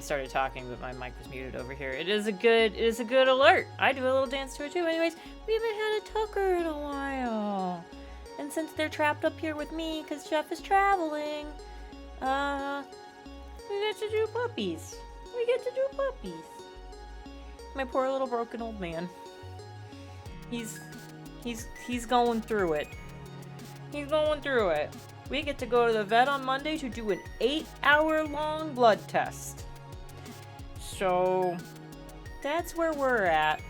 started talking, but my mic was muted over here. It is a good alert. I do a little dance to it too. Anyways, we haven't had a tucker in a while. And since they're trapped up here with me because Jeff is traveling, we get to do puppies. My poor little broken old man. He's going through it. We get to go to the vet on Monday to do an 8-hour-long blood test. So, that's where we're at.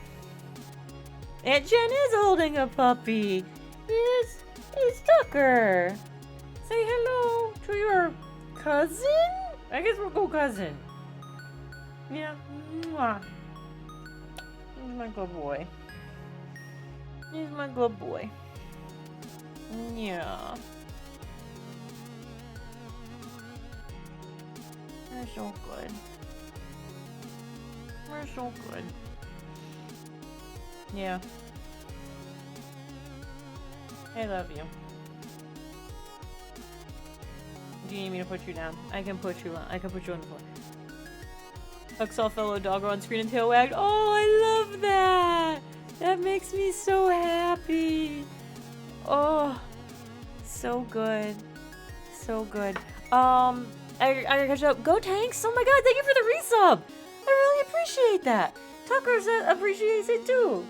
Aunt Jen is holding a puppy. It's Tucker. Say hello to your cousin? I guess we'll go cousin. Yeah. Mwah. He's my good boy. Yeah. We're so good. Yeah. I love you. Do you need me to put you down? I can put you on the floor. Huck saw fellow dog on screen and tail wagged. Oh, I love that! That makes me so happy. Oh, so good. I gotta catch up. Go Tanks! Oh my god, thank you for the resub! I really appreciate that. Tucker appreciates it too.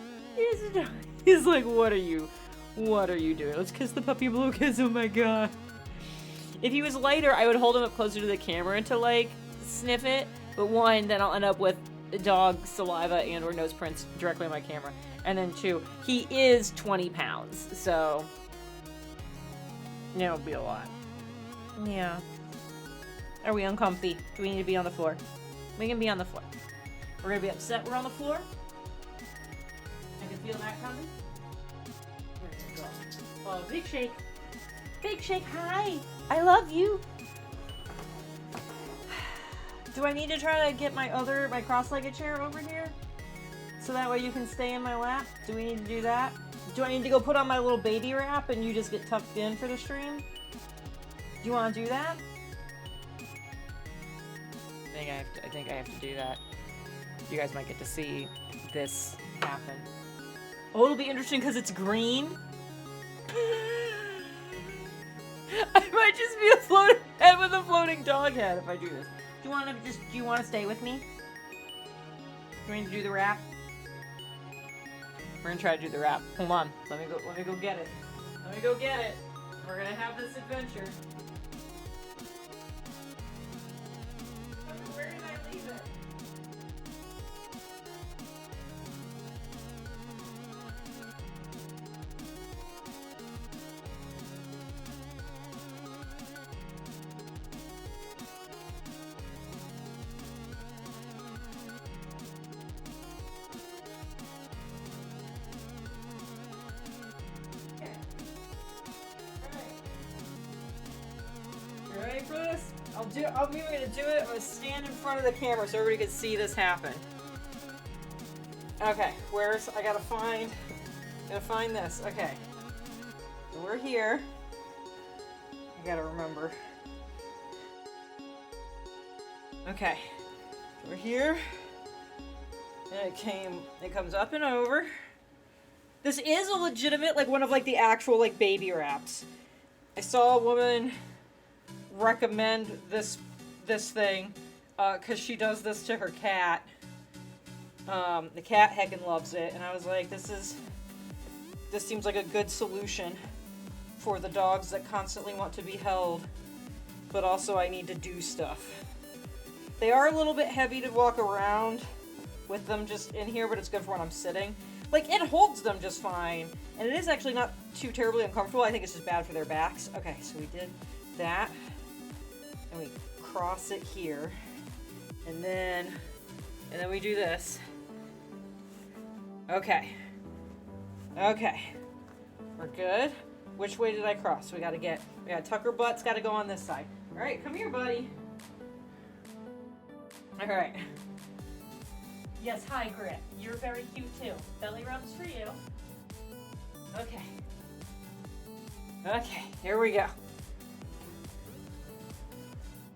He's like, what are you doing? Let's kiss the puppy blue kiss, oh my god. If he was lighter, I would hold him up closer to the camera to like sniff it. But one, then I'll end up with dog saliva and or nose prints directly on my camera. And then two, he is 20 pounds, so it'll be a lot. Yeah. Are we uncomfy? Do we need to be on the floor? We can be on the floor. We're gonna be upset we're on the floor. I can feel that coming. Where'd it go? Oh, big shake. Big shake, hi! I love you! Do I need to try to get my cross-legged chair over here? So that way you can stay in my lap? Do we need to do that? Do I need to go put on my little baby wrap and you just get tucked in for the stream? Do you want to do that? I think I have to do that. You guys might get to see this happen. Oh, it'll be interesting because it's green. I might just be a floating head with a floating dog head if I do this. Do you want to stay with me? Do you want to do the wrap? We're gonna try to do the wrap. Hold on. Let me go get it. We're gonna have this adventure. Where did I leave it? For this? I'm even gonna do it. I'm gonna stand in front of the camera so everybody can see this happen. Okay, I gotta find this. Okay. So we're here. I gotta remember. Okay. We're here. And it comes up and over. This is a legitimate, one of the actual baby wraps. I saw a woman recommend this thing because she does this to her cat. The cat heckin' loves it, and I was like, this seems like a good solution for the dogs that constantly want to be held, but also I need to do stuff. They are a little bit heavy to walk around with them just in here, but it's good for when I'm sitting. It holds them just fine, and it is actually not too terribly uncomfortable. I think it's just bad for their backs. Okay, so we did that. And we cross it here, and then we do this. Okay, we're good. Which way did I cross? We got Tucker butt's got to go on this side. All right, come here, buddy. All right. Yes, hi, Grit. You're very cute too. Belly rubs for you. Okay, here we go.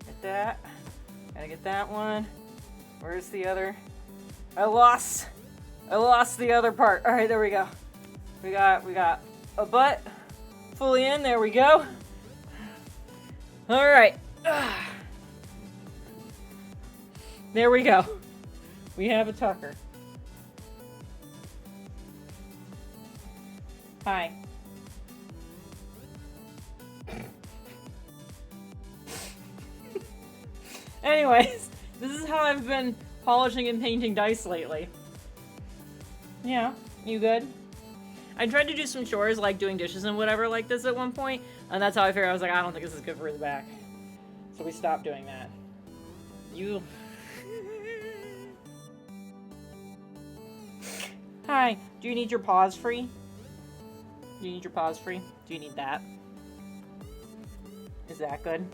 Get that. Gotta get that one. Where's the other? I lost the other part. All right, there we go. We got a butt fully in. There we go. All right. There we go. We have a tucker. Hi. Anyways, this is how I've been polishing and painting dice lately. Yeah, you good? I tried to do some chores, like doing dishes and whatever like this at one point, and that's how I figured I was like, I don't think this is good for his back. So we stopped doing that. You... Hi, do you need your paws free? Do you need your paws free? Do you need that? Is that good?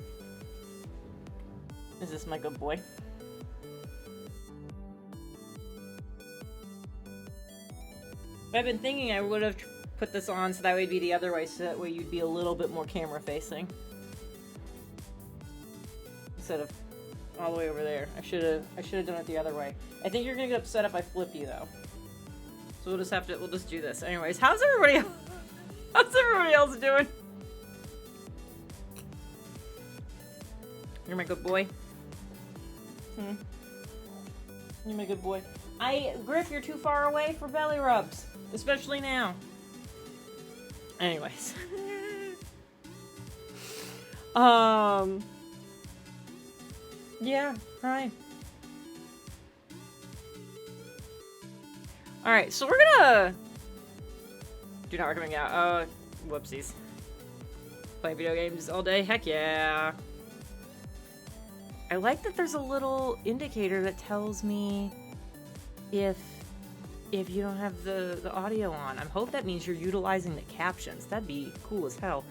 Is this my good boy? I've been thinking I would have put this on so that would be the other way, so that way you'd be a little bit more camera facing. Instead of all the way over there. I should have done it the other way. I think you're gonna get upset if I flip you though. So we'll just do this. Anyways, how's everybody else doing? You're my good boy. You're my good boy. Griff, you're too far away for belly rubs. Especially now. Anyways. Yeah, hi. Alright, so we're gonna... Do not recommend out. Whoopsies. Playing video games all day? Heck yeah. I like that there's a little indicator that tells me if you don't have the audio on. I hope that means you're utilizing the captions. That'd be cool as hell.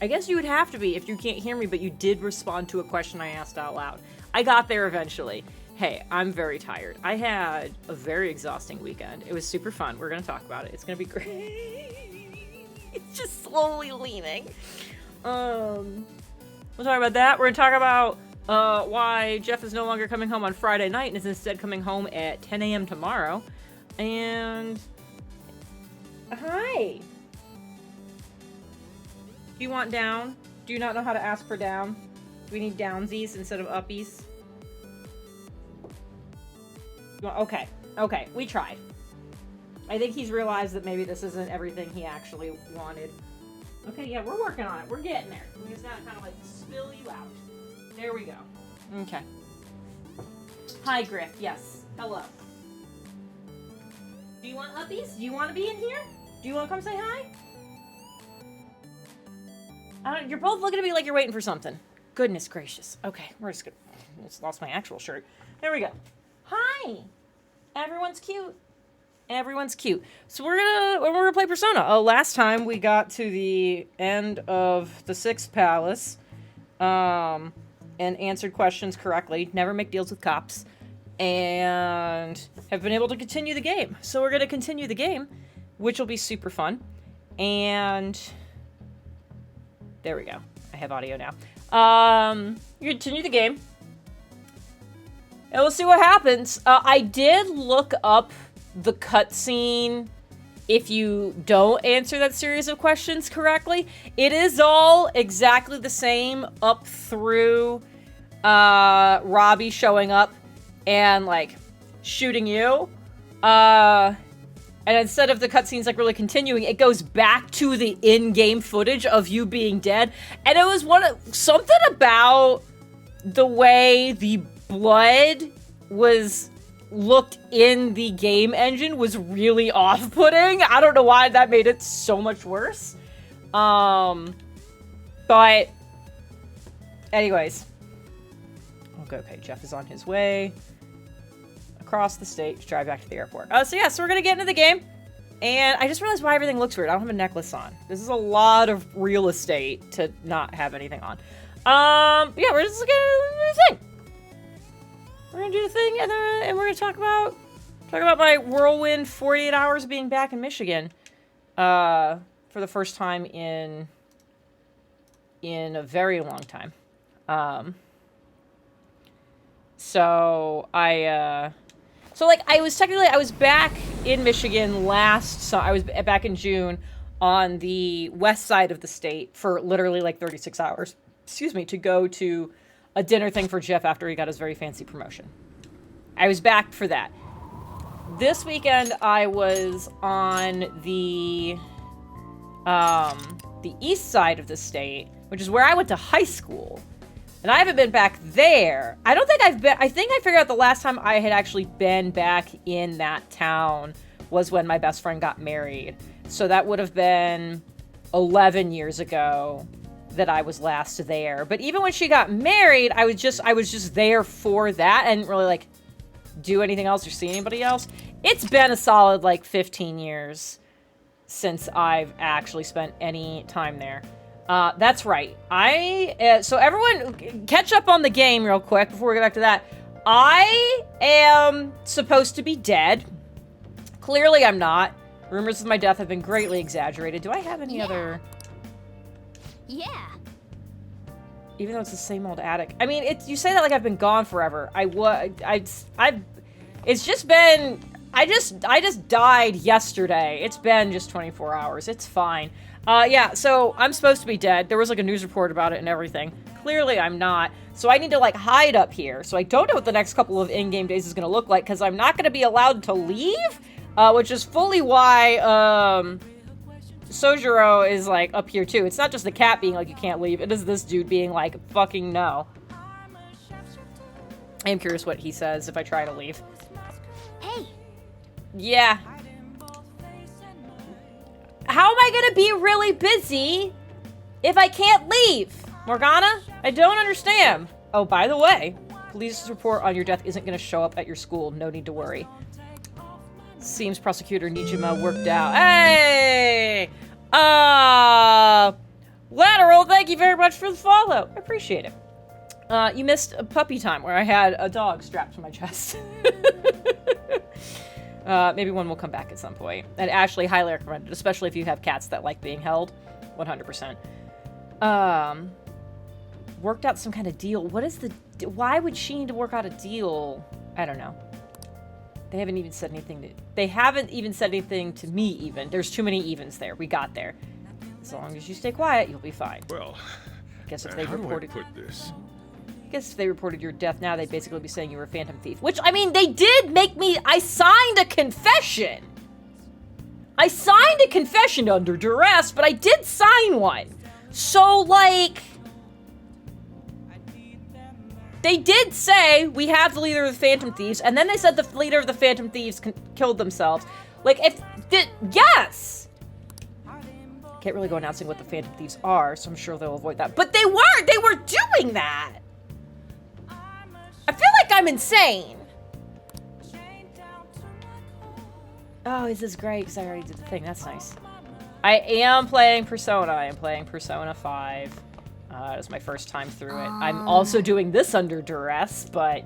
I guess you would have to be if you can't hear me, but you did respond to a question I asked out loud. I got there eventually. Hey, I'm very tired. I had a very exhausting weekend. It was super fun. We're gonna talk about it. It's gonna be great. It's just slowly leaning. We'll talk about that. We're gonna talk about why Jeff is no longer coming home on Friday night and is instead coming home at 10 a.m. tomorrow. And... Hi! Do you want down? Do you not know how to ask for down? Do we need downsies instead of uppies? Okay. Okay, we tried. I think he's realized that maybe this isn't everything he actually wanted. Okay, yeah, we're working on it. We're getting there. We just gotta kind of like spill you out. There we go. Okay. Hi, Griff. Yes. Hello. Do you want uppies? Do you want to be in here? Do you want to come say hi? You're both looking at me like you're waiting for something. Goodness gracious. Okay, we're just gonna... I just lost my actual shirt. There we go. Hi! Everyone's cute. Everyone's cute. So we're gonna play Persona. Last time we got to the end of the 6th palace, and answered questions correctly. Never make deals with cops, and have been able to continue the game. So we're gonna continue the game, which will be super fun. And there we go. I have audio now. You continue the game, and we'll see what happens. I did look up the cutscene if you don't answer that series of questions correctly. It is all exactly the same up through Robbie showing up and like shooting you. And instead of the cutscenes like really continuing, it goes back to the in-game footage of you being dead. And it was something about the way the blood was looked in the game engine was really off-putting. I don't know why that made it so much worse. But anyways. Okay, Jeff is on his way across the state to drive back to the airport. So we're gonna get into the game. And I just realized why everything looks weird. I don't have a necklace on. This is a lot of real estate to not have anything on. Yeah, we're just gonna do the thing. We're gonna do the thing, and we're gonna talk about my whirlwind 48 hours of being back in Michigan, for the first time in a very long time. So I was back in Michigan I was back in June on the west side of the state for literally like 36 hours. Excuse me, to go to a dinner thing for Jeff after he got his very fancy promotion. I was back for that. This weekend I was on the east side of the state, which is where I went to high school. And I haven't been back there. I think I figured out the last time I had actually been back in that town was when my best friend got married. So that would have been 11 years ago that I was last there. But even when she got married, I was just there for that. I didn't really like do anything else or see anybody else. It's been a solid like 15 years since I've actually spent any time there. That's right. So everyone catch up on the game real quick before we get back to that. I am supposed to be dead. Clearly I'm not. Rumors of my death have been greatly exaggerated. Do I have any other? Yeah. Even though it's the same old attic. I mean, you say that like I've been gone forever. It's just been, I just died yesterday. It's been just 24 hours. It's fine. Yeah, so I'm supposed to be dead. There was like a news report about it and everything. Clearly I'm not. So I need to like hide up here. So I don't know what the next couple of in-game days is going to look like because I'm not going to be allowed to leave, which is fully why Sojiro is like up here too. It's not just the cat being like you can't leave. It is this dude being like fucking no. I am curious what he says if I try to leave. Hey. Yeah. How am I gonna be really busy if I can't leave? Morgana? I don't understand. Oh, by the way, police report on your death isn't gonna show up at your school. No need to worry. Seems prosecutor Nijima worked out. Hey! Lateral, thank you very much for the follow. I appreciate it. You missed a puppy time where I had a dog strapped to my chest. Maybe one will come back at some point. And Ashley, highly recommended, especially if you have cats that like being held. 100%. Worked out some kind of deal. Why would she need to work out a deal? I don't know. They haven't even said anything to me even. There's too many evens there. We got there. As long as you stay quiet, you'll be fine. Well, I guess if they how do I reported put this? I guess if they reported your death now, they'd basically be saying you were a phantom thief. Which, I mean, they did make me... I signed a confession! I signed a confession under duress, but I did sign one. So, like... They did say, we have the leader of the Phantom Thieves, and then they said the leader of the Phantom Thieves killed themselves. Like, yes! Can't really go announcing what the Phantom Thieves are, so I'm sure they'll avoid that. But they weren't! They were doing that! I feel like I'm insane. Oh, this is great, because I already did the thing. That's nice. I am playing Persona. I am playing Persona 5. It was my first time through it. I'm also doing this under duress, but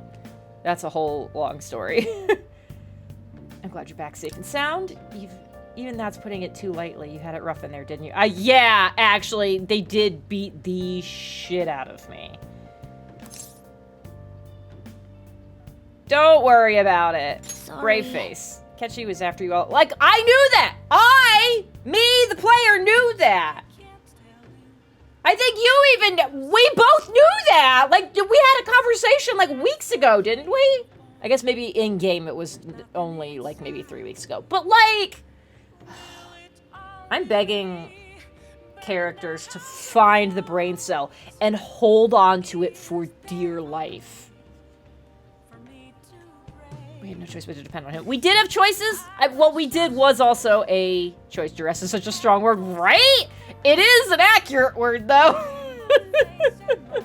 that's a whole long story. I'm glad you're back safe and sound. Even that's putting it too lightly. You had it rough in there, didn't you? Yeah, actually, they did beat the shit out of me. Don't worry about it. Sorry. Brave face. Ketchy was after you all. Like, I knew that! The player, knew that! I think we both knew that! Like, we had a conversation, like, weeks ago, didn't we? I guess maybe in-game it was only, like, maybe 3 weeks ago. But, like... I'm begging characters to find the brain cell and hold on to it for dear life. We had no choice but to depend on him. We did have choices. What we did was also a choice. Duress is such a strong word, right? It is an accurate word, though. Do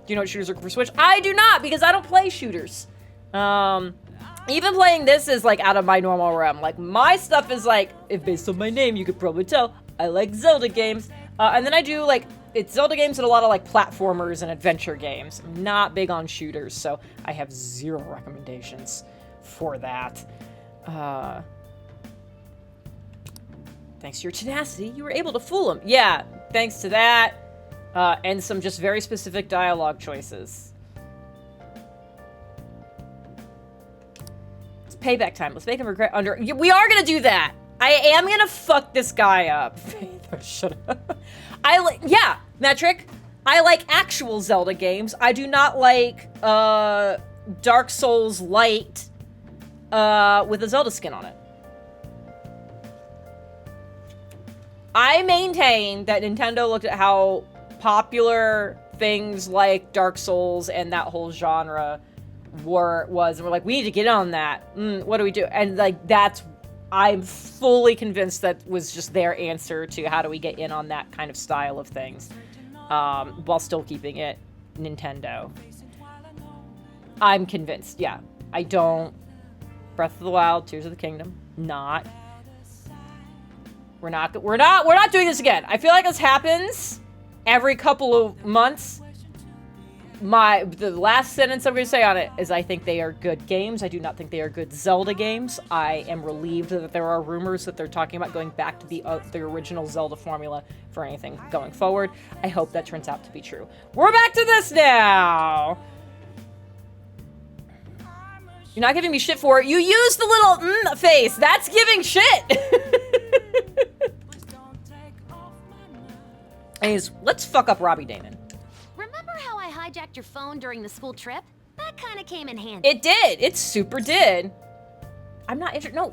you know what shooters are for Switch? I do not, because I don't play shooters. Even playing this is, like, out of my normal realm. Like, my stuff is, like, if based on my name, you could probably tell, I like Zelda games. And then I do, like, it's Zelda games and a lot of, like, platformers and adventure games. I'm not big on shooters, so I have 0 recommendations for that. Thanks to your tenacity, you were able to fool him. Yeah, thanks to that. And some just very specific dialogue choices. Payback time. Let's make him regret under... We are gonna do that. I am gonna fuck this guy up. Shut up. Yeah, Metric. I like actual Zelda games. I do not like, Dark Souls Light, with a Zelda skin on it. I maintain that Nintendo looked at how popular things like Dark Souls and that whole genre and we're like, we need to get on that. What do we do? And like, I'm fully convinced that was just their answer to how do we get in on that kind of style of things, while still keeping it Nintendo. I'm convinced, yeah. I don't... Breath of the Wild, Tears of the Kingdom, not. We're not doing this again. I feel like this happens every couple of months. The last sentence I'm going to say on it is I think they are good games. I do not think they are good Zelda games. I am relieved that there are rumors that they're talking about going back to the original Zelda formula for anything going forward. I hope that turns out to be true. We're back to this now. You're not giving me shit for it. You used the little face. That's giving shit. Anyways, let's fuck up Robbie Damon. Remember how I hijacked your phone during the school trip? That kind of came in handy. It did. It super did. I'm not interested. No.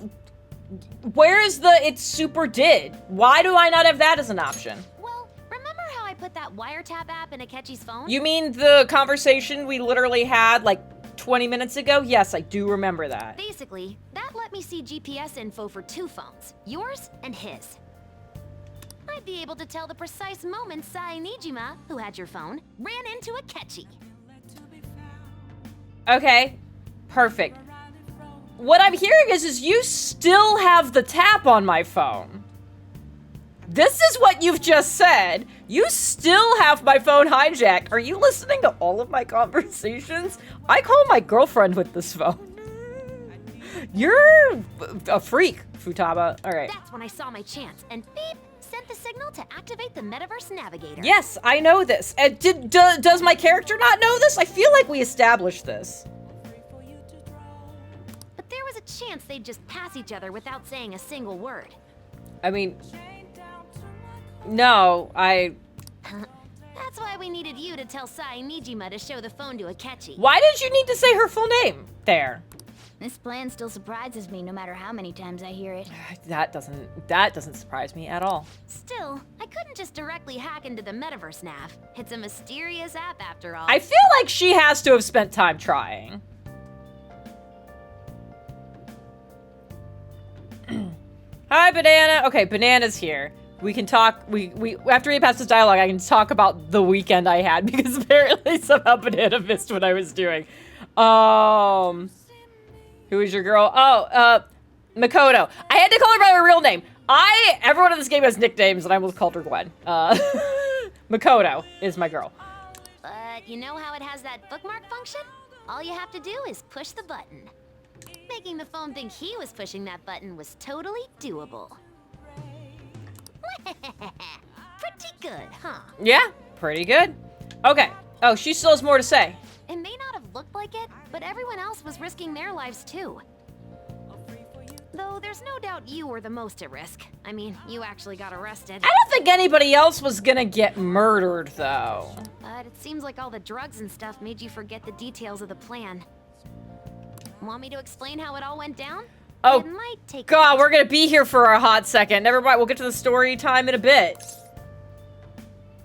Where is the it super did? Why do I not have that as an option? Well, remember how I put that wiretap app in Akechi's phone? You mean the conversation we literally had like 20 minutes ago? Yes, I do remember that. Basically, that let me see GPS info for 2 phones, yours and his. I'd be able to tell the precise moment Sai Nijima, who had your phone, ran into Akechi. Okay, perfect. What I'm hearing is you still have the tap on my phone. This is what you've just said. You still have my phone hijacked. Are you listening to all of my conversations? I call my girlfriend with this phone. You're a freak, Futaba. All right. That's when I saw my chance, and beep, sent the signal to activate the Metaverse Navigator. Yes, I know this. And does my character not know this? I feel like we established this. But there was a chance they'd just pass each other without saying a single word. I mean, no, That's why we needed you to tell Sai Nijima to show the phone to Akechi. Why did you need to say her full name there? This plan still surprises me no matter how many times I hear it. That doesn't surprise me at all. Still, I couldn't just directly hack into the Metaverse Nav. It's a mysterious app after all. I feel like she has to have spent time trying. Hi, Banana. Okay, Banana's here. We can talk, we after he passes dialogue, I can talk about the weekend I had because apparently somehow Banana missed what I was doing. Who is your girl? Oh, Makoto. I had to call her by her real name. Everyone in this game has nicknames, and I almost called her Gwen. Makoto is my girl. But you know how it has that bookmark function? All you have to do is push the button. Making the phone think he was pushing that button was totally doable. Pretty good, huh? Yeah, pretty good. Okay. Oh, she still has more to say. It may not have looked like it, but everyone else was risking their lives too. Though there's no doubt you were the most at risk. I mean, you actually got arrested. I don't think anybody else was gonna get murdered, though. But it seems like all the drugs and stuff made you forget the details of the plan. Want me to explain how it all went down? Oh, it might take God, we're gonna be here for a hot second. Never mind, we'll get to the story time in a bit.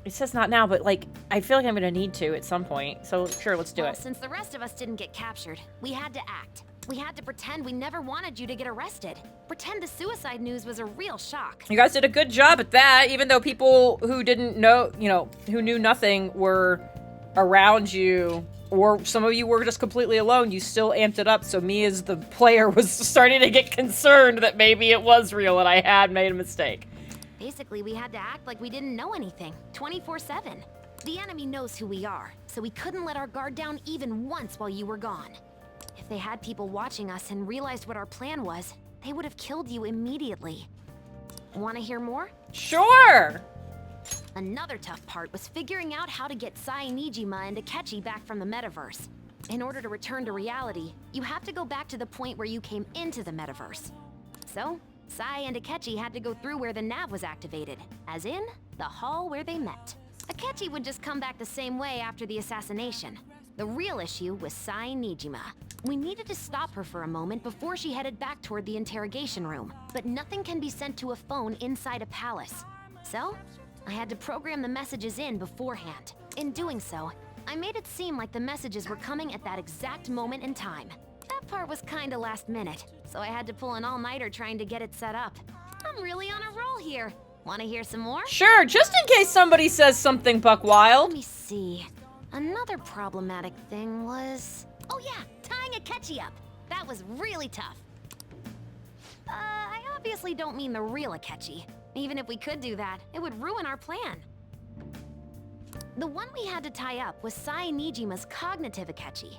It says not now, but, like, I feel like I'm gonna need to at some point. So, sure, let's do it. Since the rest of us didn't get captured, we had to act. We had to pretend we never wanted you to get arrested. Pretend the suicide news was a real shock. You guys did a good job at that, even though people who didn't know, who knew nothing were around you, or some of you were just completely alone, you still amped it up, so me as the player was starting to get concerned that maybe it was real and I had made a mistake. Basically, we had to act like we didn't know anything, 24/7. The enemy knows who we are, so we couldn't let our guard down even once while you were gone. If they had people watching us and realized what our plan was, they would have killed you immediately. Want to hear more? Sure! Another tough part was figuring out how to get Sai Nijima and Akechi back from the metaverse. In order to return to reality, you have to go back to the point where you came into the metaverse. So, Sai and Akechi had to go through where the nav was activated, as in, the hall where they met. Akechi would just come back the same way after the assassination. The real issue was Sai Nijima. We needed to stop her for a moment before she headed back toward the interrogation room, but nothing can be sent to a phone inside a palace. So, I had to program the messages in beforehand. In doing so, I made it seem like the messages were coming at that exact moment in time. That part was kinda last minute, so I had to pull an all-nighter trying to get it set up. I'm really on a roll here. Wanna hear some more? Sure, just in case somebody says something buck wild. Let me see. Another problematic thing was... Oh yeah, tying Akechi up. That was really tough. I obviously don't mean the real Akechi. Even if we could do that, it would ruin our plan. The one we had to tie up was Sai Nijima's cognitive Akechi.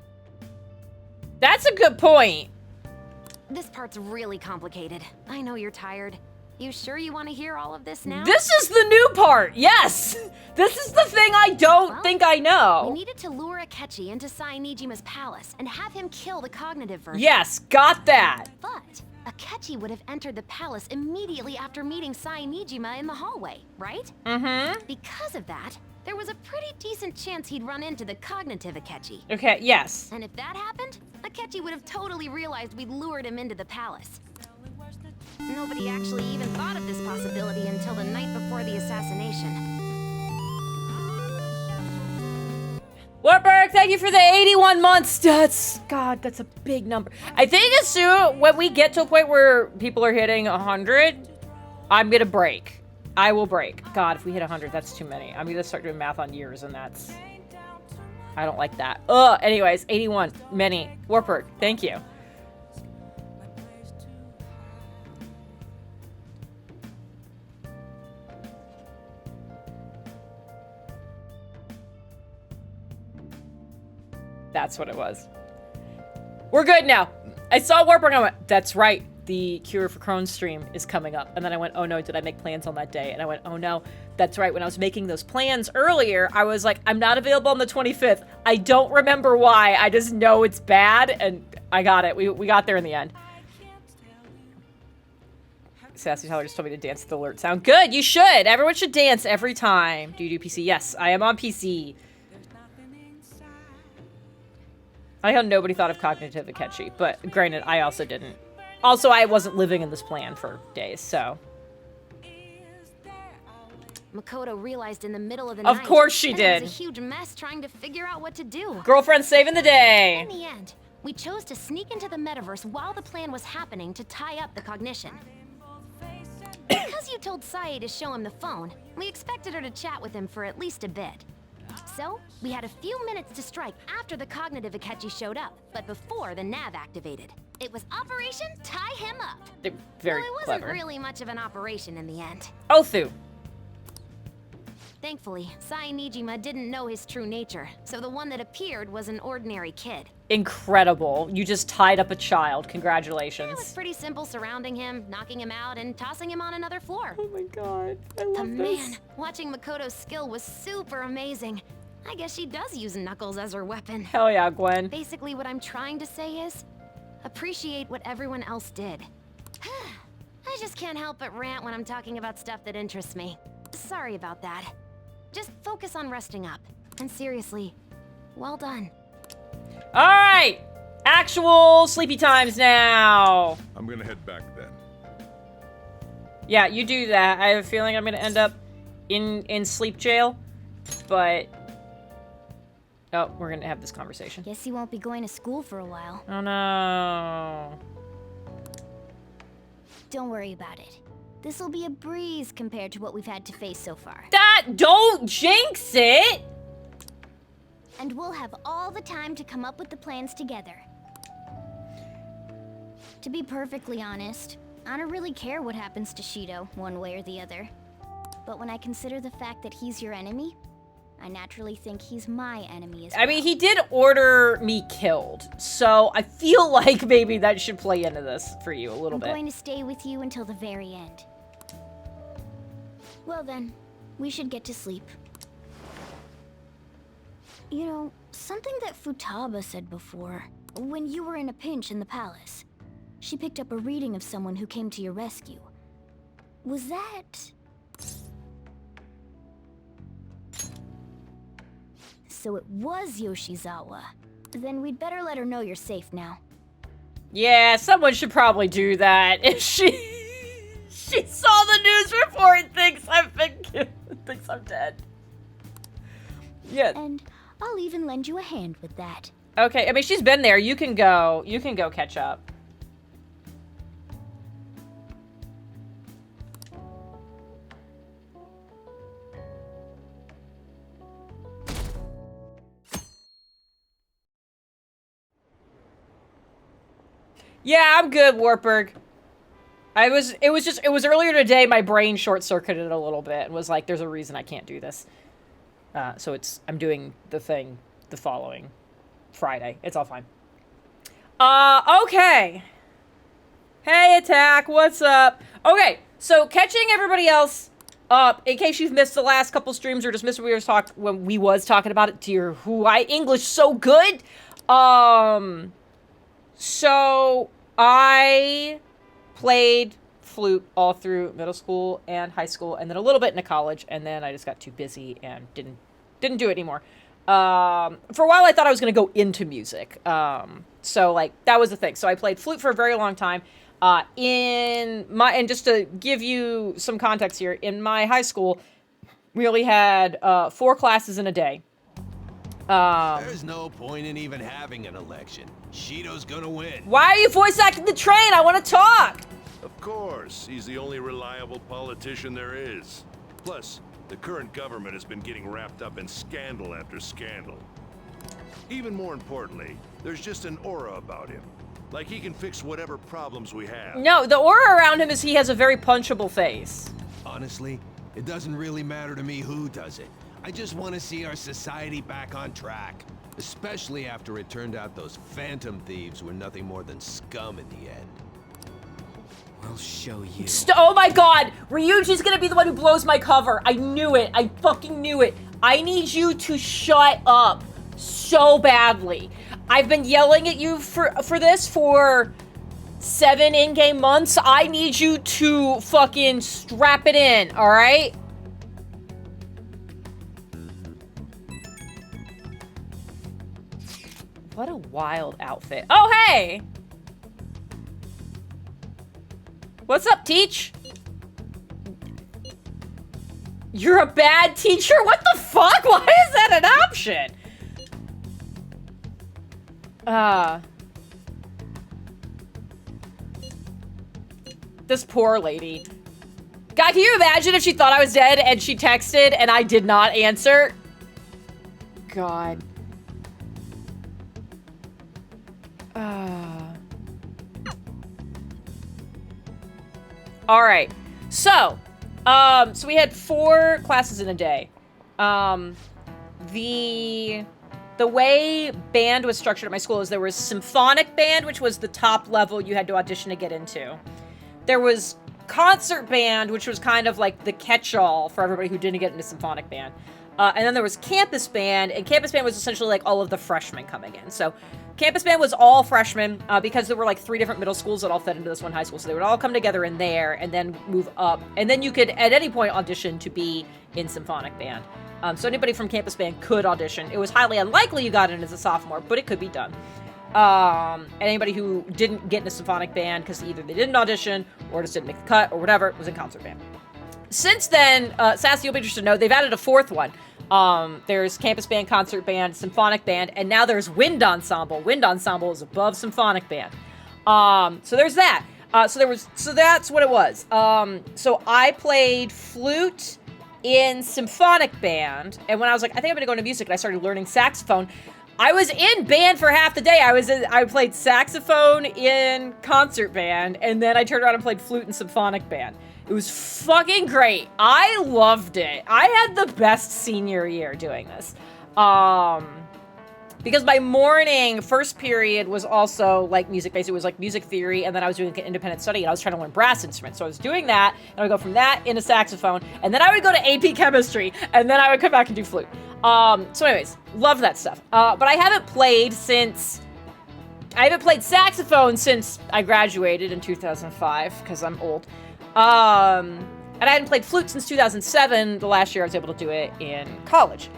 That's a good point. This part's really complicated. I know you're tired. You sure you want to hear all of this now? This is the new part, yes! This is the thing I don't think I know. We needed to lure Akechi into Sai Nijima's palace and have him kill the cognitive version. Yes, got that. But Akechi would have entered the palace immediately after meeting Sai Nijima in the hallway, right? Mm-hmm. Because of that, there was a pretty decent chance he'd run into the cognitive Akechi. Okay, yes. And if that happened, Akechi would have totally realized we'd lured him into the palace. Nobody actually even thought of this possibility until the night before the assassination. Wartburg, thank you for the 81 months. God, that's a big number. I think as soon when we get to a point where people are hitting 100, I'm gonna break. I will break. God, if we hit 100, that's too many. I'm gonna start doing math on years, and that's... I don't like that. Ugh, anyways, 81, many. Wartburg, thank you. That's what it was. We're good now. I saw Wartburg and I went, that's right. The Cure for Crohn's stream is coming up. And then I went, oh no, did I make plans on that day? And I went, oh no, that's right. When I was making those plans earlier, I was like, I'm not available on the 25th. I don't remember why. I just know it's bad. And I got it. We got there in the end. Sassy Tyler just told me to dance to the alert sound. Good, you should. Everyone should dance every time. Do you do PC? Yes, I am on PC. I like how nobody thought of cognitive Akechi, but granted, I also didn't. Also, I wasn't living in this plan for days, so. Makoto realized in the middle of the night. Of course she did. It was a huge mess trying to figure out what to do. Girlfriend saving the day. In the end, we chose to sneak into the metaverse while the plan was happening to tie up the cognition. Because you told Sae to show him the phone, we expected her to chat with him for at least a bit. So, we had a few minutes to strike after the cognitive Akechi showed up, but before the nav activated. It was Operation Tie Him Up. They're very Well, it wasn't really much of an operation in the end. Othu. Thankfully, Sai Nijima didn't know his true nature, so the one that appeared was an ordinary kid. Incredible. You just tied up a child. It was Congratulations. pretty simple surrounding him, knocking him out, and tossing him on another floor. Oh my god. I love But man, watching Makoto's skill was super amazing. I guess she does use Knuckles as her weapon. Hell yeah, Gwen. Basically, what I'm trying to say is, appreciate what everyone else did. I just can't help but rant when I'm talking about stuff that interests me. Sorry about that. Just focus on resting up. And seriously, well done. Alright! Actual sleepy times now! I'm gonna head back then. Yeah, you do that. I have a feeling I'm gonna end up in sleep jail, but... Oh, we're gonna have this conversation. Guess you won't be going to school for a while. Oh no. Don't worry about it. This'll be a breeze compared to what we've had to face so far. Don't jinx it! And we'll have all the time to come up with the plans together. To be perfectly honest, I don't really care what happens to Shido, one way or the other. But when I consider the fact that he's your enemy, I naturally think he's my enemy as well. I mean, he did order me killed, so I feel like maybe that should play into this for you a little bit. I'm going to stay with you until the very end. Well then, we should get to sleep. You know, something that Futaba said before, when you were in a pinch in the palace. She picked up a reading of someone who came to your rescue. Was that... So it was Yoshizawa. Then we'd better let her know you're safe now. Yeah, someone should probably do that. If she saw the news report and thinks I'm dead. Yeah. And I'll even lend you a hand with that. Okay, I mean, she's been there. You can go catch up. Yeah, I'm good, Wartburg. It was earlier today, my brain short-circuited a little bit and was like, there's a reason I can't do this. So I'm doing the thing the following Friday. It's all fine. Okay. Hey, Attack, what's up? Okay, so catching everybody else up, in case you've missed the last couple streams or just missed when we was talking about it, dear who I English so good. So I played flute all through middle school and high school, and then a little bit into college, and then I just got too busy and didn't do it anymore. For a while I thought I was going to go into music. So like that was the thing. So I played flute for a very long time. And just to give you some context here, in my high school, we only had 4 classes in a day. There's no point in even having an election. Shido's gonna win. Why are you voice acting the train? I want to talk. Of course, he's the only reliable politician there is. Plus, the current government has been getting wrapped up in scandal after scandal. Even more importantly, there's just an aura about him. Like he can fix whatever problems we have. No, the aura around him is he has a very punchable face. Honestly, it doesn't really matter to me who does it. I just want to see our society back on track. Especially after it turned out those phantom thieves were nothing more than scum in the end. I'll show you. Oh my god! Ryuji's gonna be the one who blows my cover. I knew it. I fucking knew it. I need you to shut up so badly. I've been yelling at you for this for 7 in-game months. I need you to fucking strap it in, alright? What a wild outfit. Oh, hey! What's up, Teach? You're a bad teacher? What the fuck? Why is that an option? This poor lady. God, can you imagine if she thought I was dead and she texted and I did not answer? God. All right. So we had 4 classes in a day. The way band was structured at my school is there was symphonic band, which was the top level you had to audition to get into. There was concert band, which was kind of like the catch-all for everybody who didn't get into symphonic band. And then there was campus band, and campus band was essentially like all of the freshmen coming in. So campus band was all freshmen because there were like 3 different middle schools that all fed into this one high school. So they would all come together in there and then move up. And then you could at any point audition to be in symphonic band. So anybody from campus band could audition. It was highly unlikely you got in as a sophomore, but it could be done. And anybody who didn't get into symphonic band because either they didn't audition or just didn't make the cut or whatever was in concert band. Since then, Sassy, you'll be interested to know, they've added a 4th one. There's campus band, concert band, symphonic band, and now there's wind ensemble. Wind ensemble is above symphonic band. So there's that. So that's what it was. So I played flute in symphonic band, and when I was like, I think I'm gonna go into music, and I started learning saxophone. I was in band for half the day. I played saxophone in concert band, and then I turned around and played flute in symphonic band. It was fucking great. I loved it. I had the best senior year doing this. Because my morning first period was also like music based. It was like music theory, and then I was doing independent study, and I was trying to learn brass instruments. So I was doing that, and I would go from that into saxophone, and then I would go to AP chemistry, and then I would come back and do flute. So anyways, love that stuff. But I haven't played saxophone since I graduated in 2005, because I'm old. And I hadn't played flute since 2007, the last year I was able to do it in college.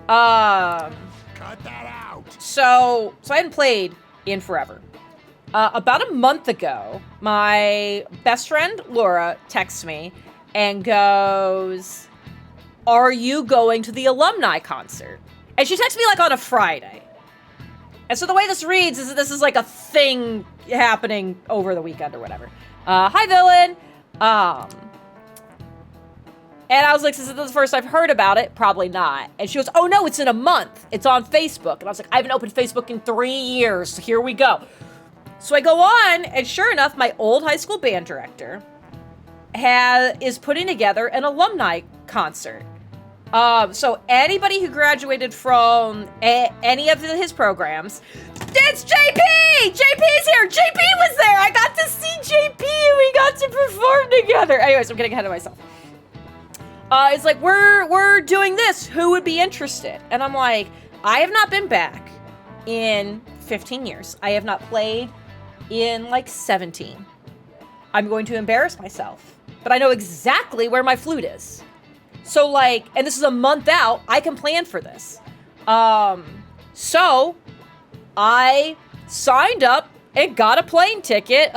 Cut that out! So I hadn't played in forever. About a month ago, my best friend, Laura, texts me and goes, "Are you going to the alumni concert?" And she texts me like on a Friday. And so the way this reads is that this is like a thing happening over the weekend or whatever. Hi, villain. And I was like, "This is the first I've heard about it." Probably not. And she goes, "Oh no, it's in a month. It's on Facebook." And I was like, "I haven't opened Facebook in 3 years. So here we go." So I go on, and sure enough, my old high school band director is putting together an alumni concert. So anybody who graduated from any of his programs, it's JP! JP's here! JP was there! I got to see JP and we got to perform together. Anyways, I'm getting ahead of myself. It's like, we're doing this. Who would be interested? And I'm like, I have not been back in 15 years. I have not played in like 17. I'm going to embarrass myself, but I know exactly where my flute is. So like, and this is a month out, I can plan for this. So I signed up and got a plane ticket.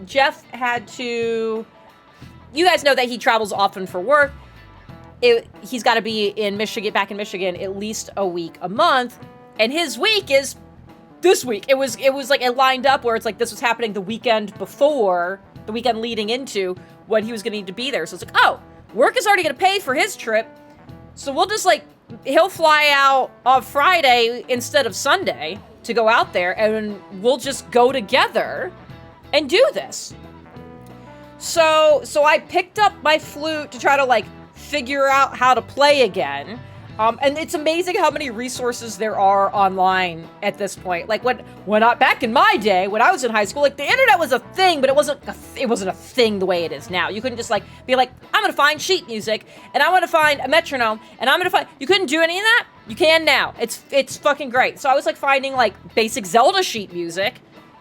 Jeff had to, you guys know that he travels often for work. He's got to be in Michigan, back in Michigan, at least a week a month. And his week is this week. It was like, it lined up where it's like, this was happening the weekend before, the weekend leading into when he was going to need to be there. So it's like, oh, work is already going to pay for his trip. So we'll just like, he'll fly out on Friday instead of Sunday to go out there, and we'll just go together and do this. So I picked up my flute to try to like figure out how to play again. And it's amazing how many resources there are online at this point. Like back in my day, when I was in high school, like the internet was a thing, but it wasn't a thing the way it is now. You couldn't just like be like, I'm gonna find sheet music, and I'm gonna find a metronome, and I'm gonna find. You couldn't do any of that. You can now. It's fucking great. So I was like finding like basic Zelda sheet music,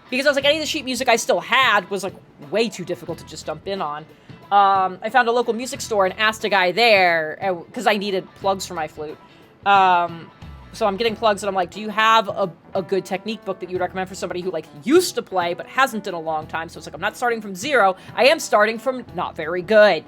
because I was like, any of the sheet music I still had was like way too difficult to just dump in on. I found a local music store and asked a guy there, because I needed plugs for my flute. So I'm getting plugs, and I'm like, do you have a good technique book that you would recommend for somebody who like used to play but hasn't in a long time? So it's like, I'm not starting from zero. I am starting from not very good.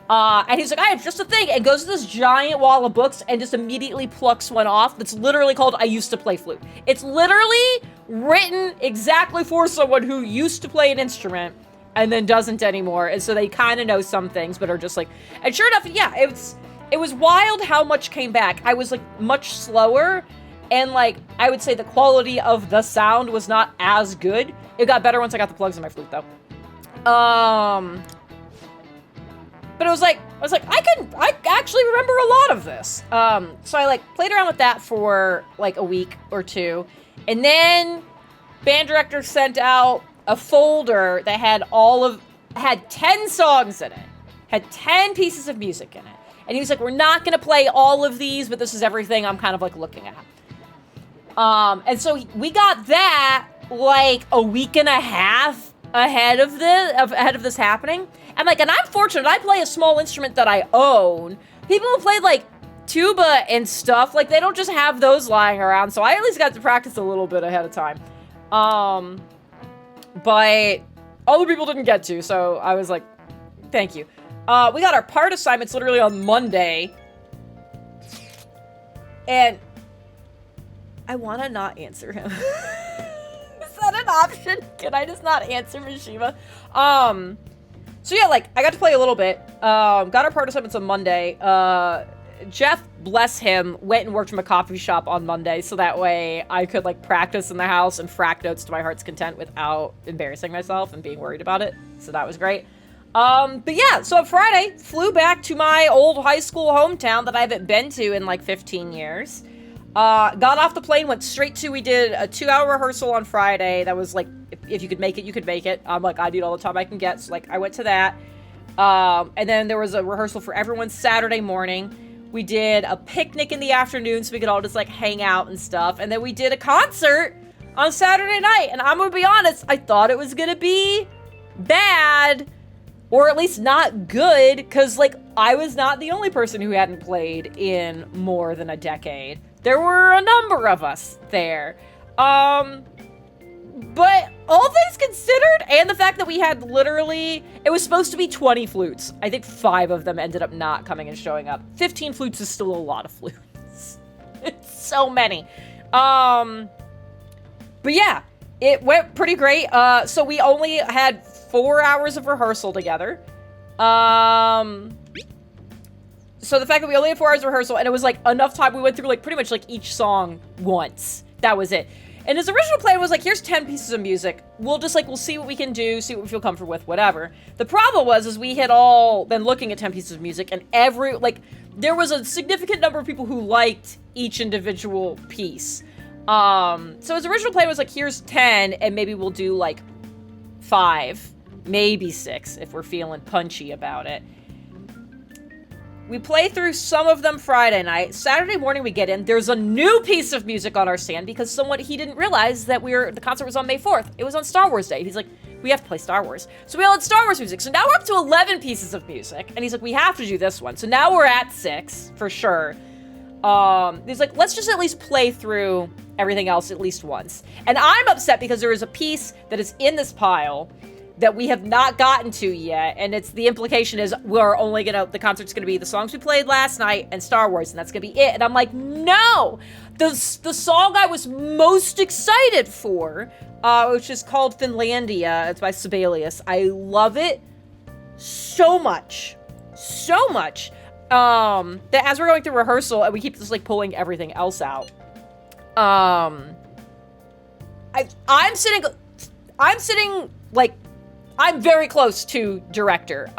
And he's like, I have just a thing, and goes to this giant wall of books and just immediately plucks one off that's literally called I Used to Play Flute. It's literally written exactly for someone who used to play an instrument and then doesn't anymore. And so they kind of know some things, but are just like, and sure enough, yeah, it was wild how much came back. I was like much slower, and like I would say the quality of the sound was not as good. It got better once I got the plugs in my flute though. But it was like, I actually remember a lot of this. So I like played around with that for like a week or two. And then band director sent out a folder that had 10 songs in it, had 10 pieces of music in it. And he was like, we're not going to play all of these, but this is everything I'm kind of like looking at. And so we got that like a week and a half ahead of this happening. And like, and I'm fortunate, I play a small instrument that I own. People who play like tuba and stuff, like they don't just have those lying around. So I at least got to practice a little bit ahead of time. But other people didn't get to, so I was like, thank you. We got our part assignments literally on Monday. And I want to not answer him. Is that an option? Can I just not answer Mishima? So yeah, like, I got to play a little bit. Got our part assignments on Monday. Jeff, bless him, went and worked from a coffee shop on Monday, so that way I could, like, practice in the house and frack notes to my heart's content without embarrassing myself and being worried about it. So that was great. But yeah, so Friday, flew back to my old high school hometown that I haven't been to in, like, 15 years. Got off the plane, went straight to, we did a 2-hour rehearsal on Friday. That was, like, if you could make it, you could make it. I'm like, I need all the time I can get, so, like, I went to that. And then there was a rehearsal for everyone Saturday morning. We did a picnic in the afternoon so we could all just, like, hang out and stuff. And then we did a concert on Saturday night. And I'm gonna be honest, I thought it was gonna be bad. Or at least not good, because, like, I was not the only person who hadn't played in more than a decade. There were a number of us there. But all things considered, and the fact that we had literally, it was supposed to be 20 flutes. I think 5 of them ended up not coming and showing up. 15 flutes is still a lot of flutes. It's so many. But yeah, it went pretty great. So we only had 4 hours of rehearsal together. So the fact that we only had 4 hours of rehearsal, and it was, like, enough time, we went through, like, pretty much, like, each song once. That was it. And his original plan was, like, here's 10 pieces of music. We'll just, like, we'll see what we can do, see what we feel comfortable with, whatever. The problem was, is we had all been looking at 10 pieces of music, and there was a significant number of people who liked each individual piece. So his original plan was, like, here's 10, and maybe we'll do, like, 5. Maybe 6 if we're feeling punchy about it. We play through some of them Friday night. Saturday morning we get in. There's a new piece of music on our stand because he didn't realize that the concert was on May 4th. It was on Star Wars Day. He's like, we have to play Star Wars. So we all had Star Wars music. So now we're up to 11 pieces of music. And he's like, we have to do this one. So now we're at 6 for sure. He's like, let's just at least play through everything else at least once. And I'm upset because there is a piece that is in this pile that we have not gotten to yet, and the implication is the concert's gonna be the songs we played last night and Star Wars, and that's gonna be it. And I'm like, no! The song I was most excited for, which is called Finlandia, it's by Sibelius. I love it so much. So much. That as we're going through rehearsal, and we keep just, like, pulling everything else out. I'm sitting, like, I'm very close to director,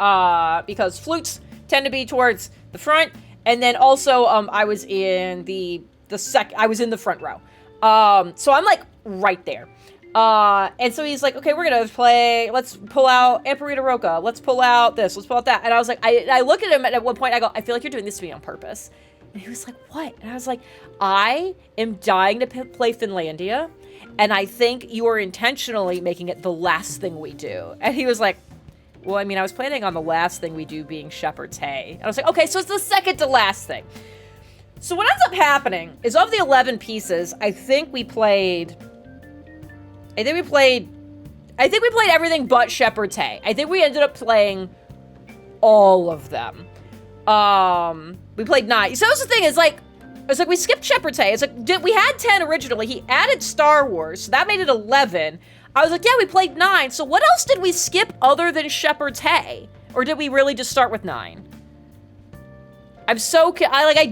because flutes tend to be towards the front, and then also, I was in the front row. So I'm, like, right there. And so he's like, okay, we're gonna play, let's pull out Amparita Roca, let's pull out this, let's pull out that. And I was like, I look at him at one point, I go, I feel like you're doing this to me on purpose. And he was like, what? And I was like, I am dying to play Finlandia. And I think you are intentionally making it the last thing we do. And he was like, well, I mean, I was planning on the last thing we do being Shepherd's Hay. And I was like, okay, so it's the second to last thing. So what ends up happening is of the 11 pieces, I think we played everything but Shepherd's Hay. I think we ended up playing all of them. We played 9. So that's the thing, it's like we skipped Shepherd's Hay. It's like, we had 10 originally. He added Star Wars, so that made it 11. I was like, yeah, we played 9. So what else did we skip other than Shepherd's Hay? Or did we really just start with 9? I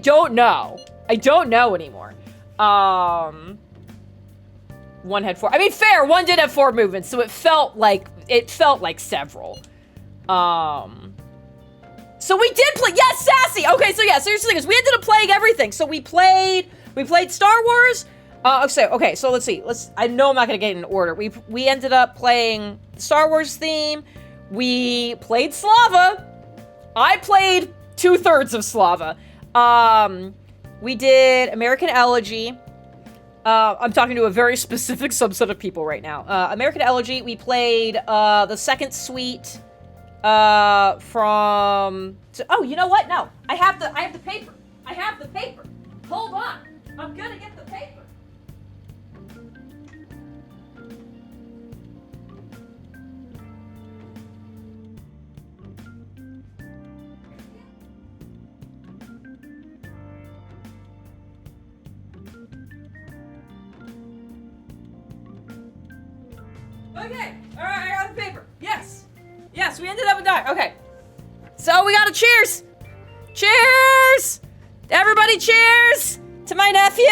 don't know. I don't know anymore. One had 4. I mean, fair, one did have 4 movements, so it felt like several. So we did play, yes, Sassy! Okay, so yeah, so here's the thing is we ended up playing everything. So we played Star Wars. Okay, so let's see. I know I'm not gonna get in order. We ended up playing the Star Wars theme. We played Slava. I played 2/3 of Slava. We did American Elegy. I'm talking to a very specific subset of people right now. American Elegy, we played the second suite from... Oh, you know what? No. I have the paper. I have the paper. Hold on. I'm gonna get the paper. Okay, alright, I got the paper. Yes, we ended up with 9. Okay, so we got a cheers. Cheers! Everybody cheers to my nephew!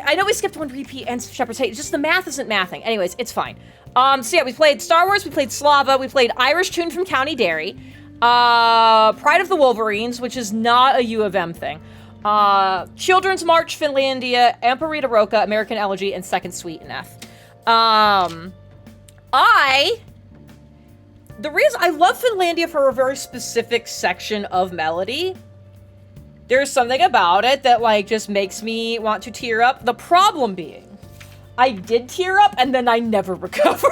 I know we skipped one repeat and Shepherd's Hay. It's just the math isn't mathing. Anyways, it's fine. So yeah, we played Star Wars, we played Slava, we played Irish Tune from County Derry, Pride of the Wolverines, which is not a U of M thing. Children's March, Finlandia, Amparita Roca, American Elegy, and Second Suite in F. the reason I love Finlandia for a very specific section of melody. There's something about it that, like, just makes me want to tear up. The problem being, I did tear up and then I never recovered.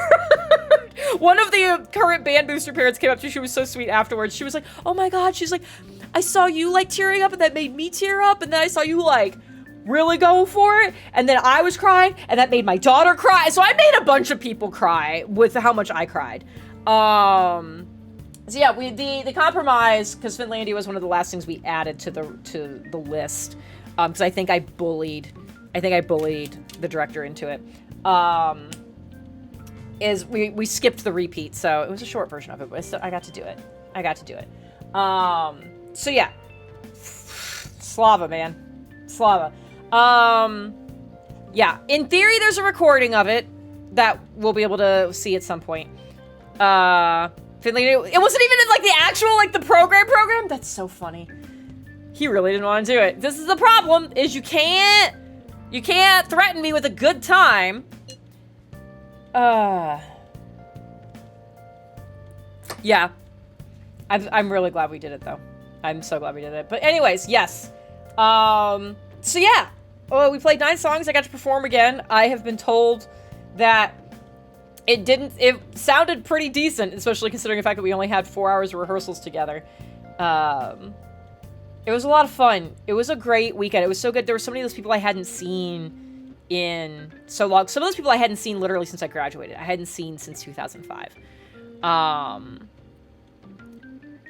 One of the current band booster parents came up to me. She was so sweet afterwards. She was like, oh my God. She's like, I saw you, like, tearing up and that made me tear up. And then I saw you, like, really go for it. And then I was crying and that made my daughter cry. So I made a bunch of people cry with how much I cried. So yeah, the compromise, because Finlandia was one of the last things we added to the list, because I think I bullied the director into it. Is we skipped the repeat, so it was a short version of it, but I got to do it. So yeah, Slava, man, Slava. Yeah, in theory, there's a recording of it that we'll be able to see at some point. Finley, it wasn't even in, like, the actual, like, the program. That's so funny. He really didn't want to do it. This is the problem, is you can't threaten me with a good time. Yeah. I'm really glad we did it, though. I'm so glad we did it. But anyways, yes. So yeah. Oh, we played 9 songs. I got to perform again. I have been told that it sounded pretty decent, especially considering the fact that we only had 4 hours of rehearsals together. It was a lot of fun. It was a great weekend. It was so good. There were so many of those people I hadn't seen in so long. Some of those people I hadn't seen literally since I graduated. I hadn't seen since 2005.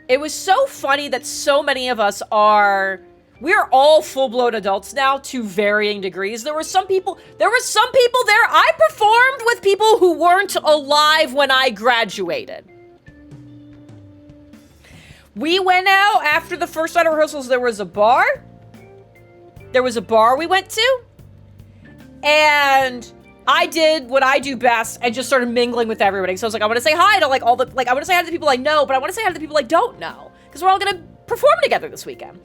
It was so funny that so many of us we're all full-blown adults now to varying degrees. There were some people there. I performed with people who weren't alive when I graduated. We went out after the first night of rehearsals. There was a bar we went to. And I did what I do best and just started mingling with everybody. So I was like, I want to say hi to, like, I want to say hi to the people I know, but I want to say hi to the people I don't know. Because we're all going to perform together this weekend.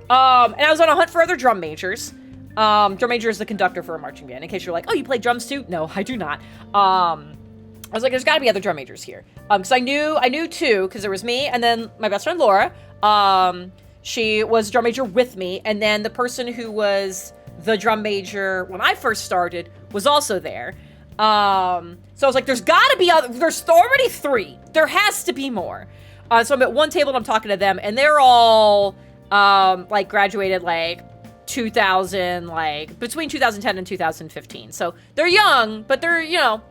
And I was on a hunt for other drum majors. Drum major is the conductor for a marching band. In case you're like, oh, you play drums too? No, I do not. I was like, there's got to be other drum majors here. Because I knew 2, because there was me and then my best friend Laura. She was a drum major with me, and then the person who was the drum major when I first started was also there. So I was like, there's got to be there's already 3. There has to be more. So I'm at one table and I'm talking to them, and they're all like graduated like 2000, like between 2010 and 2015. So they're young, but they're, you know,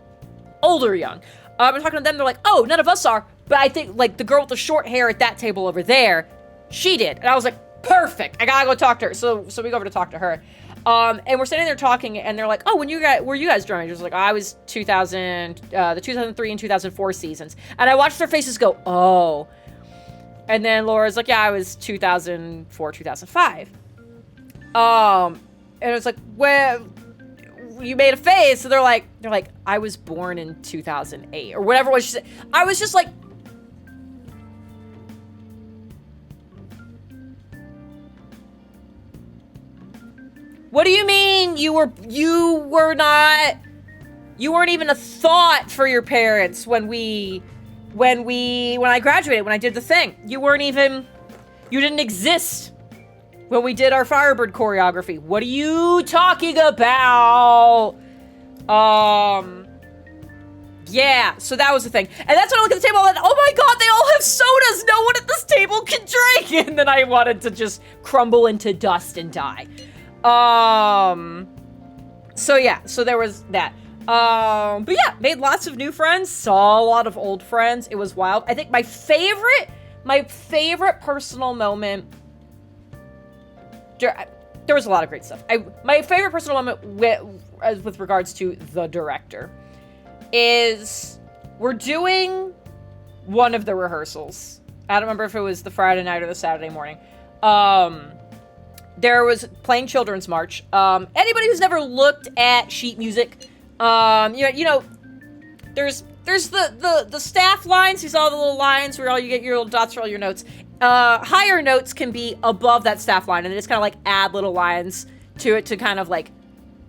older young. I'm talking to them, they're like, oh, none of us are, but I think like the girl with the short hair at that table over there, she did. And I was like, perfect, I gotta go talk to her. So we go over to talk to her. And we're sitting there talking, and they're like, oh, were you guys drum majors? Like, I was the 2003 and 2004 seasons. And I watched their faces go, oh. And then Laura's like, yeah, I was 2004, 2005. And it was like, well, you made a face. So they're like, I was born in 2008 or whatever it was she said. I was just like, what do you mean you weren't even a thought for your parents when I graduated, when I did the thing? You didn't exist when we did our Firebird choreography. What are you talking about? Yeah, so that was the thing. And that's when I look at the table and, oh my god, they all have sodas! No one at this table can drink! And then I wanted to just crumble into dust and die. So yeah, so there was that. But yeah, made lots of new friends, saw a lot of old friends. It was wild. I think my favorite personal moment, there was a lot of great stuff. My favorite personal moment with regards to the director is we're doing one of the rehearsals. I don't remember if it was the Friday night or the Saturday morning. There was playing Children's March. Anybody who's never looked at sheet music, you know, there's the staff lines. These all the little lines where you get your little dots for all your notes. Higher notes can be above that staff line, and they just kind of like add little lines to it to kind of like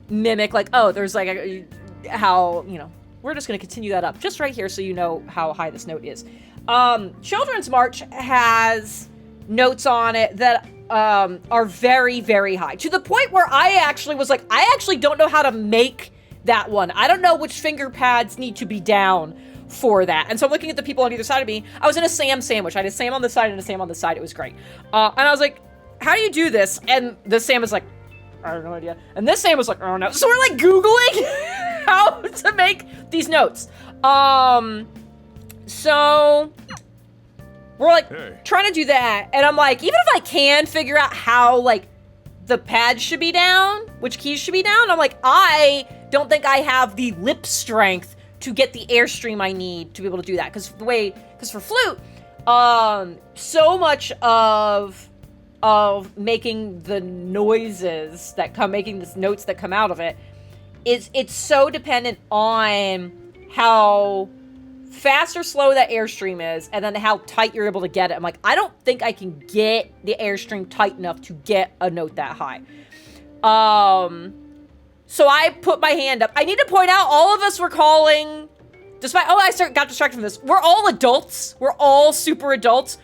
mimic like, oh, there's like how, you know, we're just going to continue that up just right here so you know how high this note is. Children's March has notes on it that are very, very high. To the point where I actually was like, I actually don't know how to make that one. I don't know which finger pads need to be down for that. And so I'm looking at the people on either side of me. I was in a Sam sandwich. I had a Sam on the side and a Sam on the side. It was great. And I was like, how do you do this? And the Sam was like, I have no idea. And this Sam was like, oh no. So we're like Googling how to make these notes. So we're like trying to do that. And I'm like, even if I can figure out how like the pads should be down, which keys should be down, I'm like, I don't think I have the lip strength to get the airstream I need to be able to do that. Because for flute, so much of making the noises that come, making the notes that come out of it, it's so dependent on how fast or slow that airstream is, and then how tight you're able to get it. I'm like, I don't think I can get the airstream tight enough to get a note that high. So I put my hand up. I need to point out, all of us were calling, got distracted from this. We're all adults. We're all super adults.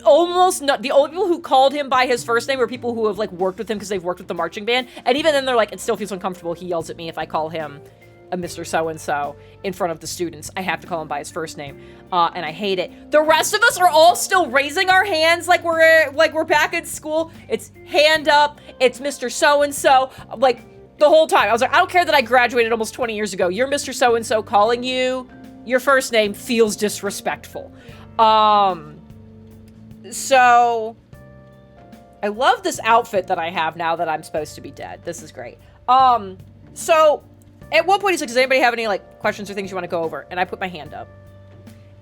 Almost not. The only people who called him by his first name were people who have like worked with him because they've worked with the marching band. And even then they're like, it still feels uncomfortable. He yells at me if I call him a Mr. So-and-so in front of the students. I have to call him by his first name. And I hate it. The rest of us are all still raising our hands like we're back in school. It's hand up. It's Mr. So-and-so. Like, the whole time. I was like, I don't care that I graduated almost 20 years ago. You're Mr. So-and-so. Calling you your first name feels disrespectful. So I love this outfit that I have now that I'm supposed to be dead. This is great. So at one point he's like, does anybody have any like questions or things you want to go over? And I put my hand up.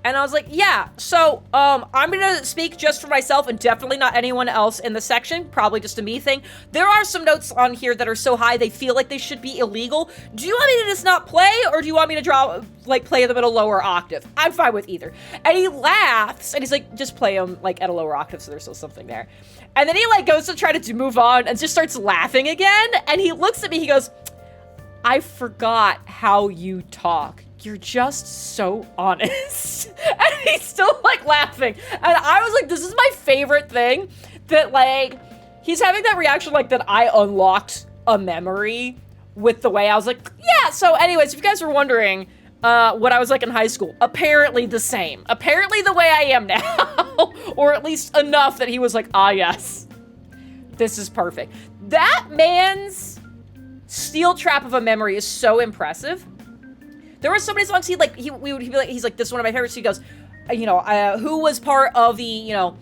And I was like, yeah, so I'm gonna speak just for myself and definitely not anyone else in the section, probably just a me thing. There are some notes on here that are so high they feel like they should be illegal. Do you want me to just not play, or do you want me to play them at a lower octave? I'm fine with either. And he laughs, and he's like, just play them like at a lower octave so there's still something there. And then he like goes to try to move on and just starts laughing again, and he looks at me, he goes, I forgot how you talk. You're just so honest. And he's still like laughing. And I was like, this is my favorite thing, that like, he's having that reaction like that I unlocked a memory with the way I was like, yeah. So anyways, if you guys were wondering what I was like in high school, apparently the same. Apparently the way I am now. Or at least enough that he was like, ah, yes, this is perfect. That man's steel trap of a memory is so impressive. There were so many songs he'd be like, he's like, this is one of my favorites. He goes, who was part of the,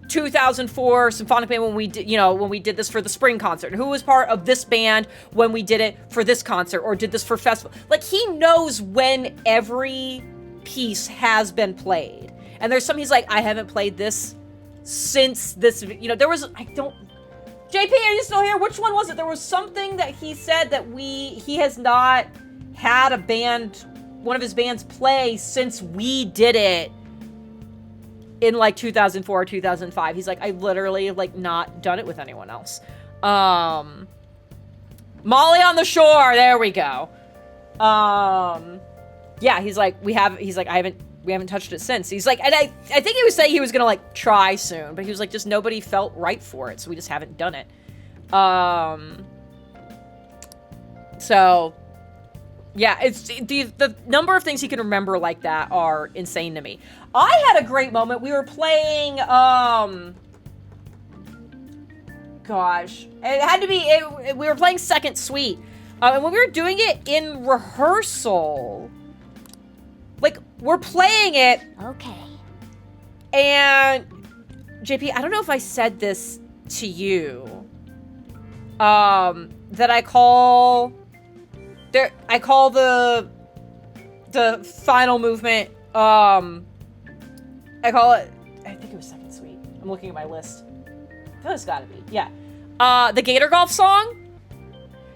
2004 symphonic band when we did this for the spring concert? Who was part of this band when we did it for this concert or did this for festival? Like, he knows when every piece has been played. And there's some he's like, I haven't played this since this, there was, JP, are you still here? Which one was it? There was something that he said that he has not had a band, one of his bands play since we did it in like 2004 or 2005. He's like, I literally like not done it with anyone else. Molly on the Shore, there we go. Yeah, he's like, we haven't touched it since. He's like, and I think he was saying he was gonna like try soon, but he was like, just nobody felt right for it, so we just haven't done it. So yeah, it's the number of things he can remember like that are insane to me. I had a great moment. We were playing, gosh, it had to be, we were playing Second Suite. And when we were doing it in rehearsal, like, we're playing it. Okay. And, JP, I don't know if I said this to you, that I call the final movement, I call it, I think it was Second Suite. I'm looking at my list. I feel it's gotta be, yeah. The Gator Golf song?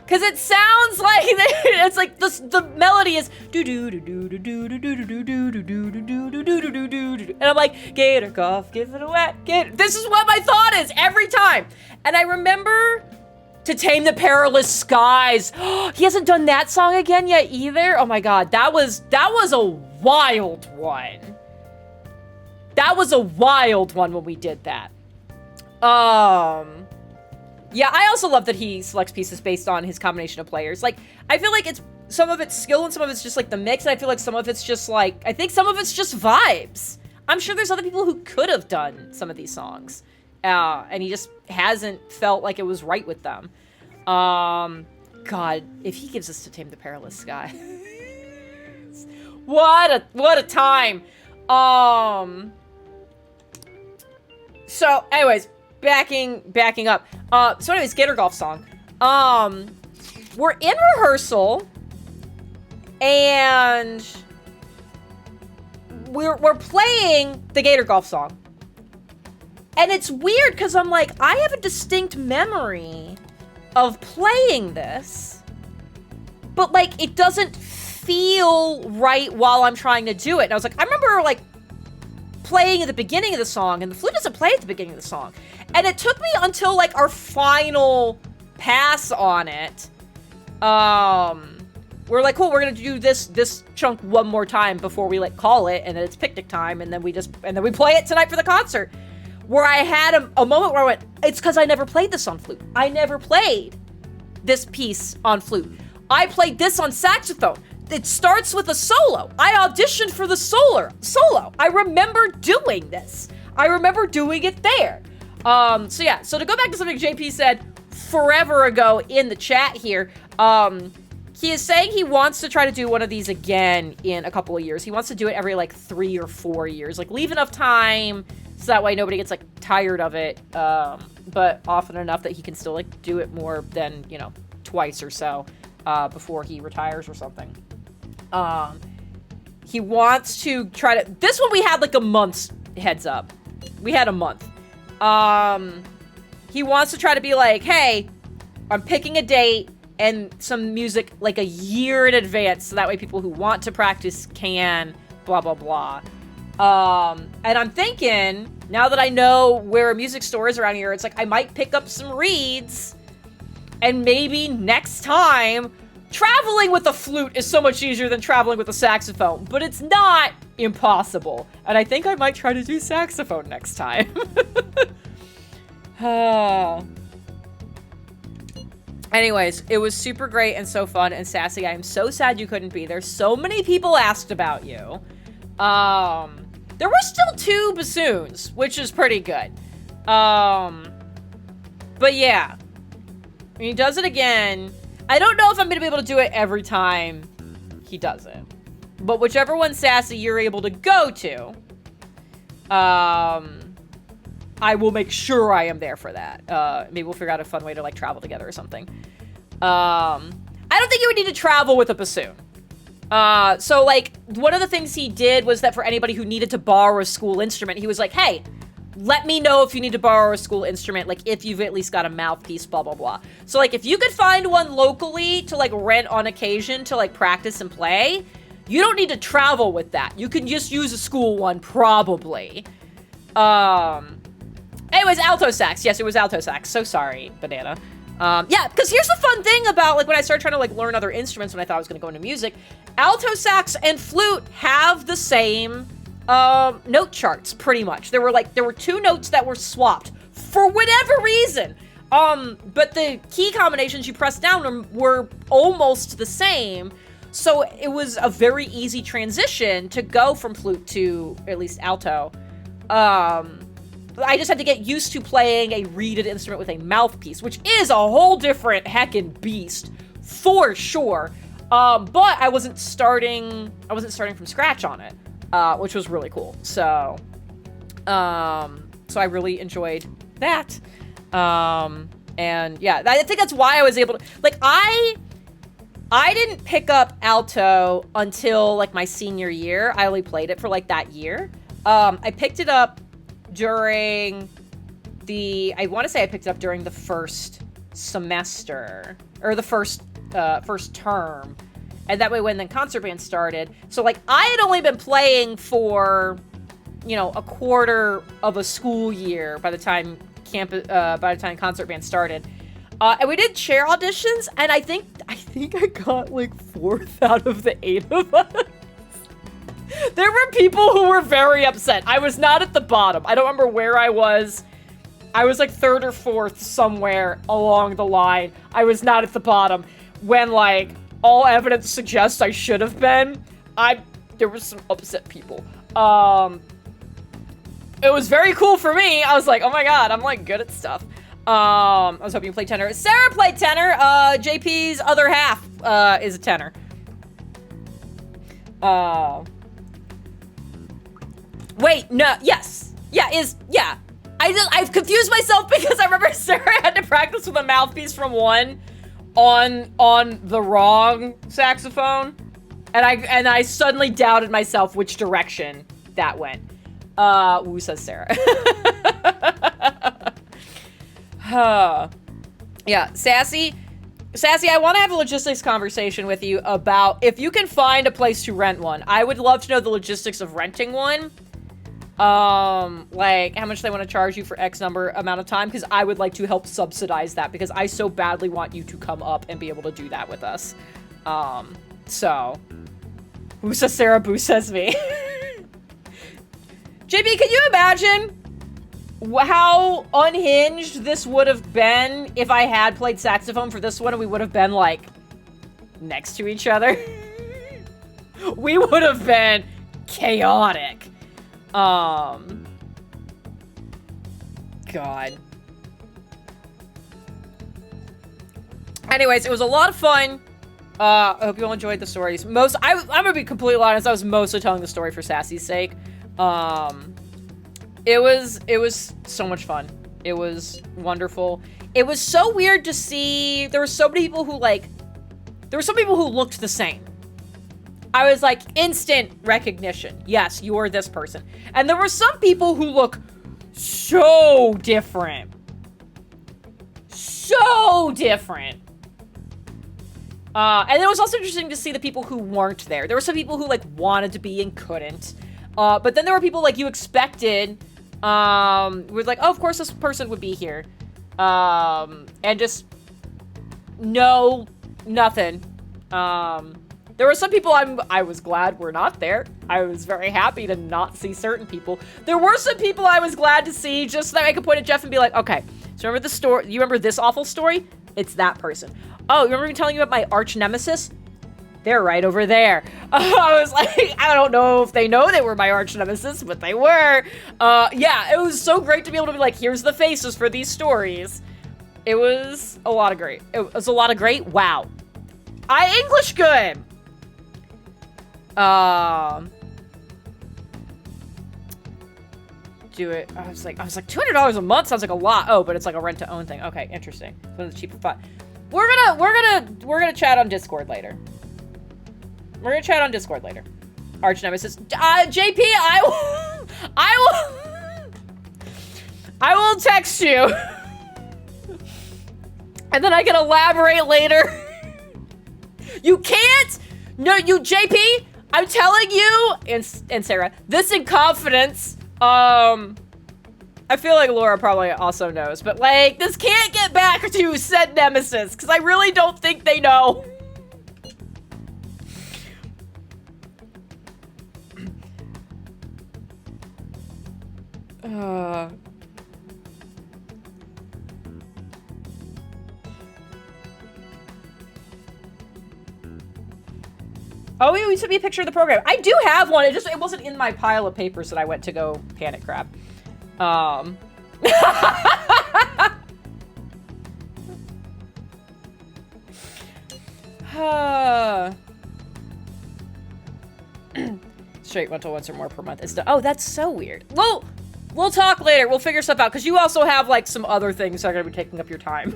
Cause it sounds like, it's like the melody is and I'm like, Gator Golf, give it away. This is what my thought is every time. And I remember To Tame the Perilous Skies. He hasn't done that song again yet either. Oh my god, that was a wild one. That was a wild one when we did that. Yeah, I also love that he selects pieces based on his combination of players. Like, I feel like it's some of it's skill and some of it's just like the mix, and I feel like some of it's just like, I think some of it's just vibes. I'm sure there's other people who could have done some of these songs. And he just hasn't felt like it was right with them. God, if he gives us To Tame the Perilous Sky. what a time. So anyways, backing up. So anyways, Gator Golf song. We're in rehearsal and we're playing the Gator Golf song. And it's weird because I'm like, I have a distinct memory of playing this, but like it doesn't feel right while I'm trying to do it. And I was like, I remember like playing at the beginning of the song, and the flute doesn't play at the beginning of the song. And it took me until like our final pass on it. We're like, cool, we're gonna do this chunk one more time before we like call it, and then it's picnic time, and then we play it tonight for the concert. Where I had a moment where I went, it's because I never played this on flute. I never played this piece on flute. I played this on saxophone. It starts with a solo. I auditioned for the solo. I remember doing this. I remember doing it there. So yeah, so to go back to something JP said forever ago in the chat here, he is saying he wants to try to do one of these again in a couple of years. He wants to do it every like 3 or 4 years. Like leave enough time so that way nobody gets like tired of it, but often enough that he can still like do it more than, you know, twice or so before he retires or something. He wants to try to, this one we had like a month's heads up. We had a month. He wants to try to be like, hey, I'm picking a date and some music like a year in advance, so that way people who want to practice can, blah, blah, blah. And I'm thinking, now that I know where a music store is around here, it's like I might pick up some reeds, and maybe next time, traveling with a flute is so much easier than traveling with a saxophone, but it's not impossible. And I think I might try to do saxophone next time. Anyways, it was super great and so fun, and Sassy, I am so sad you couldn't be there. So many people asked about you. There were still 2 bassoons, which is pretty good. But yeah, when he does it again, I don't know if I'm gonna be able to do it every time he does it. But whichever one, Sassy, you're able to go to, I will make sure I am there for that. Maybe we'll figure out a fun way to like travel together or something. I don't think you would need to travel with a bassoon. So like one of the things he did was that for anybody who needed to borrow a school instrument, he was like, hey, let me know if you need to borrow a school instrument, like if you've at least got a mouthpiece, blah, blah, blah. So like if you could find one locally to like rent on occasion to like practice and play, you don't need to travel with that. You can just use a school one, probably. Anyways, alto sax. Yes, it was alto sax. So sorry, Banana. Yeah, because here's the fun thing about like when I started trying to like learn other instruments when I thought I was going to go into music, alto sax and flute have the same note charts pretty much. There were 2 notes that were swapped for whatever reason. But the key combinations you press down were almost the same. So it was a very easy transition to go from flute to at least alto. I just had to get used to playing a reeded instrument with a mouthpiece, which is a whole different heckin' beast, for sure. But I wasn't starting from scratch on it, which was really cool. So I really enjoyed that. And yeah, I think that's why I was able to, like, I didn't pick up alto until like my senior year. I only played it for like that year. I picked it up during I want to say I picked it up during the first semester, or the first term. And that way when the concert band started, so like I had only been playing for, you know, a quarter of a school year by the time concert band started. And we did chair auditions, and I think I got like 4th out of the 8 of us. There were people who were very upset. I was not at the bottom. I don't remember where I was. I was like 3rd or 4th somewhere along the line. I was not at the bottom. When like all evidence suggests I should have been, there was some upset people. It was very cool for me. I was like, oh my god, I'm like good at stuff. I was hoping you played tenor. Sarah played tenor. JP's other half is a tenor. Wait, no, yes. Yeah, yeah. I've confused myself because I remember Sarah had to practice with a mouthpiece from 1 on the wrong saxophone. And I suddenly doubted myself which direction that went. Woo, says Sarah. Yeah, Sassy, I want to have a logistics conversation with you about if you can find a place to rent one. I would love to know the logistics of renting one. Like how much they want to charge you for X amount of time, because I would like to help subsidize that because I so badly want you to come up and be able to do that with us. So, who says Sarah? Boo says me. JB, can you imagine how unhinged this would have been if I had played saxophone for this one and we would have been like next to each other? We would have been chaotic. God. Anyways, it was a lot of fun. I hope you all enjoyed the stories. I'm gonna be completely honest, I was mostly telling the story for Sassy's sake. It was so much fun. It was wonderful. It was so weird to see. There were so many people who there were some people who looked the same. I was like, instant recognition. Yes, you are this person. And there were some people who look so different. So different. And it was also interesting to see the people who weren't there. There were some people who wanted to be and couldn't. But then there were people you expected, with oh, of course this person would be here. And just nothing. There were some people I was glad were not there. I was very happy to not see certain people. There were some people I was glad to see just so that I could point at Jeff and be like, okay, so remember the story? You remember this awful story? It's that person. Oh, you remember me telling you about my arch nemesis? They're right over there. I was like, I don't know if they know they were my arch nemesis, but they were. Yeah, it was so great to be able to be like, here's the faces for these stories. It was a lot of great. It was a lot of great. Wow. I English good. Do it. I was like $200 a month sounds like a lot. Oh, but it's like a rent to own thing. Okay, interesting. So it's cheaper spot. We're gonna chat on Discord later. We're gonna chat on Discord later. Arch nemesis. JP, I will text you. And then I can elaborate later. You can't. No, JP, I'm telling you, and Sarah, this in confidence. I feel like Laura probably also knows, but this can't get back to said nemesis, because I really don't think they know. Oh, we sent me a picture of the program. I do have one. It wasn't in my pile of papers that I went to go panic grab. Straight rental once or more per month. Oh, that's so weird. We'll talk later. We'll figure stuff out because you also have some other things that are gonna be taking up your time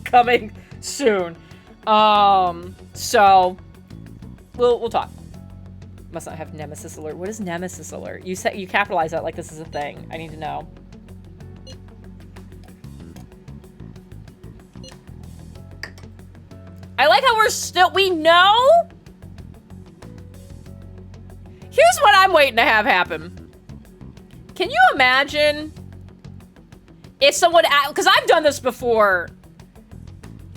coming soon. So we'll talk. Must not have nemesis alert. What is nemesis alert? You capitalize that like this is a thing. I need to know. I like how we know? Here's what I'm waiting to have happen. Can you imagine if someone, because I've done this before,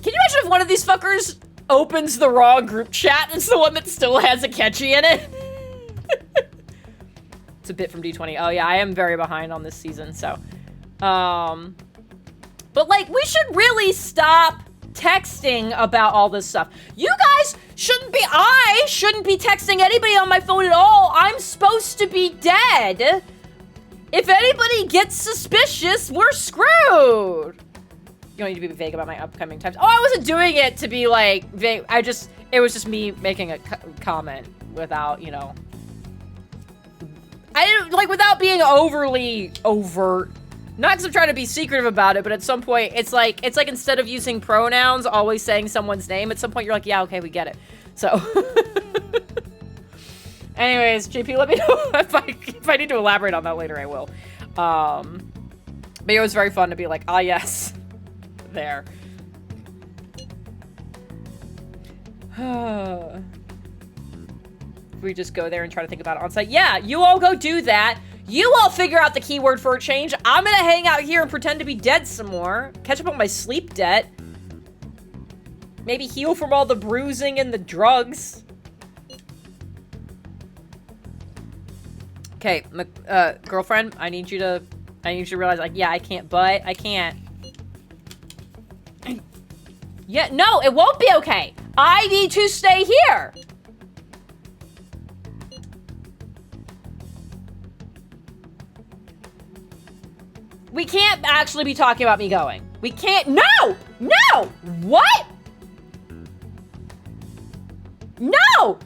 Can you imagine if one of these fuckers opens the wrong group chat and it's the one that still has a catchy in it? It's a bit from D20. Oh yeah, I am very behind on this season, so. But like, we should really stop texting about all this stuff. You guys I shouldn't be texting anybody on my phone at all. I'm supposed to be dead. If anybody gets suspicious, we're screwed. You don't need to be vague about my upcoming times. Oh, I wasn't doing it to be like vague. It was just me making a comment without, you know. I didn't, like, without being overly overt. Not because I'm trying to be secretive about it, but at some point, it's like instead of using pronouns, always saying someone's name, at some point you're like, yeah, okay, we get it. So. Anyways, JP, let me know if I need to elaborate on that later, I will. But it was very fun to be like, ah, yes. There. We just go there and try to think about it on site. Yeah, you all go do that. You all figure out the keyword for a change. I'm gonna hang out here and pretend to be dead some more. Catch up on my sleep debt. Maybe heal from all the bruising and the drugs. Okay, girlfriend, I need you to realize, like, yeah, I can't, but I can't. Yeah, no, it won't be okay. I need to stay here. We can't actually be talking about me going. We can't. No! No! What? No!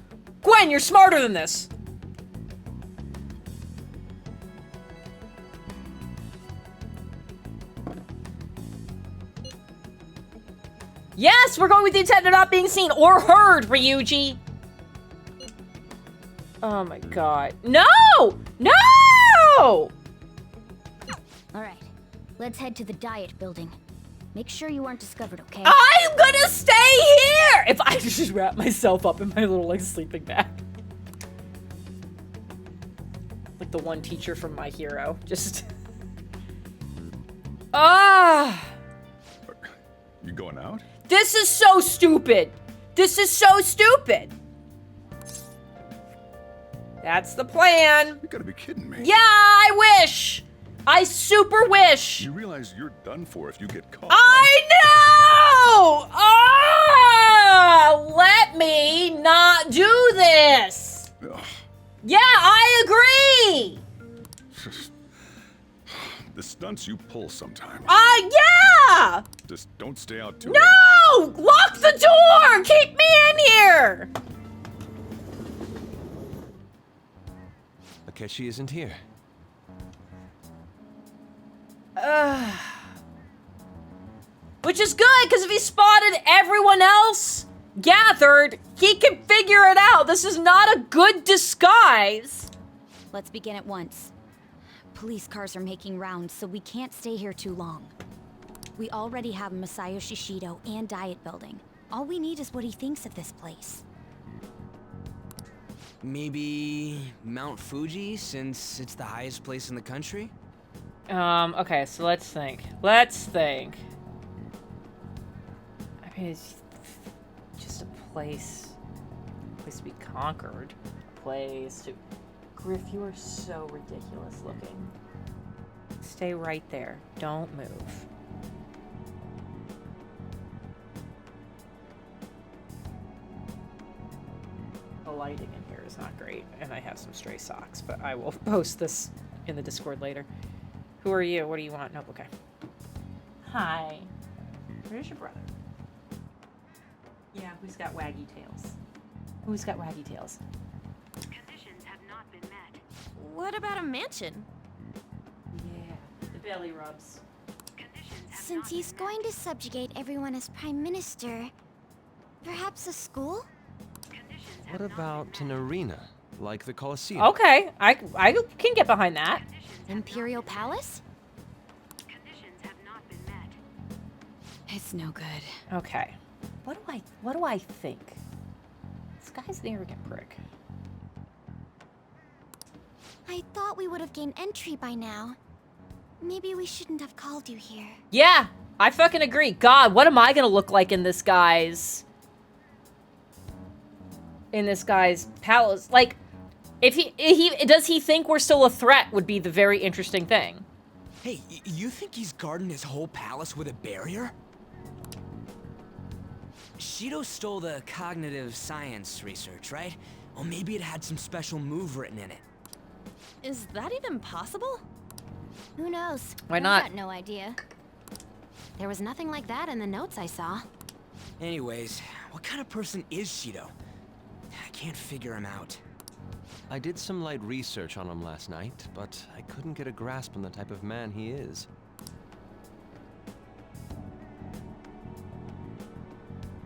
Gwen, you're smarter than this. Yes, we're going with the intent of not being seen or heard, Ryuji. Oh my god. No! No! Alright, let's head to the diet building. Make sure you aren't discovered, okay? I'm gonna stay here! If I just wrap myself up in my little, like, sleeping bag. Like the one teacher from My Hero. Just... Ah! You going out? This is so stupid! This is so stupid! That's the plan. You gotta be kidding me. Yeah, I wish! I super wish! You realize you're done for if you get caught. I know! Ah! Let me not do this! Ugh. Yeah, I agree! The stunts you pull sometimes. Yeah! Just don't stay out too No! Lock the door! Keep me in here! Akechi isn't here. Which is good, because if he spotted everyone else gathered, he can figure it out. This is not a good disguise. Let's begin at once. Police cars are making rounds, so we can't stay here too long. We already have Masayoshi Shido and Diet Building. All we need is what he thinks of this place. Maybe Mount Fuji, since it's the highest place in the country? Okay, so let's think. Let's think. I mean, it's just a place to be conquered. A place to... Griff, you are so ridiculous looking. Stay right there. Don't move. The lighting in here is not great, and I have some stray socks, but I will post this in the Discord later. Who are you? What do you want? Nope, okay. Hi. Where's your brother? Yeah, who's got waggy tails? Who's got waggy tails? Conditions have not been met. What about a mansion? Yeah, the belly rubs. Since he's going to subjugate everyone as Prime Minister, perhaps a school? What about an arena, like the Colosseum? Okay, I can get behind that. Imperial Palace? Conditions have not been met. It's no good. Okay. What do I think? This guy's an arrogant prick. I thought we would have gained entry by now. Maybe we shouldn't have called you here. Yeah, I fucking agree. God, what am I gonna look like in this guy's palace? Like, if he does he think we're still a threat would be the very interesting thing. Hey, you think he's guarding his whole palace with a barrier? Shido stole the cognitive science research, right? Well, maybe it had some special move written in it. Is that even possible? Who knows? Why I've not? got no idea. There was nothing like that in the notes I saw. Anyways, what kind of person is Shido? I can't figure him out. I did some light research on him last night, but I couldn't get a grasp on the type of man he is.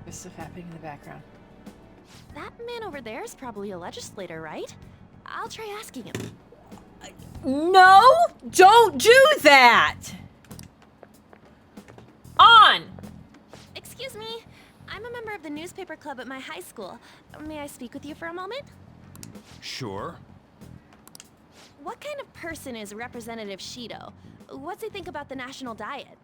There's stuff happening in the background. That man over there is probably a legislator, right? I'll try asking him. No! Don't do that! On! Excuse me. I'm a member of the newspaper club at my high school. May I speak with you for a moment? Sure. What kind of person is Representative Shido? What's he think about the national diet?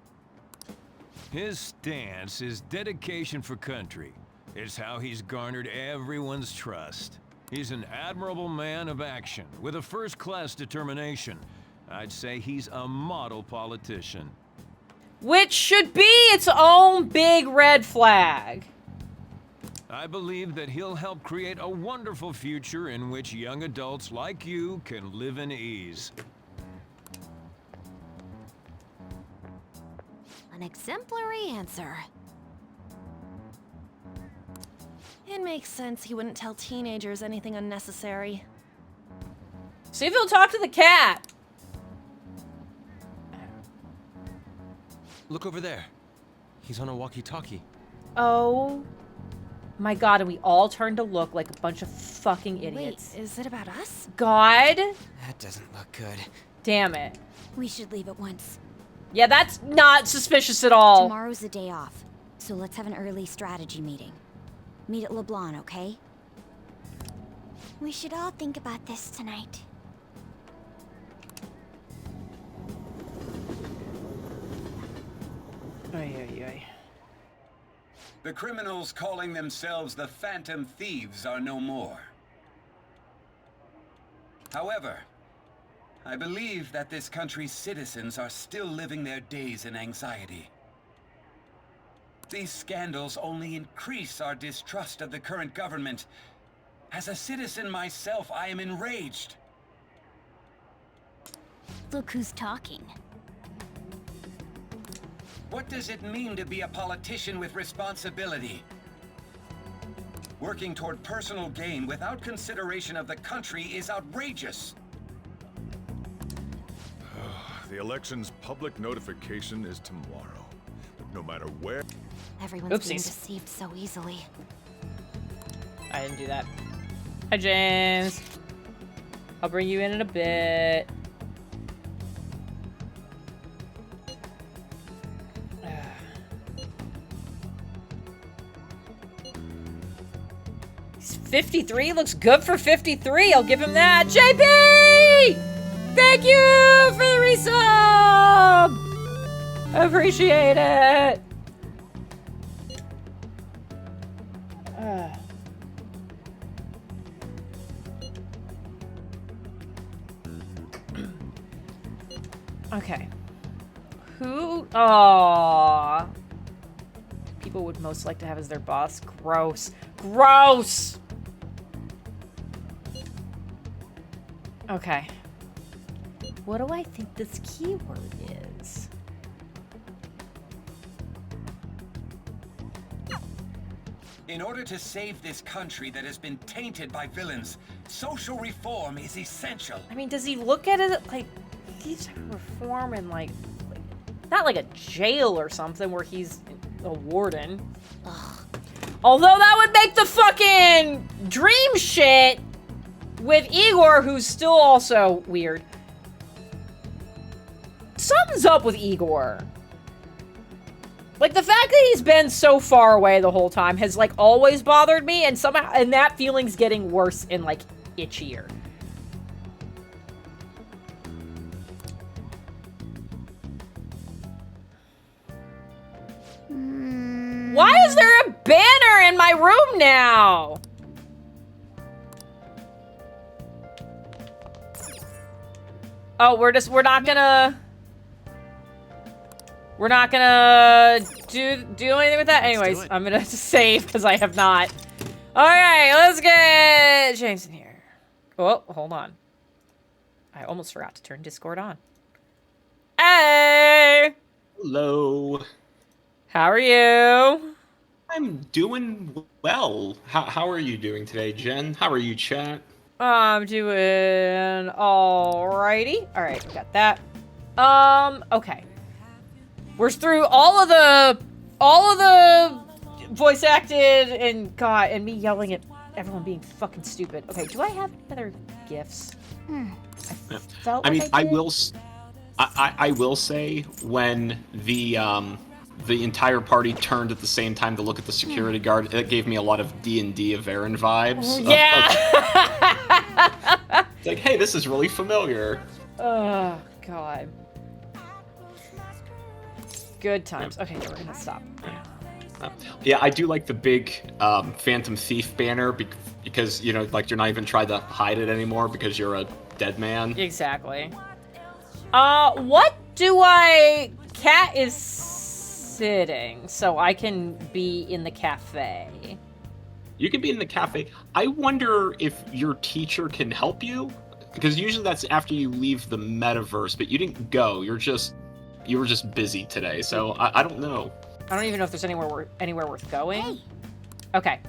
His stance is dedication for country. It's how he's garnered everyone's trust. He's an admirable man of action, with a first-class determination. I'd say he's a model politician. Which should be its own big red flag. I believe that he'll help create a wonderful future in which young adults like you can live in ease. An exemplary answer. It makes sense he wouldn't tell teenagers anything unnecessary. See if he'll talk to the cat. Look over there. He's on a walkie-talkie. Oh my god, and we all turned to look like a bunch of fucking idiots. Wait, is it about us? God That doesn't look good. damn it. We should leave at once. Yeah, that's not suspicious at all. Tomorrow's the day off, so let's have an early strategy meeting. Meet at LeBlanc, okay? We should all think about this tonight. The criminals calling themselves the Phantom Thieves are no more. However, I believe that this country's citizens are still living their days in anxiety. These scandals only increase our distrust of the current government. As a citizen myself, I am enraged. Look who's talking. What does it mean to be a politician with responsibility? Working toward personal gain without consideration of the country is outrageous. The election's public notification is tomorrow. But no matter where... Everyone's being Oopsies. deceived so easily. I didn't do that. Hi, James. I'll bring you in a bit. He's 53. Looks good for 53. I'll give him that. JP! Thank you for the resub! Appreciate it. Okay. Who? Aww. People would most like to have as their boss. Gross. Gross! Okay. What do I think this keyword is? In order to save this country that has been tainted by villains, social reform is essential. I mean, does he look at it like he's reform in like not like a jail or something where he's a warden? Ugh. Although that would make the fucking dream shit with Igor, who's still also weird. Something's up with Igor. Like, the fact that he's been so far away the whole time has, like, always bothered me, and somehow, and that feeling's getting worse and, like, itchier. Why is there a banner in my room now? Oh, we're not gonna do anything with that. Anyways, I'm gonna save because I have not. All right, let's get James in here. Oh, hold on. I almost forgot to turn Discord on. Hey! Hello. How are you? I'm doing well. How are you doing today, Jen? How are you, chat? I'm doing alrighty. All right, we got that. Okay. We're through all of the voice acted and God and me yelling at everyone being fucking stupid. Okay, do I have any other gifts? I felt like I did. I will say when the entire party turned at the same time to look at the security guard, it gave me a lot of D&D of Aaron vibes. Yeah. It's like, hey, this is really familiar. Oh God. Good times. Okay, we're gonna stop. Yeah, I do like the big Phantom Thief banner because, you know, like you're not even trying to hide it anymore because you're a dead man. Exactly. What do I... Cat is sitting, so I can be in the cafe. You can be in the cafe. I wonder if your teacher can help you, because usually that's after you leave the metaverse, but you didn't go. You were just busy today, so I don't know. I don't even know if there's anywhere worth going. Hey. Okay.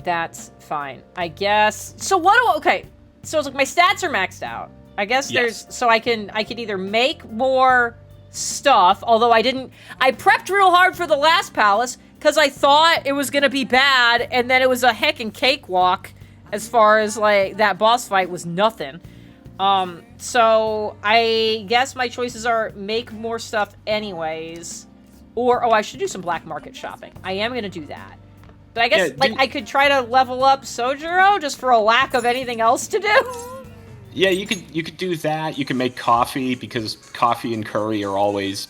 That's fine. I guess. So what do okay. So it's like my stats are maxed out. I guess there's so I can either make more stuff, although I prepped real hard for the last palace because I thought it was gonna be bad, and then it was a heckin' cakewalk as far as like that boss fight was nothing. So I guess my choices are make more stuff anyways, or I should do some black market shopping. I am gonna do that. But I guess I could try to level up Sojiro just for a lack of anything else to do. Yeah, you could do that. You can make coffee because coffee and curry are always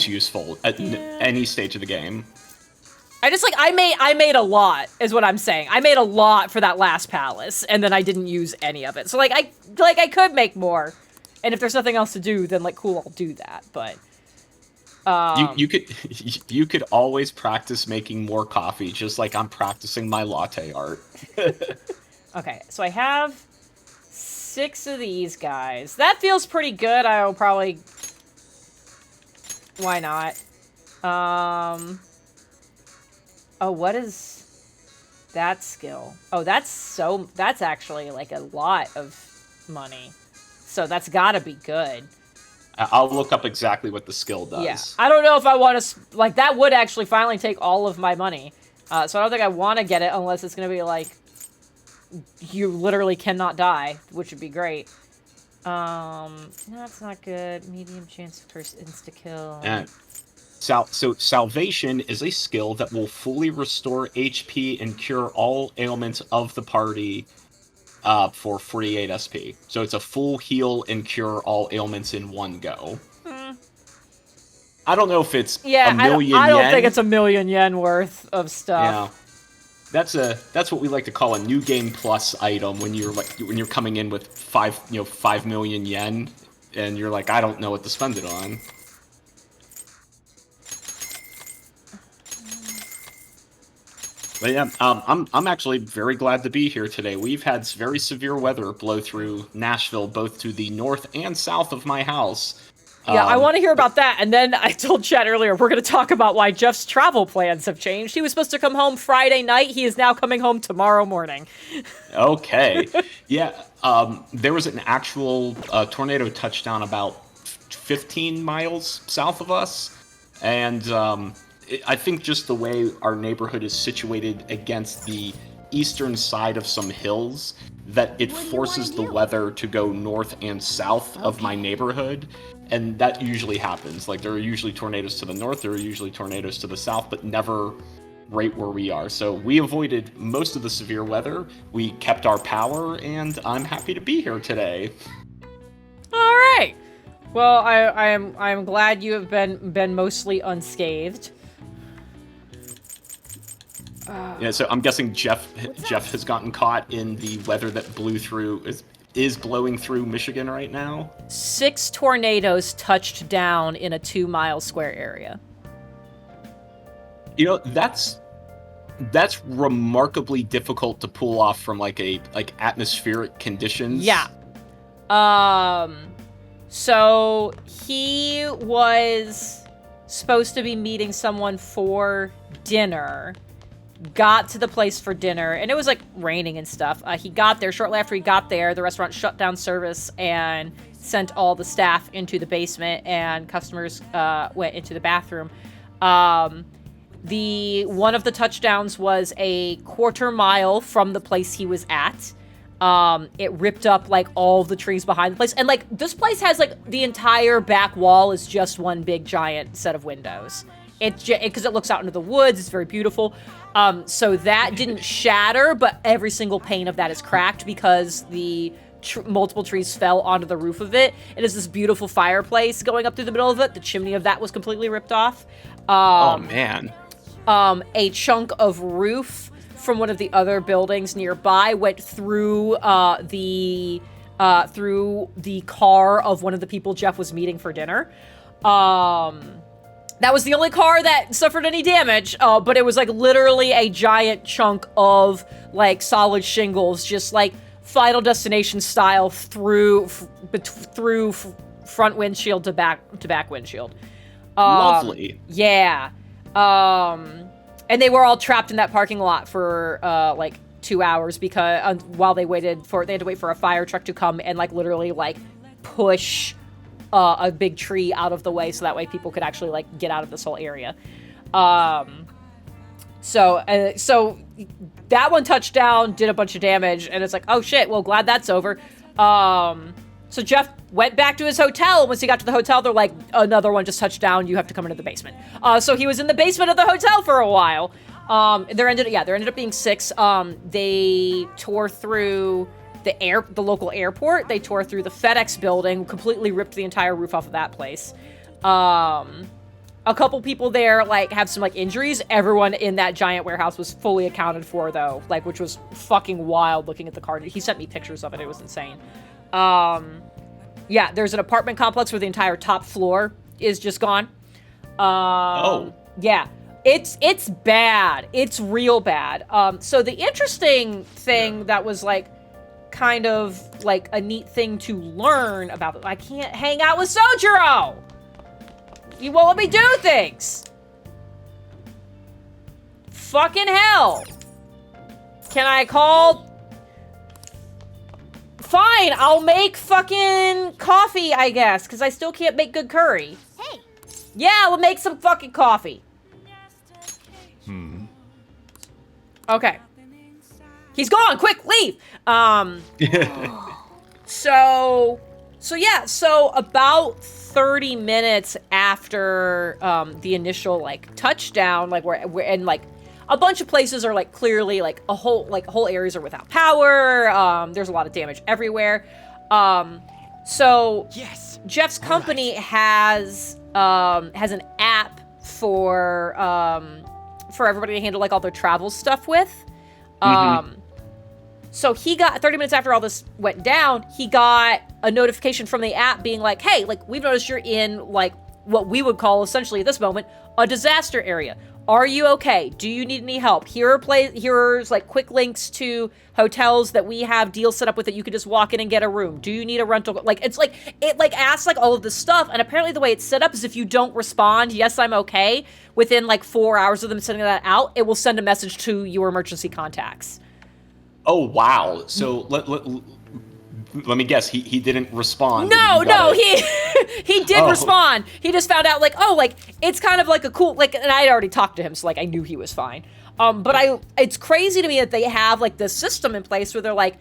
useful at any stage of the game. I made a lot is what I'm saying. I made a lot for that last palace, and then I didn't use any of it. So I could make more, and if there's nothing else to do, then like cool, I'll do that. But you could always practice making more coffee, just like I'm practicing my latte art. Okay, so I have 6 of these guys. That feels pretty good. I'll probably... Why not? Oh, what is that skill? Oh, that's actually like a lot of money. So that's gotta be good. I'll look up exactly what the skill does. Yeah, I don't know if I want to... Like, that would actually finally take all of my money. So I don't think I want to get it unless it's going to be, like, you literally cannot die, which would be great. No, that's not good. Medium chance of first insta-kill. So Salvation is a skill that will fully restore HP and cure all ailments of the party for 48 SP. So it's a full heal and cure all ailments in one go. I don't know if it's a million yen. I don't think it's a million yen worth of stuff. Yeah. That's what we like to call a new game plus item when you're coming in with 5 million yen and you're like, I don't know what to spend it on. But yeah, I'm actually very glad to be here today. We've had very severe weather blow through Nashville, both to the north and south of my house. Yeah, I want to hear about that. And then I told Chad earlier, we're going to talk about why Jeff's travel plans have changed. He was supposed to come home Friday night. He is now coming home tomorrow morning. Okay. Yeah, there was an actual tornado touchdown about 15 miles south of us. And I think just the way our neighborhood is situated against the eastern side of some hills, that it forces the weather to go north and south of my neighborhood. And that usually happens. Like, there are usually tornadoes to the north, there are usually tornadoes to the south, but never right where we are. So we avoided most of the severe weather. We kept our power, and I'm happy to be here today. All right. Well, I'm glad you have been mostly unscathed. Yeah, so I'm guessing Jeff has gotten caught in the weather that blew through is blowing through Michigan right now. 6 tornadoes touched down in a 2-mile square area. You know, that's remarkably difficult to pull off from like atmospheric conditions. Yeah. So he was supposed to be meeting someone for dinner, got to the place for dinner, and it was like raining and stuff. He got there. Shortly after he got there, the restaurant shut down service and sent all the staff into the basement, and customers went into the bathroom. One of the touchdowns was a 1/4 mile from the place he was at. It ripped up like all the trees behind the place, and like this place has like the entire back wall is just one big giant set of windows. Because it looks out into the woods. It's very beautiful. So that didn't shatter, but every single pane of that is cracked because the multiple trees fell onto the roof of it. It is this beautiful fireplace going up through the middle of it. The chimney of that was completely ripped off. Oh man. A chunk of roof from one of the other buildings nearby went through the car of one of the people Jeff was meeting for dinner. That was the only car that suffered any damage, but it was like literally a giant chunk of like solid shingles, just like Final Destination style through front windshield to back windshield. Lovely. Yeah. And they were all trapped in that parking lot for like 2 hours because while they had to wait for a fire truck to come and like literally like push a big tree out of the way so that way people could actually like get out of this whole area. So that one touched down, did a bunch of damage, and it's like, oh shit, well glad that's over. So Jeff went back to his hotel. Once he got to the hotel, they're like, another one just touched down. You have to come into the basement. So he was in the basement of the hotel for a while. There ended up being 6. They tore through the local airport. They tore through the FedEx building, completely ripped the entire roof off of that place. A couple people there like have some like injuries. Everyone in that giant warehouse was fully accounted for though, like which was fucking wild looking at the card. He sent me pictures of it. It was insane. Yeah, there's an apartment complex where the entire top floor is just gone. Yeah, it's bad. It's real bad. So the interesting thing that was like kind of like a neat thing to learn about it. I can't hang out with Sojiro. You won't let me do things. Fucking hell. Can I call? Fine, I'll make fucking coffee, I guess, because I still can't make good curry. Hey. Yeah, we'll make some fucking coffee. Okay. He's gone. Quick, leave. So about 30 minutes after the initial like touchdown, like we're and like a bunch of places are like clearly like whole areas are without power. There's a lot of damage everywhere. So Yes. Jeff's company has an app for everybody to handle like all their travel stuff with. So he got 30 minutes after all this went down, he got a notification from the app being like, hey, like we've noticed you're in like what we would call essentially at this moment a disaster area. Are you okay? Do you need any help? Here's like quick links to hotels that we have deals set up with that you could just walk in and get a room. Do you need a rental? Like it's like it like asks like all of this stuff, and apparently the way it's set up is if you don't respond, yes, I'm okay, within like 4 hours of them sending that out, it will send a message to your emergency contacts. Oh wow! So let me guess. He didn't respond. No, he did respond. He just found out like, oh, like it's kind of like a cool like, and I had already talked to him, so like I knew he was fine. But it's crazy to me that they have like this system in place where they're like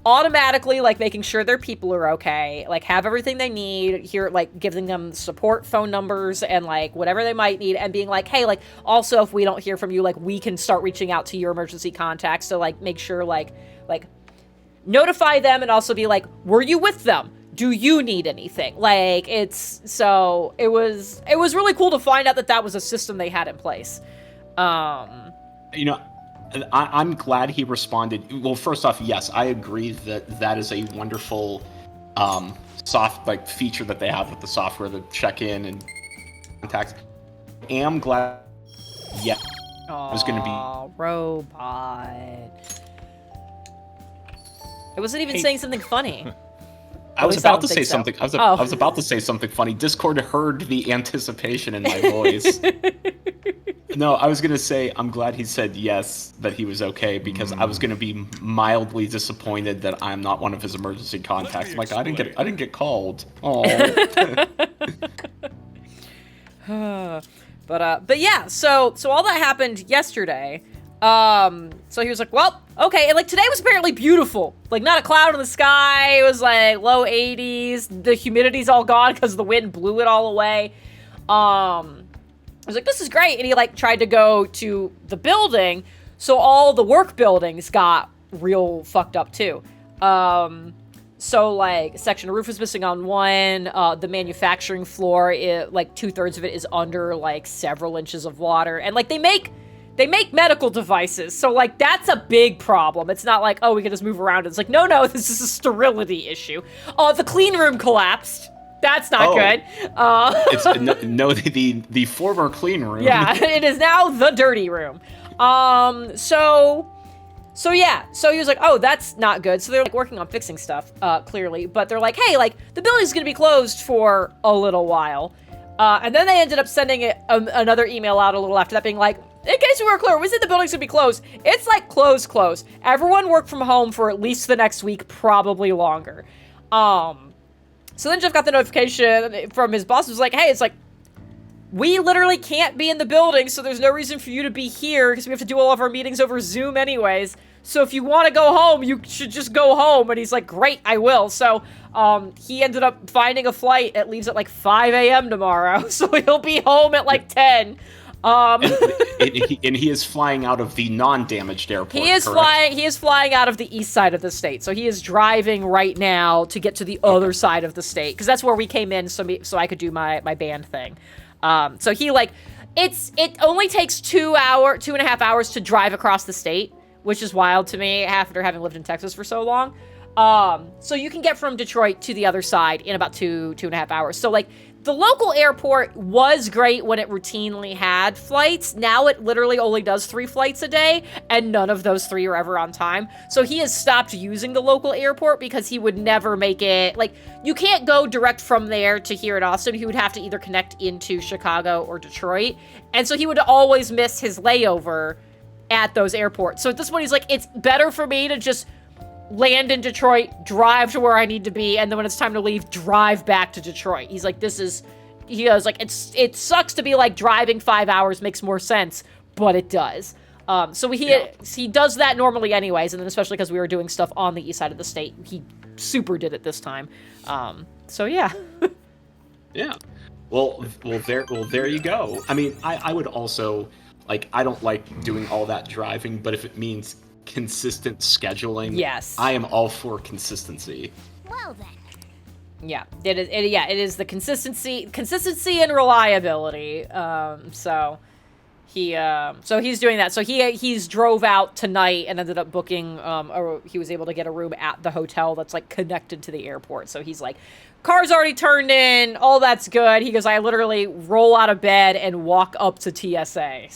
automatically like making sure their people are okay, like have everything they need here, like giving them support phone numbers and like whatever they might need, and being like, hey, like also if we don't hear from you, like we can start reaching out to your emergency contacts to like make sure like notify them and also be like, were you with them? do you need anything? Like, it's, so it was really cool to find out that that was a system they had in place. You know, I'm glad he responded. Well, first off, yes, I agree that that is a wonderful feature that they have with the software to check in and contacts. I am glad. Yeah, I was going to be robot. It wasn't even saying something funny. I was about to say something. I was about to say something funny. Discord heard the anticipation in my voice. No, I was gonna say I'm glad he said yes, that he was okay, because I was gonna be mildly disappointed that I'm not one of his emergency contacts. I'm like, I didn't get called. Oh. But yeah, so all that happened yesterday. So he was like, well, okay, and like today was apparently beautiful. Like not a cloud in the sky. It was like low 80s. The humidity's all gone because the wind blew it all away. I was like, this is great. And he like tried to go to the building. So all the work buildings got real fucked up too. So like a section of roof was missing on one. The manufacturing floor, like 2/3 of it is under like several inches of water. And like they make medical devices. So like that's a big problem. It's not like, oh, we can just move around. It's like, no, this is a sterility issue. The clean room collapsed. That's not good. It's the former clean room. Yeah, it is now the dirty room. So yeah, so he was like, oh, that's not good. So they're like working on fixing stuff, clearly, but they're like, hey, like the building's gonna be closed for a little while. And then they ended up sending another email out a little after that being like, in case we were clear, we said the building's gonna be closed. It's like close. Everyone work from home for at least the next week, probably longer. So then Jeff got the notification from his boss. It was like, hey, it's like, we literally can't be in the building, so there's no reason for you to be here because we have to do all of our meetings over Zoom anyways. So if you want to go home, you should just go home. And he's like, great, I will. So he ended up finding a flight that leaves at like 5 a.m. tomorrow. So he'll be home at like 10. And he is flying out of the non-damaged airport. He is flying out of the east side of the state. So he is driving right now to get to the other side of the state because that's where we came in. So I could do my band thing. So he like it only takes 2.5 hours to drive across the state, which is wild to me after having lived in Texas for so long. So you can get from Detroit to the other side in about 2.5 hours. So like the local airport was great when it routinely had flights. Now it literally only does 3 flights a day, and none of those 3 are ever on time. So he has stopped using the local airport because he would never make it, like, you can't go direct from there to here in Austin. He would have to either connect into Chicago or Detroit. And so he would always miss his layover at those airports. So at this point, he's like, it's better for me to just land in Detroit, drive to where I need to be, and then when it's time to leave, drive back to Detroit. He's like, he was like, it sucks to be like driving 5 hours makes more sense, but it does. So he does that normally anyways, and then especially because we were doing stuff on the east side of the state, he super did it this time. So yeah. Yeah. Well, there you go. I mean, I would also, like, I don't like doing all that driving, but if it means consistent scheduling, yes, I am all for consistency. Well then. Yeah, it is the consistency and reliability. So he's doing that. So he's drove out tonight and ended up booking. He was able to get a room at the hotel that's like connected to the airport. So he's like, car's already turned in, all that's good. He goes, I literally roll out of bed and walk up to TSA.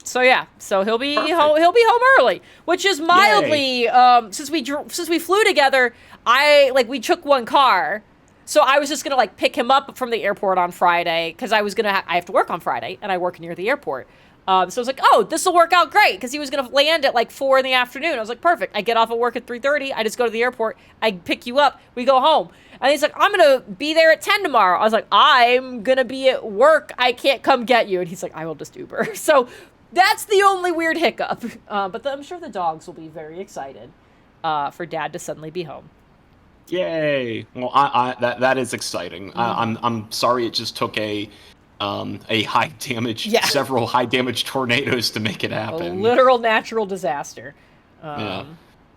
So yeah, so he'll be home early, which is mildly since we flew together. We took one car, so I was just gonna like pick him up from the airport on Friday because I have to work on Friday and I work near the airport. So I was like, oh, this will work out great because he was gonna land at like 4 in the afternoon. I was like, perfect. I get off of work at 3:30. I just go to the airport. I pick you up. We go home. And he's like, I'm gonna be there at 10 tomorrow. I was like, I'm gonna be at work. I can't come get you. And he's like, I will just Uber. So that's the only weird hiccup. But I'm sure the dogs will be very excited for Dad to suddenly be home. Yay! Well, that is exciting. I'm sorry it just took a high damage, several high damage tornadoes to make it happen. A literal natural disaster.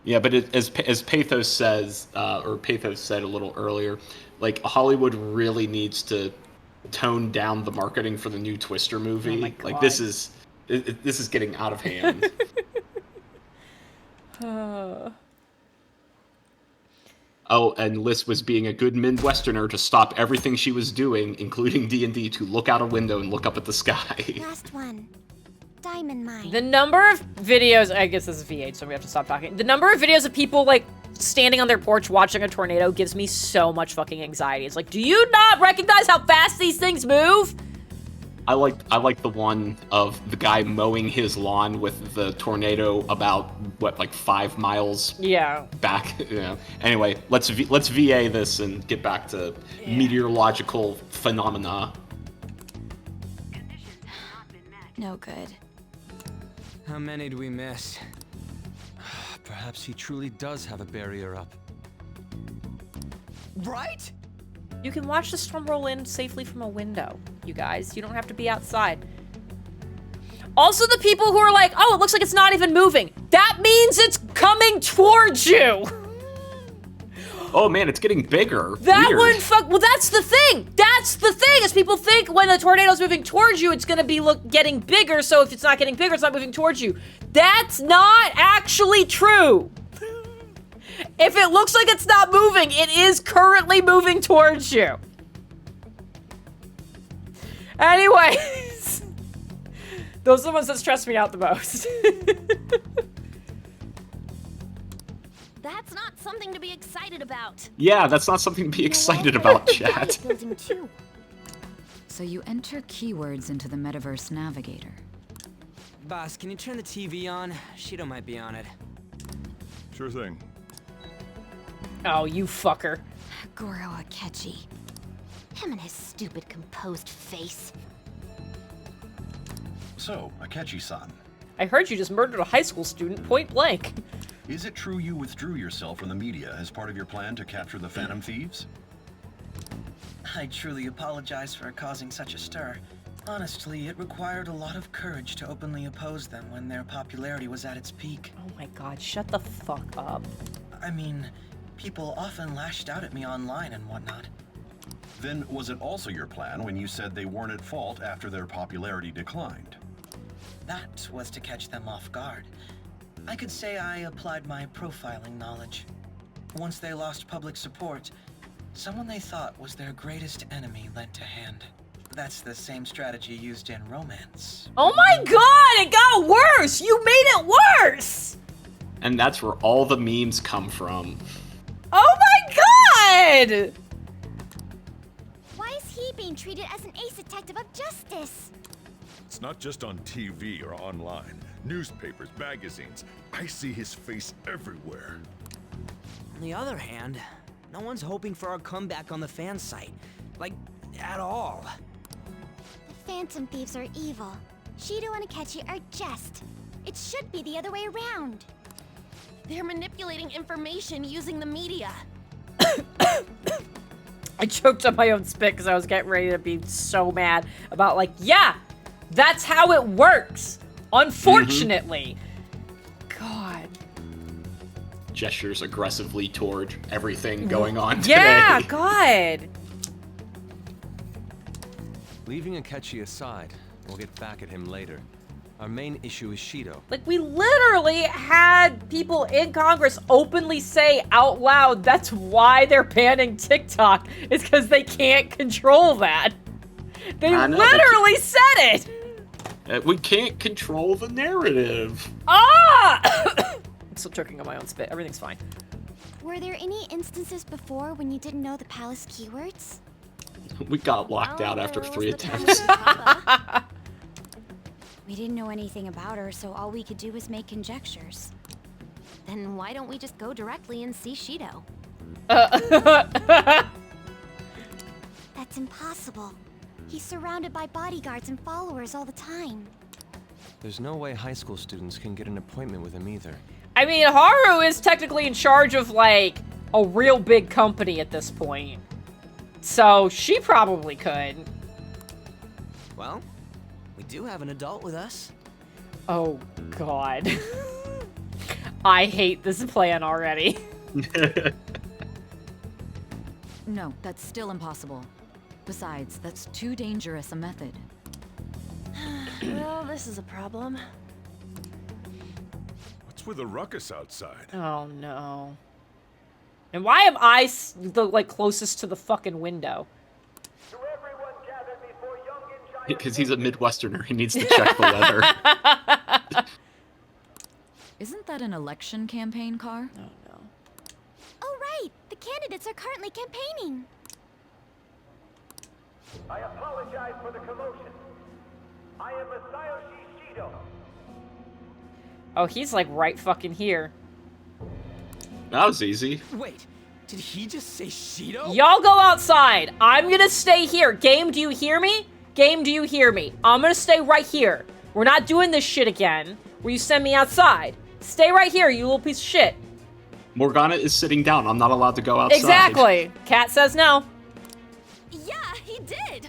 Yeah, but as Pathos says, or Pathos said a little earlier, like Hollywood really needs to tone down the marketing for the new Twister movie. Oh my Like God. this is getting out of hand. Oh, and Liz was being a good Midwesterner to stop everything she was doing, including D&D, to look out a window and look up at the sky. Last one. Diamond mine. The number of videos, I guess this is V8, so we have to stop talking. The number of videos of people, like, standing on their porch watching a tornado gives me so much fucking anxiety. It's like, do you not recognize how fast these things move? I like the one of the guy mowing his lawn with the tornado about, what, like 5 miles back? Yeah. Anyway, let's VA this and get back to meteorological phenomena. No good. How many do we miss? Perhaps he truly does have a barrier up. Right? You can watch the storm roll in safely from a window, you guys. You don't have to be outside. Also, the people who are like, oh, it looks like it's not even moving. That means it's coming towards you. Oh man, it's getting bigger. That Weird. would fuck. Well, that's the thing. That's the thing. Is people think when the tornado's moving towards you, it's gonna be getting bigger. So if it's not getting bigger, it's not moving towards you. That's not actually true. If it looks like it's not moving, it is currently moving towards you. Anyways, those are the ones that stress me out the most. That's not something to be excited about. Yeah, that's not something to be excited about, chat. Building 2. So you enter keywords into the Metaverse Navigator. Boss, can you turn the TV on? Shido might be on it. Sure thing. Oh, you fucker. Goro Akechi. Him and his stupid composed face. So, Akechi-san, I heard you just murdered a high school student point blank. is it true you withdrew yourself from the media as part of your plan to capture the Phantom Thieves? I truly apologize for causing such a stir. Honestly, it required a lot of courage to openly oppose them when their popularity was at its peak. Oh my god, shut the fuck up. I mean, people often lashed out at me online and whatnot. Then was it also your plan when you said they weren't at fault after their popularity declined? That was to catch them off guard. I could say I applied my profiling knowledge. Once they lost public support, someone they thought was their greatest enemy lent a hand. That's the same strategy used in romance. Oh my god, it got worse! You made it worse! And that's where all the memes come from. Oh my god! Why is he being treated as an ace detective of justice? It's not just on TV or online. Newspapers, magazines. I see his face everywhere. On the other hand, no one's hoping for our comeback on the fan site. Like, at all. The Phantom Thieves are evil. Shido and Akechi are just. It should be the other way around. They're manipulating information using the media. I choked on my own spit because I was getting ready to be so mad about, like, yeah, that's how it works. Unfortunately. God. Gestures aggressively toward everything going on today. Yeah, God. Leaving Akechi aside, we'll get back at him later. Our main issue is Shido. Like, we literally had people in Congress openly say out loud that's why they're banning TikTok, is because they can't control that. They literally said it! We can't control the narrative. Ah! I'm still choking on my own spit. Everything's fine. Were there any instances before when you didn't know the palace keywords? We got locked out after 3 attempts. We didn't know anything about her, so all we could do was make conjectures. Then why don't we just go directly and see Shido? That's impossible. He's surrounded by bodyguards and followers all the time. There's no way high school students can get an appointment with him either. I mean, Haru is technically in charge of, like, a real big company at this point. So, she probably could. Well, we do have an adult with us. Oh, God. I hate this plan already. No, that's still impossible. Besides, that's too dangerous a method. Well, this is a problem. What's with the ruckus outside? Oh no. And why am I the like closest to the fucking window? Because he's a Midwesterner. He needs to check the weather. Isn't that an election campaign car? Oh no. Oh, right! The candidates are currently campaigning. I apologize for the commotion. I am Masayoshi Shido. Oh, he's like right fucking here. That was easy. Wait, did he just say Shido? Y'all go outside. I'm gonna stay here. Game, do you hear me? Game, do you hear me? I'm gonna stay right here. We're not doing this shit again, where you send me outside. Stay right here, you little piece of shit. Morgana is sitting down. I'm not allowed to go outside. Exactly. Cat says no. Yeah, he did!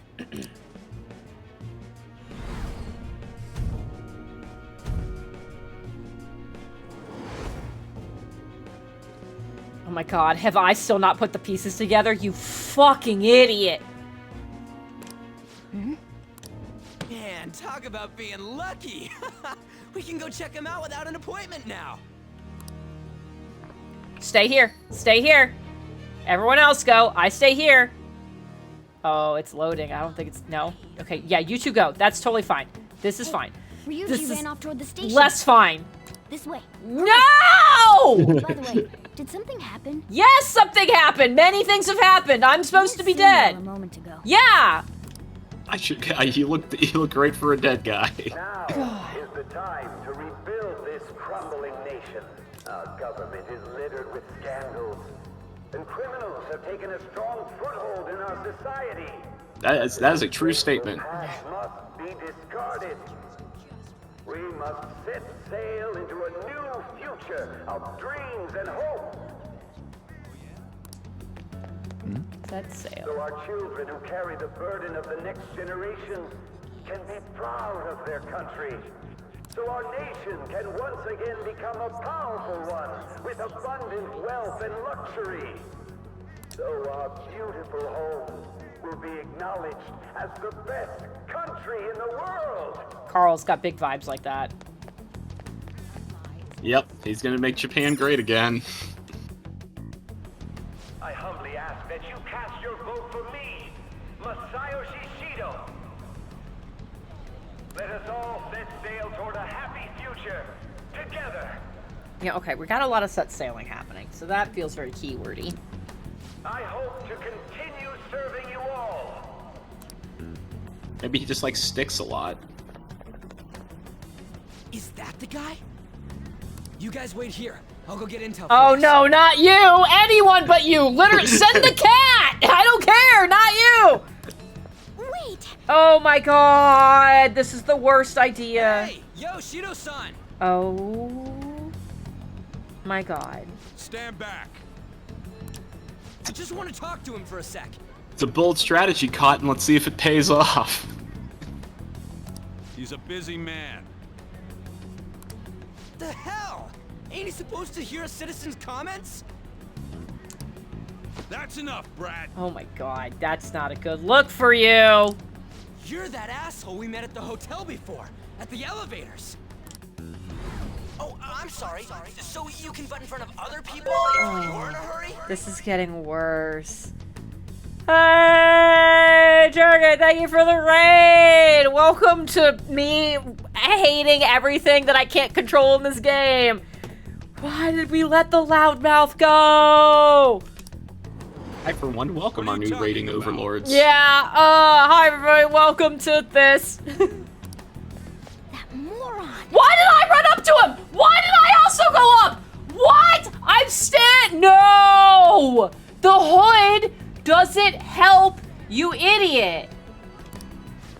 Oh my god, have I still not put the pieces together? You fucking idiot. Man, talk about being lucky. We can go check him out without an appointment now. Stay here. Stay here. Everyone else go. I stay here. Oh, it's loading. I don't think it's... No. Okay, yeah, you two go. That's totally fine. This is fine. Ryuji This is ran off toward the station. less fine. This way. No! By the way, did something happen? Yes, something happened. Many things have happened. I'm supposed to be dead. A moment ago. Yeah. You look great for a dead guy. Now is the time to rebuild this crumbling nation. Our government is littered with scandals, and criminals have taken a strong foothold in our society. That is a true statement. The past must be discarded. We must set sail into a new future of dreams and hope. Set sail. So our children who carry the burden of the next generation can be proud of their country. So our nation can once again become a powerful one with abundant wealth and luxury. So our beautiful home will be acknowledged as the best country in the world. Carl's got big vibes like that. Yep, he's gonna make Japan great again. I humbly ask that you cast your vote for me, Masayoshi Shido. Let us all set sail toward a happy future, together. Yeah, okay, we got a lot of set sailing happening, so that feels very keywordy. I hope to continue serving you all. Maybe he just like sticks a lot. Is that the guy? You guys wait here. I'll go get intel. Oh no, not you! Anyone but you! Literally, send the cat! I don't care, not you! Wait! Oh my god, this is the worst idea. Hey, yo, Shido-san! Oh my god. Stand back. I just want to talk to him for a sec. It's a bold strategy, Cotton. Let's see if it pays off. He's a busy man. The hell? Ain't he supposed to hear a citizen's comments? That's enough, Brad. Oh my god, that's not a good look for you. You're that asshole we met at the hotel before, at the elevators. Oh, I'm sorry. So you can butt in front of other people if you're in a hurry? This is getting worse. Hey, Jurgen, thank you for the raid! Welcome to me hating everything that I can't control in this game. Why did we let the loudmouth go? I, for one, welcome our new rating overlords. Yeah, hi everybody, welcome to this. That moron! Why did I run up to him? Why did I also go up? What? I'm no! The hood doesn't help, you idiot.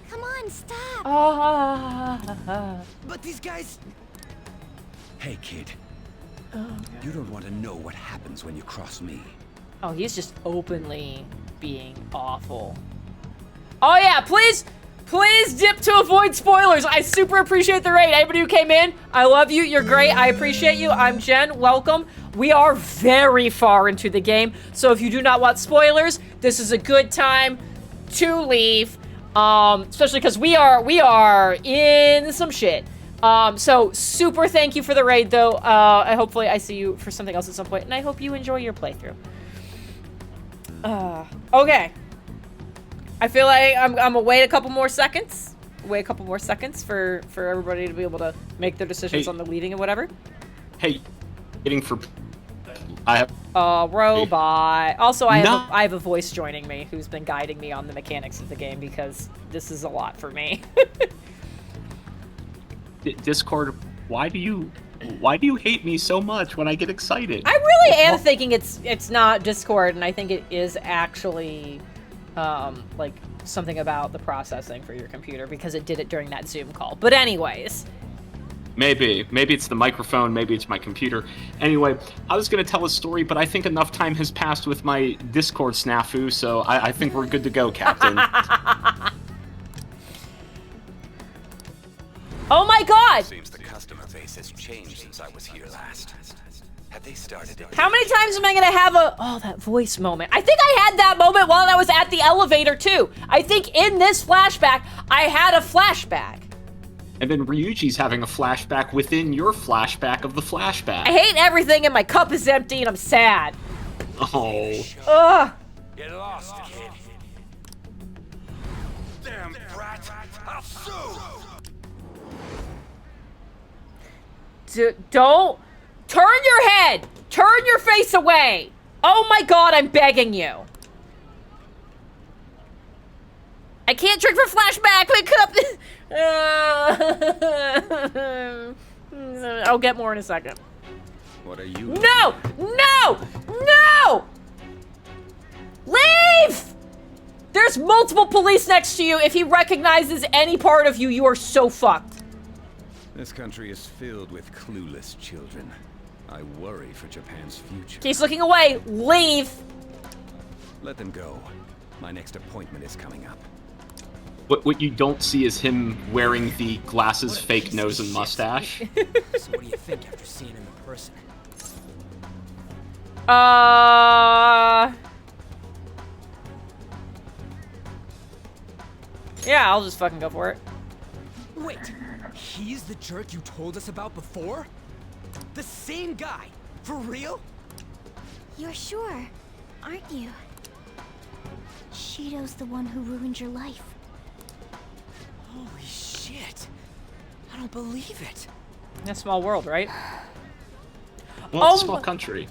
Come on, stop! But these guys... Hey, kid. You don't want to know what happens when you cross me. Oh, he's just openly being awful. Oh yeah, please Please dip to avoid spoilers. I super appreciate the raid. Anybody who came in, I love you. You're great. I appreciate you. I'm Jen. Welcome. We are very far into the game, so if you do not want spoilers, this is a good time to leave. Especially because we are in some shit. So super thank you for the raid, though. Hopefully I see you for something else at some point, and I hope you enjoy your playthrough. Okay. I feel like I'm gonna wait a couple more seconds. Wait a couple more seconds for everybody to be able to make their decisions on the leading and whatever. Hey, waiting for... I have... Robot. Also, I have a voice joining me who's been guiding me on the mechanics of the game because this is a lot for me. Discord, why do you hate me so much when I get excited? I really am thinking it's not Discord, and I think it is actually like something about the processing for your computer because it did it during that Zoom call. But anyways. Maybe it's the microphone, maybe it's my computer. Anyway, I was gonna tell a story, but I think enough time has passed with my Discord snafu, so I think we're good to go, Captain. Oh my god! Seems the customer base has changed since I was here last. Have they started it? How many times am I gonna have that voice moment? I think I had that moment while I was at the elevator too. I think in this flashback, I had a flashback. And then Ryuji's having a flashback within your flashback of the flashback. I hate everything and my cup is empty and I'm sad. Oh. Ugh. Get lost, kid. Damn brat! I'll sue! Don't turn your head! Turn your face away! Oh my god, I'm begging you. I can't drink for flashback, my cup! I'll get more in a second. What are you? No! No! No! Leave! There's multiple police next to you. If he recognizes any part of you, you are so fucked. This country is filled with clueless children. I worry for Japan's future. He's looking away. Leave. Let them go. My next appointment is coming up. What you don't see is him wearing the glasses, fake nose, and mustache. So what do you think after seeing him in person? Yeah, I'll just fucking go for it. Wait, he's the jerk you told us about before? The same guy? For real? You're sure, aren't you? Shido's the one who ruined your life. Holy shit. I don't believe it. In a small world, right? Well, it's a small country.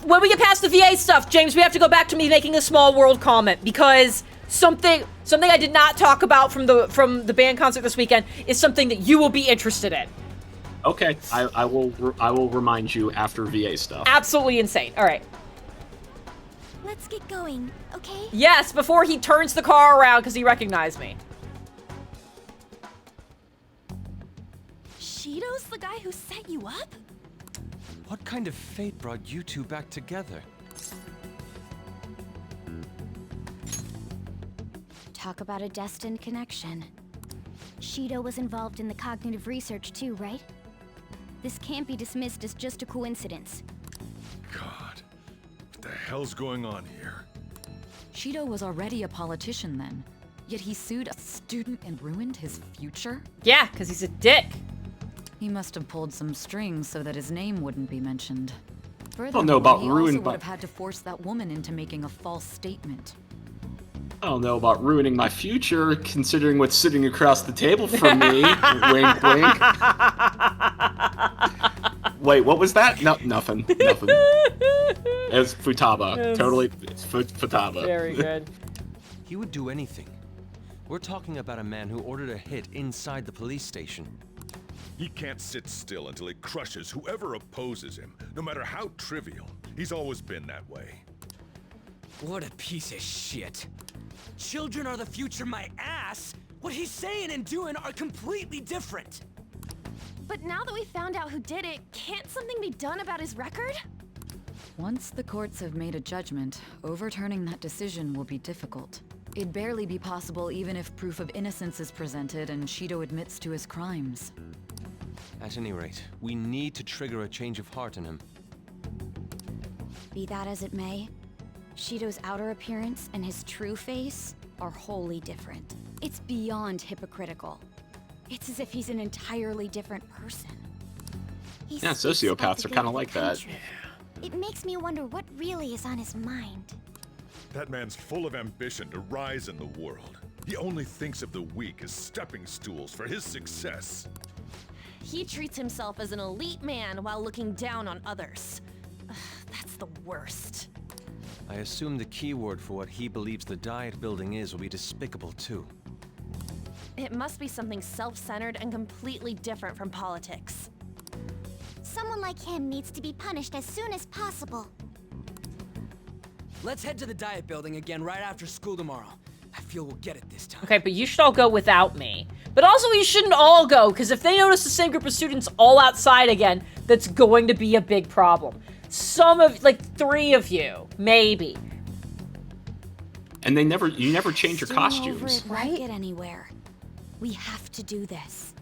When we get past the VA stuff, James, we have to go back to me making a small world comment because something I did not talk about from the band concert this weekend is something that you will be interested in. Okay, I will remind you after VA stuff. Absolutely insane. All right. Let's get going, okay? Yes, before he turns the car around because he recognized me. Shido's the guy who set you up? What kind of fate brought you two back together? Talk about a destined connection. Shido was involved in the cognitive research too, right? This can't be dismissed as just a coincidence. God, what the hell's going on here? Shido was already a politician then, yet he sued a student and ruined his future? Yeah, because he's a dick. He must have pulled some strings so that his name wouldn't be mentioned. I don't know about he ruined, also but would have had to force that woman into making a false statement. I don't know about ruining my future, considering what's sitting across the table from me. Wink, wink. Wait, what was that? No, nothing. Nothing. It's Futaba. Yes. Totally, it's Futaba. Very good. He would do anything. We're talking about a man who ordered a hit inside the police station. He can't sit still until he crushes whoever opposes him, no matter how trivial. He's always been that way. What a piece of shit. Children are the future, my ass! What he's saying and doing are completely different! But now that we found out who did it, can't something be done about his record? Once the courts have made a judgment, overturning that decision will be difficult. It'd barely be possible even if proof of innocence is presented and Shido admits to his crimes. At any rate, we need to trigger a change of heart in him. Be that as it may, Shido's outer appearance and his true face are wholly different. It's beyond hypocritical. It's as if he's an entirely different person. He Yeah, speaks about sociopaths the are good kind of of the like that. country. It makes me wonder what really is on his mind. That man's full of ambition to rise in the world. He only thinks of the weak as stepping stools for his success. He treats himself as an elite man while looking down on others. Ugh, that's the worst. I assume the keyword for what he believes the Diet building is will be despicable too. It must be something self-centered and completely different from politics. Someone like him needs to be punished as soon as possible. Let's head to the Diet building again right after school tomorrow. I feel we'll get it this time. Okay, but you should all go without me. But also, you shouldn't all go, because if they notice the same group of students all outside again, that's going to be a big problem. Some of, like, 3 of you, maybe. And you never change your Staying over costumes. it won't get anywhere. We have to do this.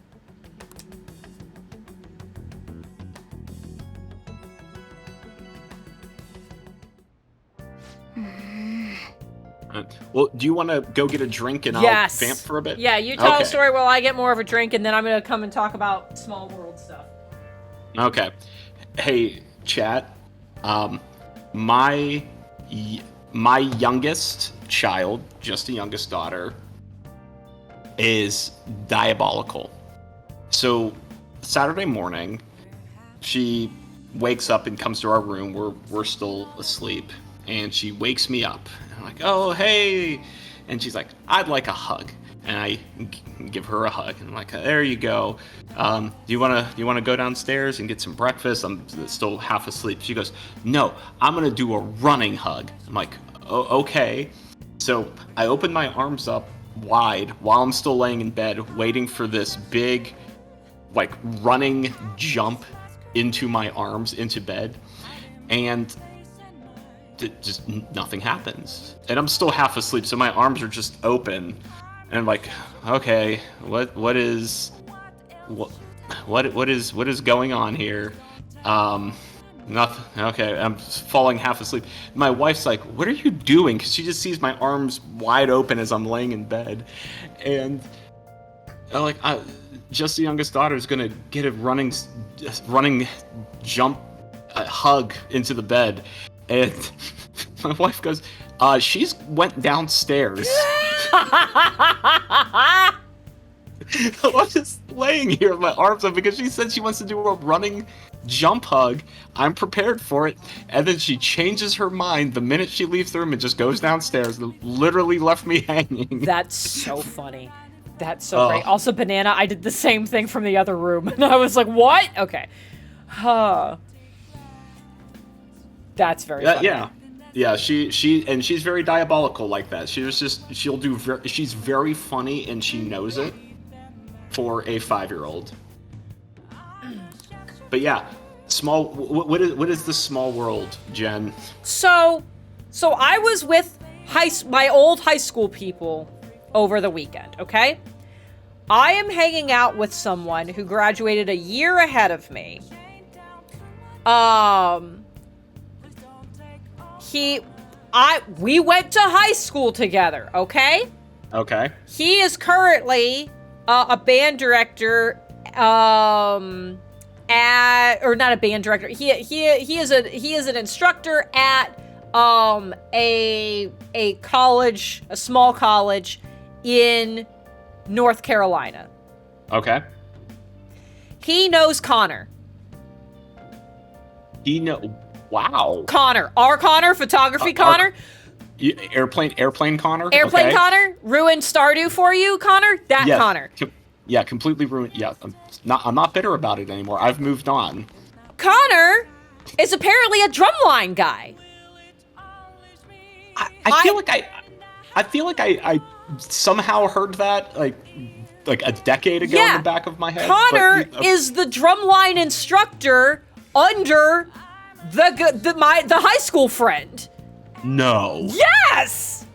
Well, do you want to go get a drink and Yes. I'll vamp for a bit? Yeah, you tell Okay. a story while I get more of a drink, and then I'm going to come and talk about small world stuff. Okay. Hey, chat. My youngest child, just the youngest daughter, is diabolical. So Saturday morning, she wakes up and comes to our room. We're still asleep, and she wakes me up. And I'm like, oh hey, and she's like, I'd like a hug. And I give her a hug, and I'm like, there you go. Do you wanna go downstairs and get some breakfast? I'm still half asleep. She goes, no, I'm gonna do a running hug. I'm like, oh, okay. So I open my arms up wide while I'm still laying in bed, waiting for this big, like, running jump into my arms, into bed, and just nothing happens. And I'm still half asleep, so my arms are just open. And I'm like, okay, what is going on here? Nothing. Okay, I'm falling half asleep. My wife's like, what are you doing? Because she just sees my arms wide open as I'm laying in bed, and I'm like, just the youngest daughter is gonna get a running jump, hug into the bed, and my wife goes, she's went downstairs. I'm just laying here with my arms up because she said she wants to do a running jump hug. I'm prepared for it, and then she changes her mind the minute she leaves the room and just goes downstairs. Literally left me hanging. That's so funny. That's so great. Also, Banana, I did the same thing from the other room, and I was like, what? Okay. That's very funny. Yeah, she's very diabolical like that. She's very funny, and she knows it for a 5-year-old. But yeah, what is the small world, Jen? So I was with my old high school people over the weekend, okay? I am hanging out with someone who graduated a year ahead of me. We went to high school together, okay? Okay. He is currently a band director, or not a band director. He is an instructor at a college, a small college in North Carolina. Okay. He knows Connor. Wow. Connor. Our Connor, photography Connor. Airplane Connor? Airplane okay. Connor? Ruined Stardew for you, Connor? That yes. Connor. Yeah, completely ruined. Yeah, I'm not bitter about it anymore. I've moved on. Connor is apparently a drumline guy. I feel like I somehow heard that like a decade ago in the back of my head. Connor is the drumline instructor under the high school friend. No. Yes!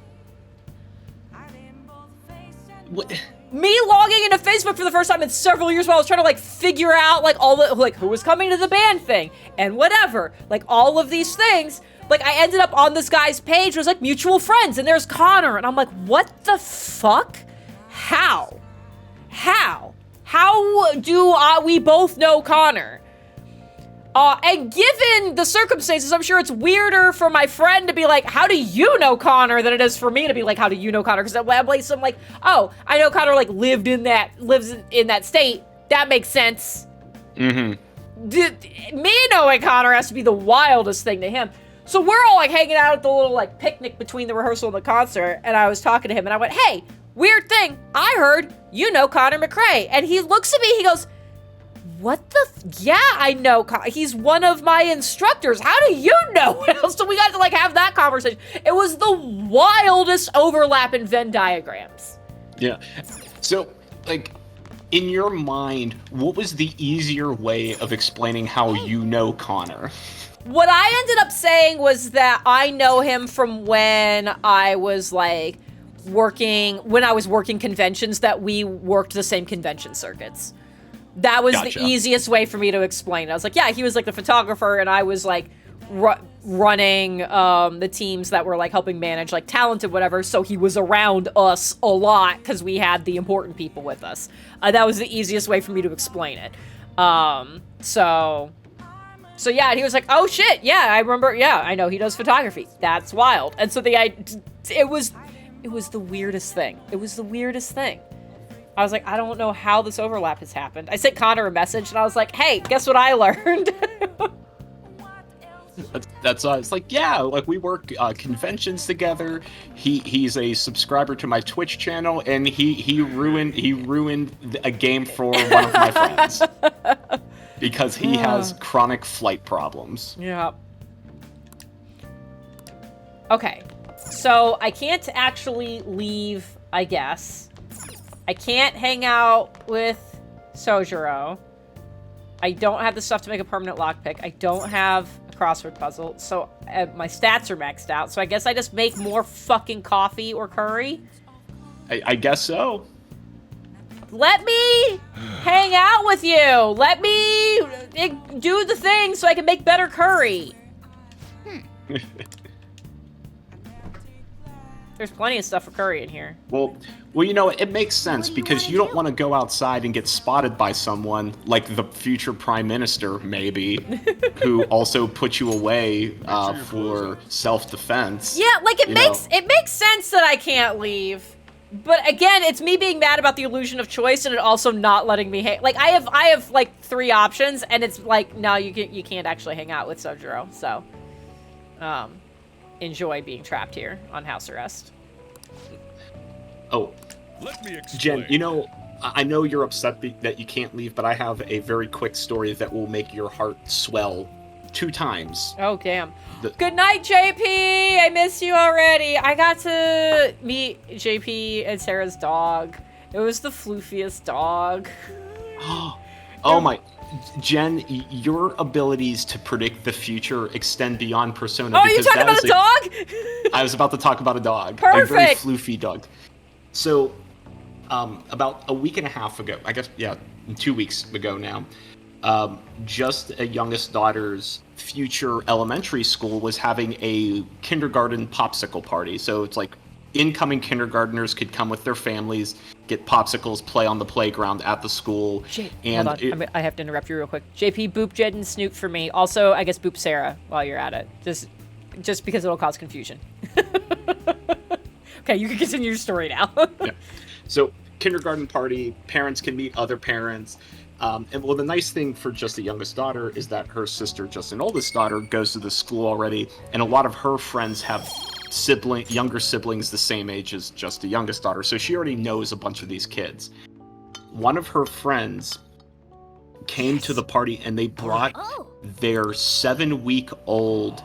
Me logging into Facebook for the first time in several years while I was trying to, like, figure out, like, all the, like, who was coming to the band thing and whatever. Like, all of these things. Like, I ended up on this guy's page. It was, like, mutual friends, and there's Connor. And I'm like, what the fuck? How do we both know Connor? And given the circumstances, I'm sure it's weirder for my friend to be like, how do you know Connor, than it is for me to be like, how do you know Connor? Because I'm like, oh, I know Connor, like, lives in that state. That makes sense. Me knowing Connor has to be the wildest thing to him. So we're all, like, hanging out at the little, like, picnic between the rehearsal and the concert, and I was talking to him, and I went, hey, weird thing, I heard you know Connor McRae. And he looks at me, he goes, what the? Yeah, I know. He's one of my instructors. How do you know? So we got to, like, have that conversation. It was the wildest overlap in Venn diagrams. Yeah. So, like, in your mind, what was the easier way of explaining how you know Connor? What I ended up saying was that I know him from when I was, like, working conventions, that we worked the same convention circuits. That was the easiest way for me to explain. I was like, yeah, he was, like, the photographer, and I was, like, running the teams that were, like, helping manage, like, talent and whatever, so he was around us a lot because we had the important people with us. That was the easiest way for me to explain it. So yeah, and he was like, oh shit, yeah, I remember, yeah, I know he does photography. That's wild. And so it was the weirdest thing. It was the weirdest thing. I was like, I don't know how this overlap has happened. I sent Connor a message, and I was like, hey, guess what I learned? It's like, yeah, like, we work conventions together. He's a subscriber to my Twitch channel, and he ruined a game for one of my friends because he has chronic flight problems. Yeah. Okay, so I can't actually leave, I guess. I can't hang out with Sojiro. I don't have the stuff to make a permanent lockpick. I don't have a crossword puzzle, so my stats are maxed out. So I guess I just make more fucking coffee or curry. I guess so. Let me hang out with you. Let me do the thing so I can make better curry. There's plenty of stuff for curry in here. Well, you know, it makes sense because you don't want to go outside and get spotted by someone like the future prime minister, maybe, who also put you away for self-defense. Yeah, like, it makes sense that I can't leave. But again, it's me being mad about the illusion of choice, and it also not letting me hang. Like, I have like 3 options, and it's like, no, you can't actually hang out with Sojiro. So, enjoy being trapped here on house arrest. Oh, Jen, you know, I know you're upset that you can't leave, but I have a very quick story that will make your heart swell 2 times. Oh, damn. Good night, JP! I miss you already. I got to meet JP and Sarah's dog. It was the floofiest dog. Oh my... Jen, your abilities to predict the future extend beyond Persona. Oh, you talking about a dog? I was about to talk about a dog. Perfect. A very floofy dog. So, about a week and a half ago, I guess, yeah, 2 weeks ago now, just a youngest daughter's future elementary school was having a kindergarten popsicle party. So it's like incoming kindergartners could come with their families, get popsicles, play on the playground at the school. Hold on, I have to interrupt you real quick. JP, boop Jed and Snoop for me. Also, I guess boop Sarah while you're at it. Just because it'll cause confusion. Okay, you can continue your story now. Yeah. So, kindergarten party, parents can meet other parents. And well, the nice thing for just the youngest daughter is that her sister, just an oldest daughter, goes to the school already, and a lot of her friends have younger siblings the same age as just the youngest daughter, so she already knows a bunch of these kids. One of her friends came to the party, and they brought their 7-week-old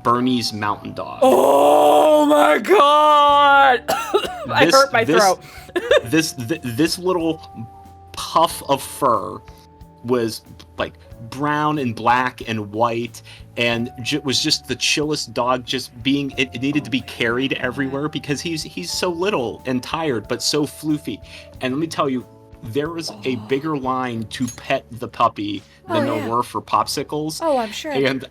Bernese Mountain Dog. Oh my god! I hurt my throat. This little puff of fur was like brown and black and white, and was just the chillest dog. Just being, it needed to be carried everywhere because he's so little and tired, but so floofy. And let me tell you, there was a bigger line to pet the puppy than there were for popsicles. Oh, I'm sure. And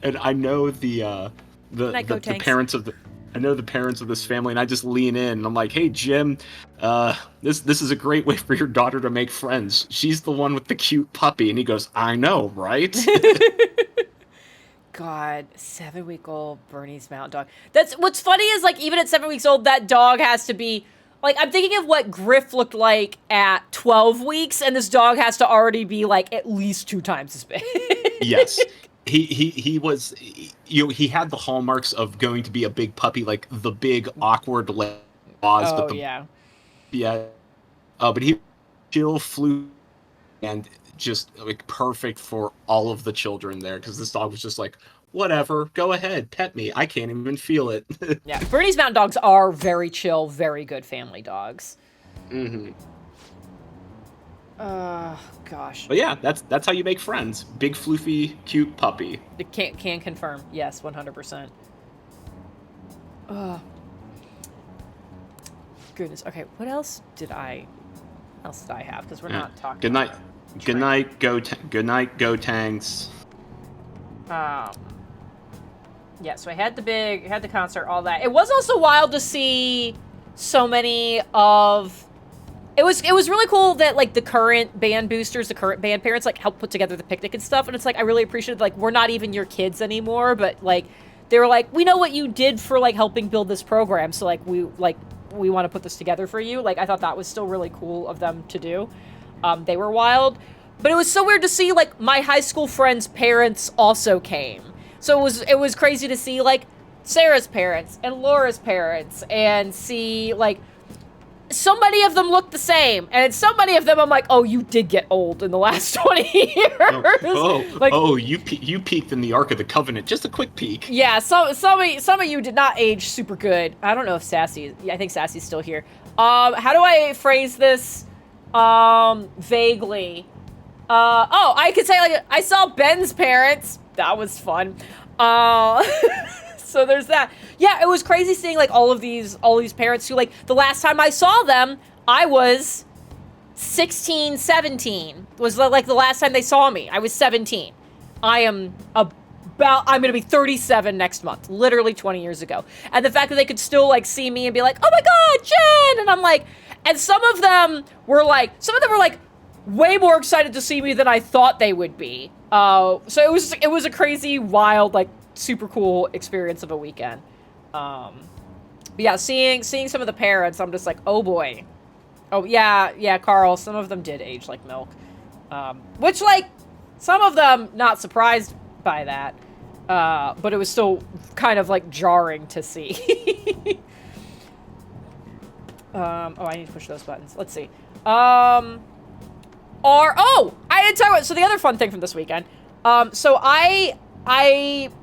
I know the parents of the. I know the parents of this family, and I just lean in and I'm like, "Hey, Jim, this is a great way for your daughter to make friends. She's the one with the cute puppy." And he goes, "I know, right?" God, 7-week-old Bernese Mountain Dog. That's what's funny is like even at 7 weeks old, that dog has to be like, I'm thinking of what Griff looked like at 12 weeks, and this dog has to already be like at least 2 times as big. Yes. He was, you know, he had the hallmarks of going to be a big puppy, like the big awkward paws. Oh, but yeah. But he still flew and just like perfect for all of the children there, because this dog was just like, whatever, go ahead, pet me. I can't even feel it. Yeah, Bernese Mountain Dogs are very chill, very good family dogs. Mm-hmm. Gosh. But yeah, that's how you make friends. Big, floofy, cute puppy. It can confirm. Yes, 100%. Goodness. Okay, what else did I have? Because we're not talking. Good night. Good night, go Tangs. Yeah, so I had the concert, all that. It was also wild to see so many of. It was really cool that like the current band boosters, the current band parents, like helped put together the picnic and stuff. And it's like I really appreciated, like, we're not even your kids anymore, but like they were like, we know what you did for like helping build this program, so like we want to put this together for you. Like I thought that was still really cool of them to do. They were wild, but it was so weird to see like my high school friends' parents also came. So it was crazy to see like Sarah's parents and Laura's parents and see like. So many of them look the same, and so many of them I'm like, oh, you did get old in the last 20 years. You peaked in the Ark of the Covenant. Just a quick peek. Yeah, some of you did not age super good. I don't know if I think Sassy's still here. How do I phrase this? Vaguely. I could say like I saw Ben's parents. That was fun. So there's that. Yeah, it was crazy seeing like all these parents who like the last time I saw them, I was 16, 17. Was like the last time they saw me. I was 17. I'm gonna be 37 next month, literally 20 years ago. And the fact that they could still like see me and be like, oh my God, Jen! And I'm like, and some of them were like way more excited to see me than I thought they would be. So it was a crazy, wild, like super cool experience of a weekend. But yeah, seeing some of the parents, I'm just like, oh boy. Oh yeah, Carl, some of them did age like milk. Which like, some of them not surprised by that. But it was still kind of like jarring to see. I need to push those buttons. Let's see. I didn't tell you. So the other fun thing from this weekend. So I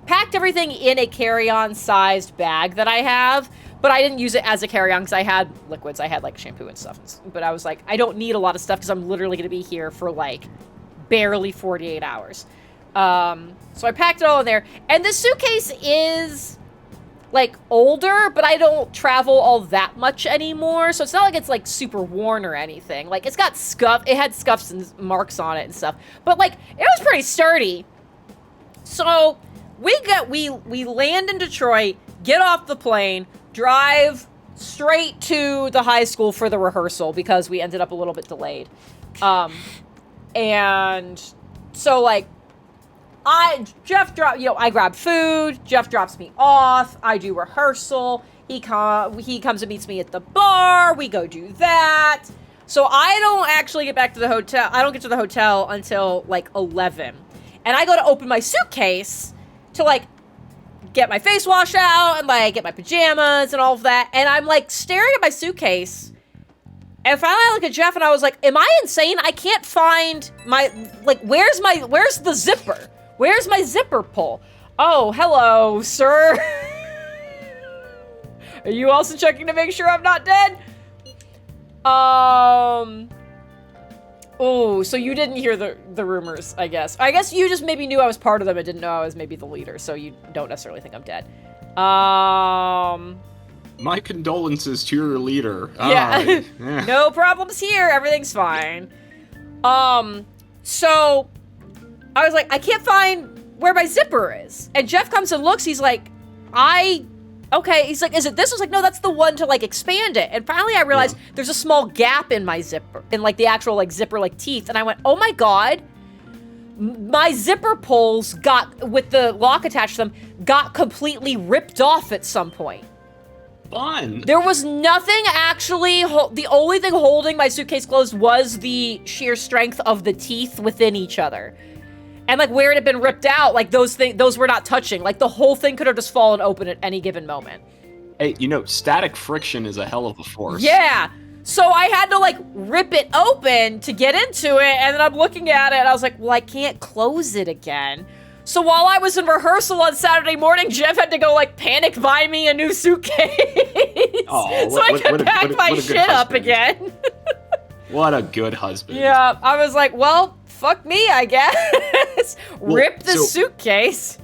packed everything in a carry-on sized bag that I have, but I didn't use it as a carry-on because I had liquids. I had like shampoo and stuff. But I was like, I don't need a lot of stuff because I'm literally going to be here for like barely 48 hours. So I packed it all in there. And this suitcase is like older, but I don't travel all that much anymore. So it's not like it's like super worn or anything. Like it's got it had scuffs and marks on it and stuff. But like it was pretty sturdy. So we land in Detroit, get off the plane, drive straight to the high school for the rehearsal because we ended up a little bit delayed. And so like I grab food, Jeff drops me off, I do rehearsal, he comes and meets me at the bar, we go do that. So I don't actually get back to the hotel, I don't get to the hotel until like 11. And I go to open my suitcase to like get my face wash out and like get my pajamas and all of that. And I'm like staring at my suitcase. And finally I look at Jeff and I was like, am I insane? I can't find my, like, where's the zipper? Where's my zipper pull? Oh, hello, sir. Are you also checking to make sure I'm not dead? Oh, so you didn't hear the rumors, I guess. I guess you just maybe knew I was part of them and didn't know I was maybe the leader, so you don't necessarily think I'm dead. My condolences to your leader. Yeah. No problems here. Everything's fine. So I was like, I can't find where my zipper is. And Jeff comes and looks. He's like, okay. He's like, is it this? I was like, no, that's the one to like expand it. And finally I realized there's a small gap in my zipper, in like the actual like zipper like teeth. And I went, oh my God, my zipper pulls got, with the lock attached to them, got completely ripped off at some point. Fun. There was nothing actually, the only thing holding my suitcase closed was the sheer strength of the teeth within each other. And like where it had been ripped out, like those were not touching. Like the whole thing could have just fallen open at any given moment. Hey, you know, static friction is a hell of a force. Yeah. So I had to like rip it open to get into it. And then I'm looking at it and I was like, well, I can't close it again. So while I was in rehearsal on Saturday morning, Jeff had to go like panic buy me a new suitcase. Oh, so I could pack my shit up again. What a good husband. Yeah, I was like, well, fuck me, I guess. Rip the suitcase.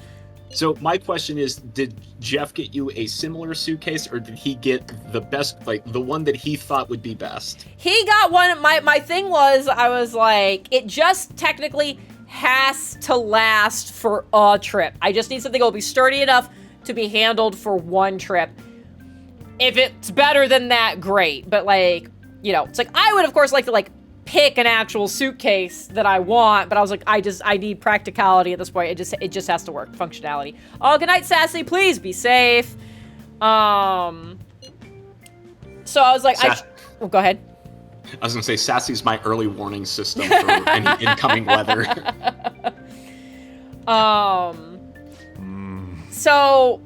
So my question is, did Jeff get you a similar suitcase, or did he get the best, like the one that he thought would be best? He got one. My thing was, I was like, it just technically has to last for a trip. I just need something that will be sturdy enough to be handled for one trip. If it's better than that, great. But like, you know, it's like, I would of course like to like pick an actual suitcase that I want, but I was like, I need practicality at this point. It just has to work. Functionality. Oh, good night, Sassy. Please be safe. So I was like, oh, go ahead. I was gonna say, Sassy's my early warning system for any incoming weather. So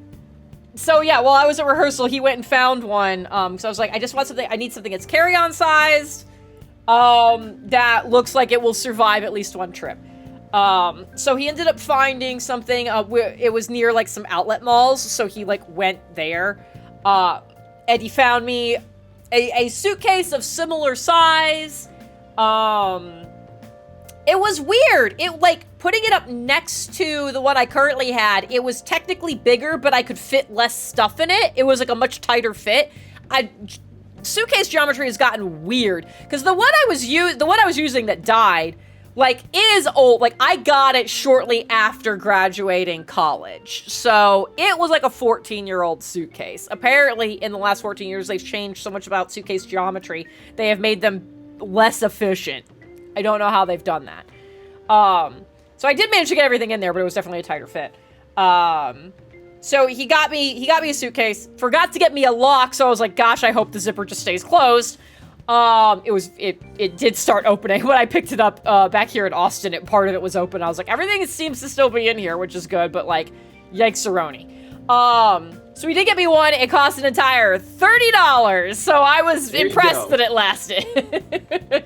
yeah, while I was at rehearsal, he went and found one. So I was like, I just want something, I need something that's carry-on sized, that looks like it will survive at least one trip. So he ended up finding something, where it was near like some outlet malls, so he like went there, and he found me a suitcase of similar size. It was weird. It like putting it up next to the one I currently had, it was technically bigger, but I could fit less stuff in it. It was like a much tighter fit. Suitcase geometry has gotten weird because the one I was using that died, like, is old. Like, I got it shortly after graduating college. So it was like a 14-year-old suitcase. Apparently, in the last 14 years, they've changed so much about suitcase geometry. They have made them less efficient. I don't know how they've done that. So I did manage to get everything in there, but it was definitely a tighter fit. So he got me a suitcase, forgot to get me a lock, so I was like, gosh, I hope the zipper just stays closed. It did start opening. When I picked it up back here in Austin, part of it was open. I was like, everything seems to still be in here, which is good, but like, yikes-a-roni. So he did get me one. It cost an entire $30, so I was impressed that it lasted.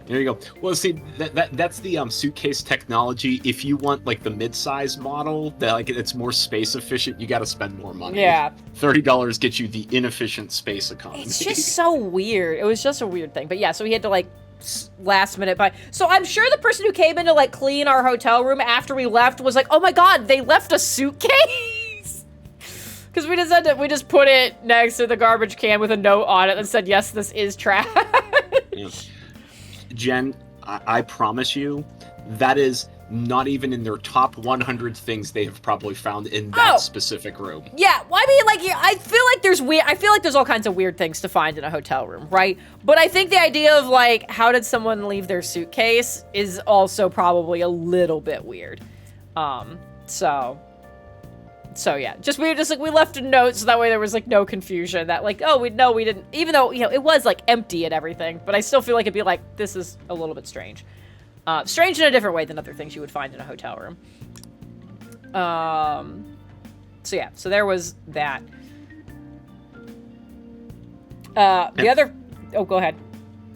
There you go. Well, see, that's the suitcase technology. If you want like the mid-size model, that like it's more space efficient, you got to spend more money. Yeah. $30 gets you the inefficient space economy. It's just so weird. It was just a weird thing. But yeah, so he had to like last minute buy. So I'm sure the person who came in to like clean our hotel room after we left was like, oh my God, they left a suitcase? Because we just put it next to the garbage can with a note on it that said, yes, this is trash. Yeah. Jen, I promise you, that is not even in their top 100 things they have probably found in that specific room. Yeah, well, I mean, like, I feel like there's all kinds of weird things to find in a hotel room, right? But I think the idea of, like, how did someone leave their suitcase is also probably a little bit weird. So yeah, we left a note so that way there was like no confusion that like, oh, we didn't, even though, you know, it was like empty and everything, but I still feel like it'd be like, this is a little bit strange. Strange in a different way than other things you would find in a hotel room. So yeah, so there was that. The other, oh, go ahead.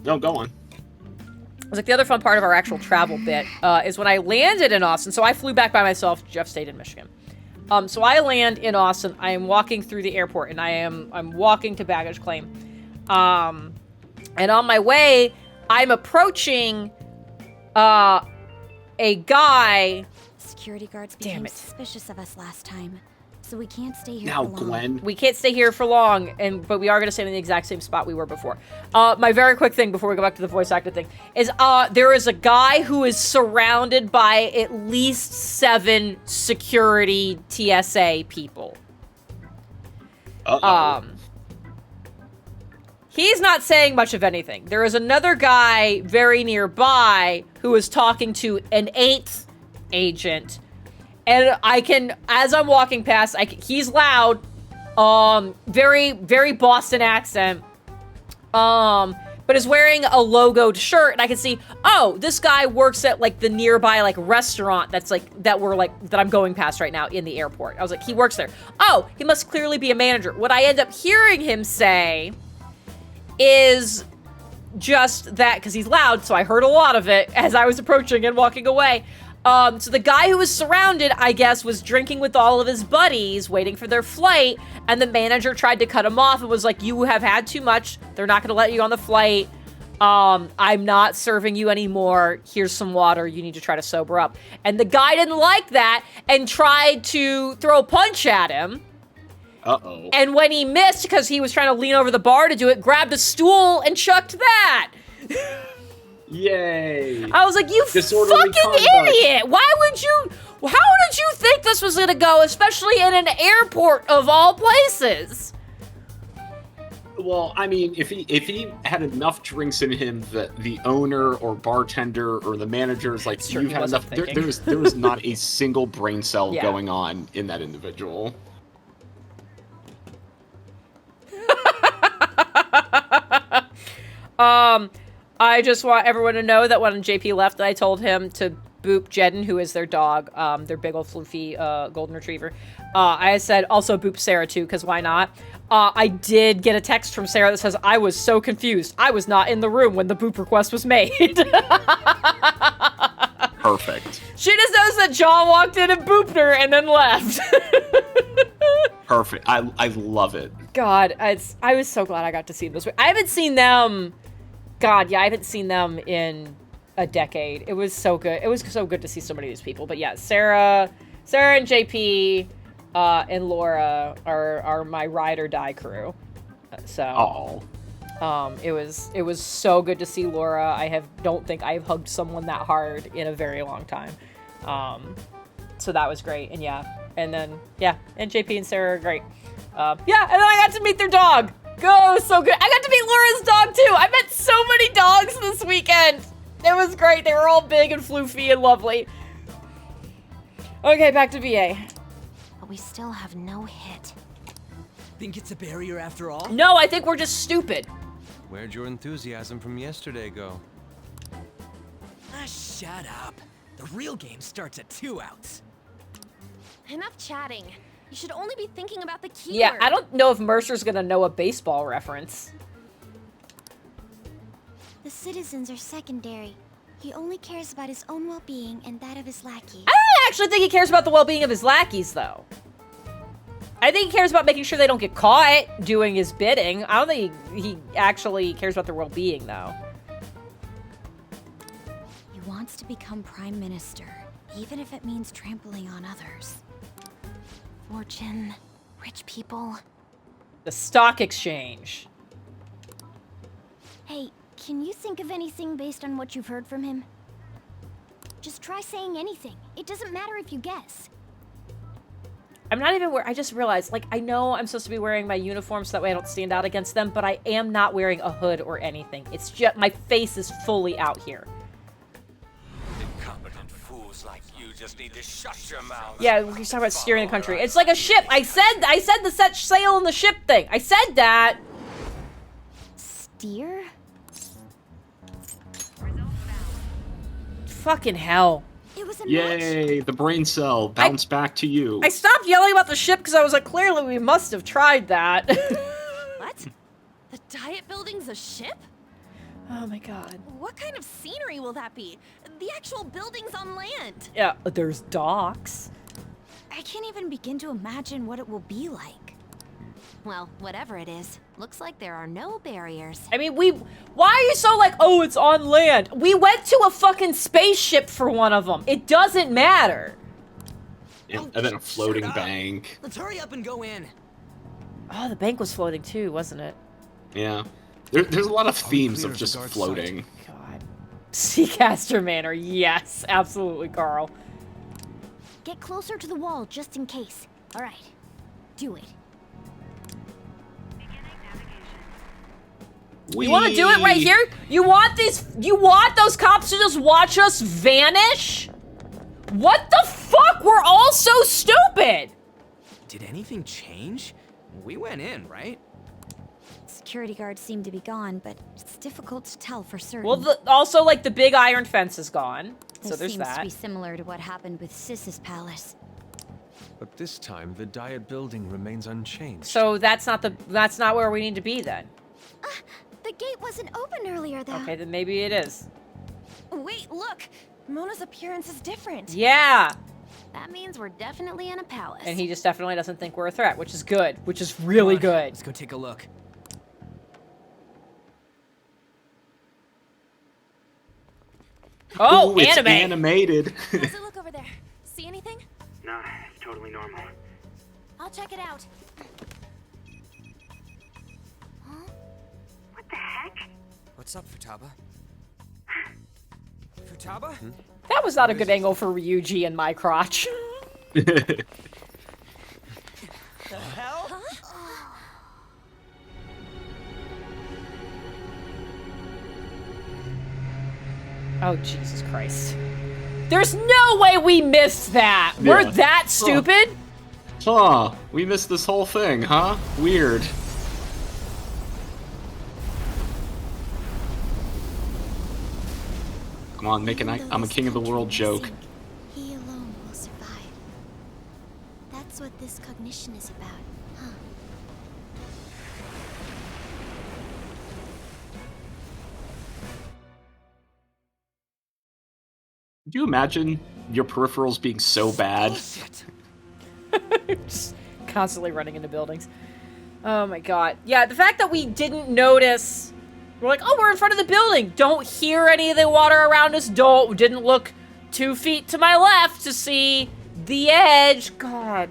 No, go on. It was like the other fun part of our actual travel bit is when I landed in Austin. So I flew back by myself. Jeff stayed in Michigan. So I land in Austin. I am walking through the airport, and I'm walking to baggage claim. And on my way, I'm approaching a guy. Security guards became suspicious of us last time, so we can't stay here Now, for long. Glenn. We can't stay here for long, but we are going to stay in the exact same spot we were before. My very quick thing before we go back to the voice actor thing is there is a guy who is surrounded by at least 7 security TSA people. He's not saying much of anything. There is another guy very nearby who is talking to an 8th agent. And I can, as I'm walking past, he's loud, very, very Boston accent, but is wearing a logoed shirt, and I can see, oh, this guy works at, like, the nearby, like, restaurant that's, like, that I'm going past right now in the airport. I was like, he works there. Oh, he must clearly be a manager. What I end up hearing him say is just that, because he's loud, so I heard a lot of it as I was approaching and walking away. So the guy who was surrounded, I guess, was drinking with all of his buddies, waiting for their flight, and the manager tried to cut him off and was like, you have had too much. They're not going to let you on the flight. I'm not serving you anymore. Here's some water. You need to try to sober up. And the guy didn't like that and tried to throw a punch at him. Uh-oh. And when he missed, because he was trying to lean over the bar to do it, grabbed a stool and chucked that. Yay. I was like, you fucking idiot! How did you think this was gonna go, especially in an airport of all places? Well, I mean, if he had enough drinks in him that the owner or bartender or the manager is like, Sure, you've had enough. There was not a single brain cell going on in that individual. I just want everyone to know that when JP left, I told him to boop Jedden, who is their dog, their big old floofy golden retriever. I said also boop Sarah too, because why not? I did get a text from Sarah that says, I was so confused. I was not in the room when the boop request was made. Perfect. She just knows that John walked in and booped her and then left. Perfect. I love it. God, I was so glad I got to see them this week. I haven't seen them... God, yeah, I haven't seen them in a decade. It was so good. It was so good to see so many of these people. But yeah, Sarah and JP and Laura are my ride or die crew. So, it was so good to see Laura. Don't think I've hugged someone that hard in a very long time. So that was great. And and JP and Sarah are great. And then I got to meet their dog. Go, so good. I got to meet Laura's dog too. I met so many dogs this weekend. It was great. They were all big and floofy and lovely. Okay, back to VA. But we still have no hit. Think it's a barrier after all? No, I think we're just stupid. Where'd your enthusiasm from yesterday go? Shut up. The real game starts at 2 outs. Enough chatting. You should only be thinking about the keyword. Yeah, I don't know if Mercer's gonna know a baseball reference. The citizens are secondary. He only cares about his own well-being and that of his lackeys. I don't actually think he cares about the well-being of his lackeys, though. I think he cares about making sure they don't get caught doing his bidding. I don't think he actually cares about their well-being, though. He wants to become prime minister, even if it means trampling on others. Fortune, rich people. The stock exchange. Hey, can you think of anything based on what you've heard from him? Just try saying anything. It doesn't matter if you guess. I'm not even I just realized, like, I know I'm supposed to be wearing my uniform so that way I don't stand out against them, but I am not wearing a hood or anything. It's just, my face is fully out here. Incompetent fools like you just need to shut your mouth. Yeah, we're talking about steering the country. It's like a ship. I said the set sail in the ship thing. I said that. Steer? Fucking hell. It was a Yay, the brain cell bounced back to you. I stopped yelling about the ship because I was like, clearly we must have tried that. What? The Diet Building's a ship? Oh my god. What kind of scenery will that be? The actual building's on land. Yeah, there's docks. I can't even begin to imagine what it will be like. Well, whatever it is, looks like there are no barriers. I mean, why are you so like, oh, it's on land? We went to a fucking spaceship for one of them. It doesn't matter. Yeah, and then a floating bank. Let's hurry up and go in. Oh, the bank was floating too, wasn't it? Yeah. There's a lot of themes of just floating. God. Seacaster Manor, yes, absolutely, Carl. Get closer to the wall just in case. All right, do it. You want to do it right here? You want those cops to just watch us vanish? What the fuck? We're all so stupid. Did anything change? We went in, right? Security guards seem to be gone, but it's difficult to tell for certain. Well, also, like, the big iron fence is gone. So This there's seems that. to be similar to what happened with Sis's palace. But this time, the Diet building remains unchanged. So that's not where we need to be then. The gate wasn't open earlier, though. Okay, then maybe it is. Wait, look! Mona's appearance is different. Yeah. That means we're definitely in a palace. And he just definitely doesn't think we're a threat, which is good. Which is really good. Let's go take a look. Oh, Ooh, it's anime. animated. How's it look over there? See anything? No, it's totally normal. I'll check it out. What the heck? What's up, Futaba? Futaba? That was not a good angle for Ryuji and my crotch. The hell? Oh, Jesus Christ. There's no way we missed that. We're Yeah. that stupid? Huh, we missed this whole thing, huh? Weird. Come on, make an I'm a king of the world joke. He alone will survive. That's what this cognition is about, huh? Could you imagine your peripherals being so bad? Just constantly running into buildings. Oh my god. Yeah, the fact that we didn't notice. We're like, oh, we're in front of the building. Don't hear any of the water around us. Didn't look 2 feet to my left to see the edge. God.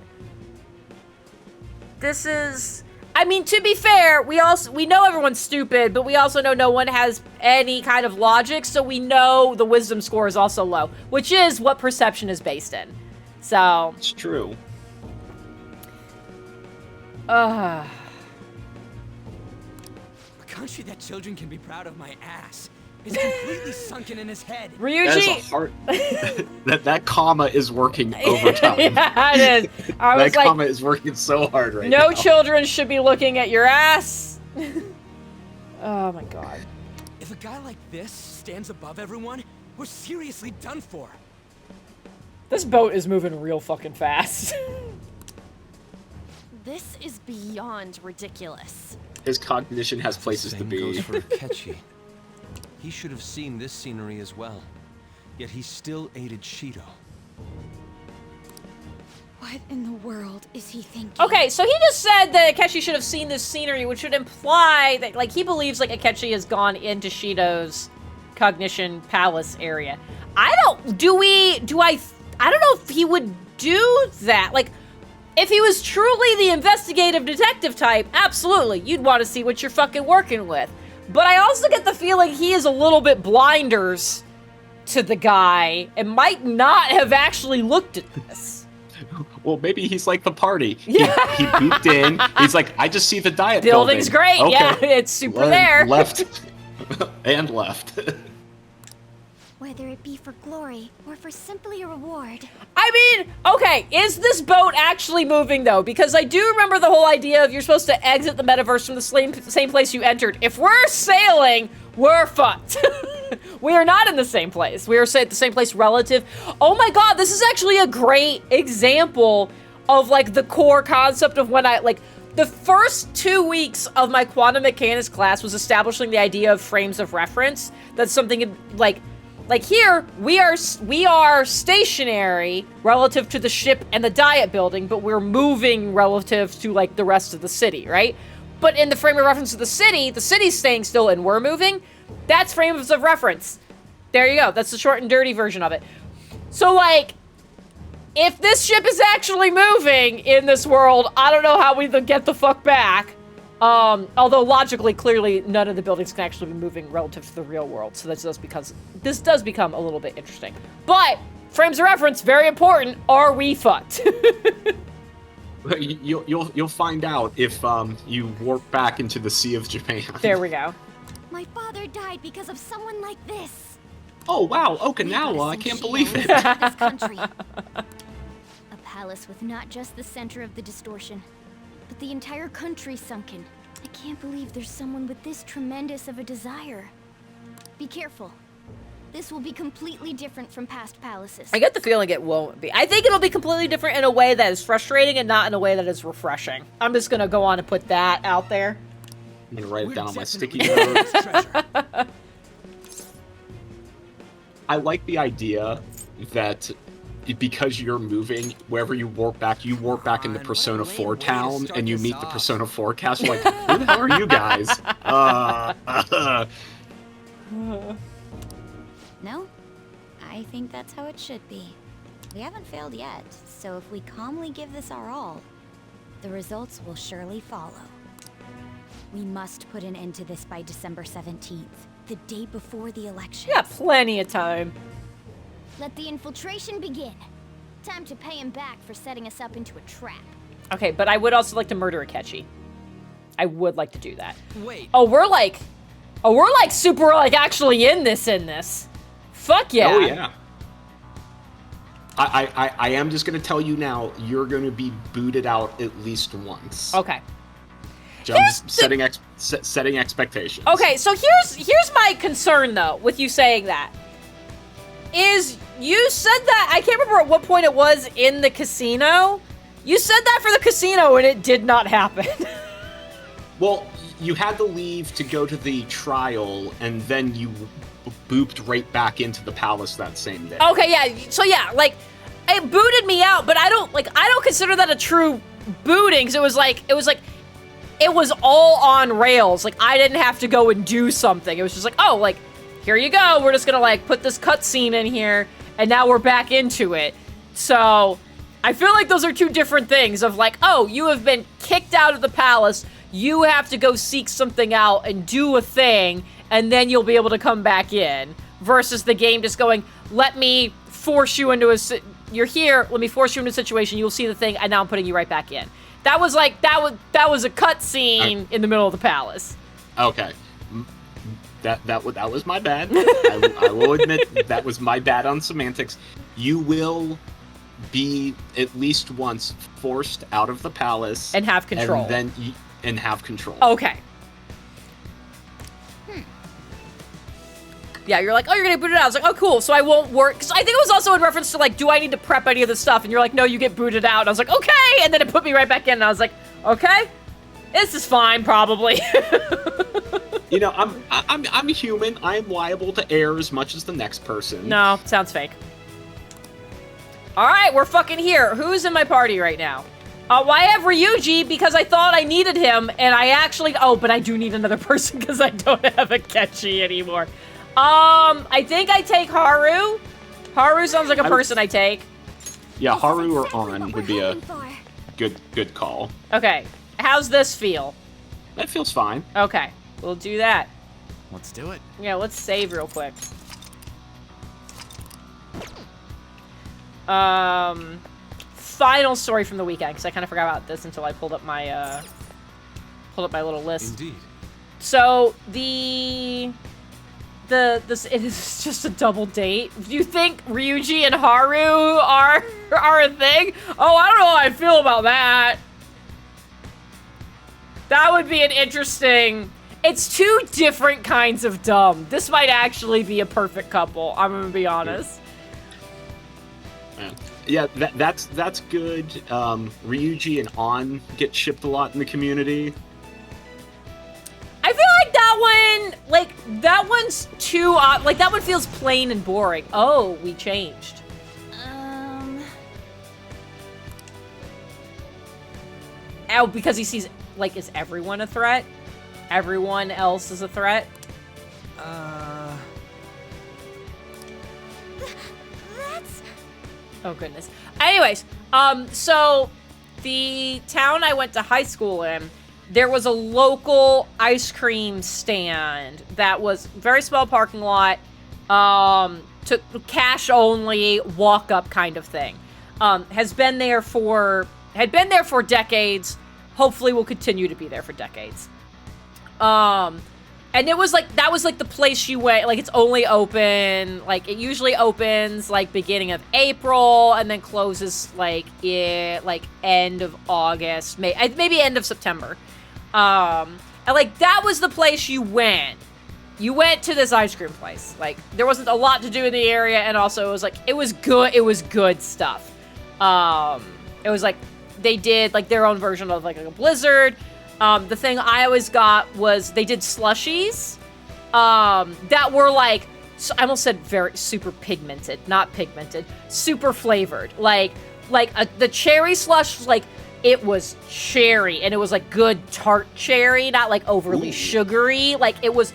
This is... I mean, to be fair, we know everyone's stupid, but we also know no one has any kind of logic, so we know the wisdom score is also low, which is what perception is based in. So... It's true. A country that children can be proud of my ass is completely sunken in his head. Ryuji! That is a hard... that comma is working overtime. Yeah, it is. I was that like, comma is working so hard right now. no children should be looking at your ass. Oh my god. If a guy like this stands above everyone, we're seriously done for. This boat is moving real fucking fast. This is beyond ridiculous. His cognition has places to Same be. goes for Akechi. He should have seen this scenery as well. Yet he still aided Shido. What in the world is he thinking? Okay, so he just said that Akechi should have seen this scenery, which would imply that, like, he believes, like, Akechi has gone into Shido's cognition palace area. I don't know if he would do that. Like, if he was truly the investigative detective type, absolutely, you'd want to see what you're fucking working with. But I also get the feeling he is a little bit blinders to the guy and might not have actually looked at this. Well, maybe he's like the party. Yeah. He booped in. He's like, I just see the diet Building's building. great. Okay. Yeah, it's super there. Left. And left. Whether it be for glory or for simply a reward. I mean, okay, is this boat actually moving, though? Because I do remember the whole idea of you're supposed to exit the metaverse from the same place you entered. If we're sailing, we're fucked. We are not in the same place. We are at the same place relative. Oh my god, this is actually a great example of, like, the core concept of when the first 2 weeks of my quantum mechanics class was establishing the idea of frames of reference. That's something, like, Like here, we are stationary relative to the ship and the diet building, but we're moving relative to like the rest of the city, right? But in the frame of reference of the city's staying still and we're moving. That's frames of reference. There you go. That's the short and dirty version of it. So like, if this ship is actually moving in this world, I don't know how we get the fuck back. Although logically, clearly, none of the buildings can actually be moving relative to the real world. So this does become a little bit interesting. But, frames of reference, very important. Are we fucked? You'll find out if you warp back into the Sea of Japan. There we go. My father died because of someone like this. Oh wow, Okinawa! I can't believe it. This country. A palace with not just the center of the distortion, but the entire country sunken. I can't believe there's someone with this tremendous of a desire. Be careful. This will be completely different from past palaces. I get the feeling it won't be. I think it'll be completely different in a way that is frustrating and not in a way that is refreshing. I'm just gonna go on and put that out there. I'm gonna write it down on my sticky notes. I like the idea that because you're moving, wherever you warp back into Persona 4 town, and you meet the Persona 4 cast. You're like, who the hell are you guys? No, I think that's how it should be. We haven't failed yet, so if we calmly give this our all, the results will surely follow. We must put an end to this by December 17th, the day before the election. Yeah, plenty of time. Let the infiltration begin. Time to pay him back for setting us up into a trap. Okay, but I would also like to murder Akechi. I would like to do that. Wait. Oh, we're like super like actually in this. Fuck yeah. Oh yeah. I am just gonna tell you now, you're gonna be booted out at least once. Okay. Just setting expectations. Okay, so here's my concern though with you saying that. Is you said that, I can't remember at what point it was in the casino. You said that for the casino and it did not happen. Well, you had to leave to go to the trial and then you booped right back into the palace that same day. Okay, yeah. So yeah, like it booted me out, but I don't consider that a true booting. 'Cause it was all on rails. Like I didn't have to go and do something. It was just like, oh, like here you go. We're just gonna like put this cutscene in here, and now we're back into it. So I feel like those are two different things. Of like, oh, you have been kicked out of the palace. You have to go seek something out and do a thing, and then you'll be able to come back in. Versus the game just going, let me force you into you're here. Let me force you into a situation. You'll see the thing, and now I'm putting you right back in. That was like that was a cutscene in the middle of the palace. Okay. That was my bad. I will admit that was my bad on semantics. You will be at least once forced out of the palace and have control. And then have control. Okay. Yeah, you're like, oh, you're gonna boot it out. I was like, oh, cool. So I won't work. Because I think it was also in reference to like, do I need to prep any of this stuff? And you're like, no, you get booted out. And I was like, okay. And then it put me right back in. And I was like, okay, this is fine, probably. You know, I'm human. I am liable to err as much as the next person. No, sounds fake. All right, we're fucking here. Who's in my party right now? Well, I have Ryuji because I thought I needed him, and I actually... Oh, but I do need another person because I don't have Akechi anymore. I think I take Haru. Haru sounds like a person I take. Yeah, Haru or On would be a good call. Okay, how's this feel? That feels fine. Okay, we'll do that. Let's do it. Yeah, let's save real quick. Final story from the weekend, because I kind of forgot about this until I pulled up my little list. Indeed. So this it is just a double date. Do you think Ryuji and Haru are a thing? Oh, I don't know how I feel about that. That would be an interesting... It's two different kinds of dumb. This might actually be a perfect couple. I'm gonna be honest. Yeah, that's good. Ryuji and On get shipped a lot in the community. I feel like that that one, like, that one's too, like, that one feels plain and boring. Oh, we changed. Oh, because he sees, like, is everyone a threat? Everyone else is a threat? That's... Oh, goodness. Anyways, so the town I went to high school in, there was a local ice cream stand that was very small parking lot, to cash only, walk up kind of thing. Had been there for decades. Hopefully will continue to be there for decades. And it was like, that was like the place you went, like it's only open, like it usually opens like beginning of April and then closes like end of August, maybe end of September. And like that was the place you went. You went to this ice cream place. Like there wasn't a lot to do in the area, and also it was like, it was good stuff. It was like, they did like their own version of like a Blizzard. The thing I always got was they did slushies that were like, I almost said super pigmented, not pigmented, super flavored. Like the cherry slush, like it was cherry and it was like good tart cherry, not like overly sugary. Like it was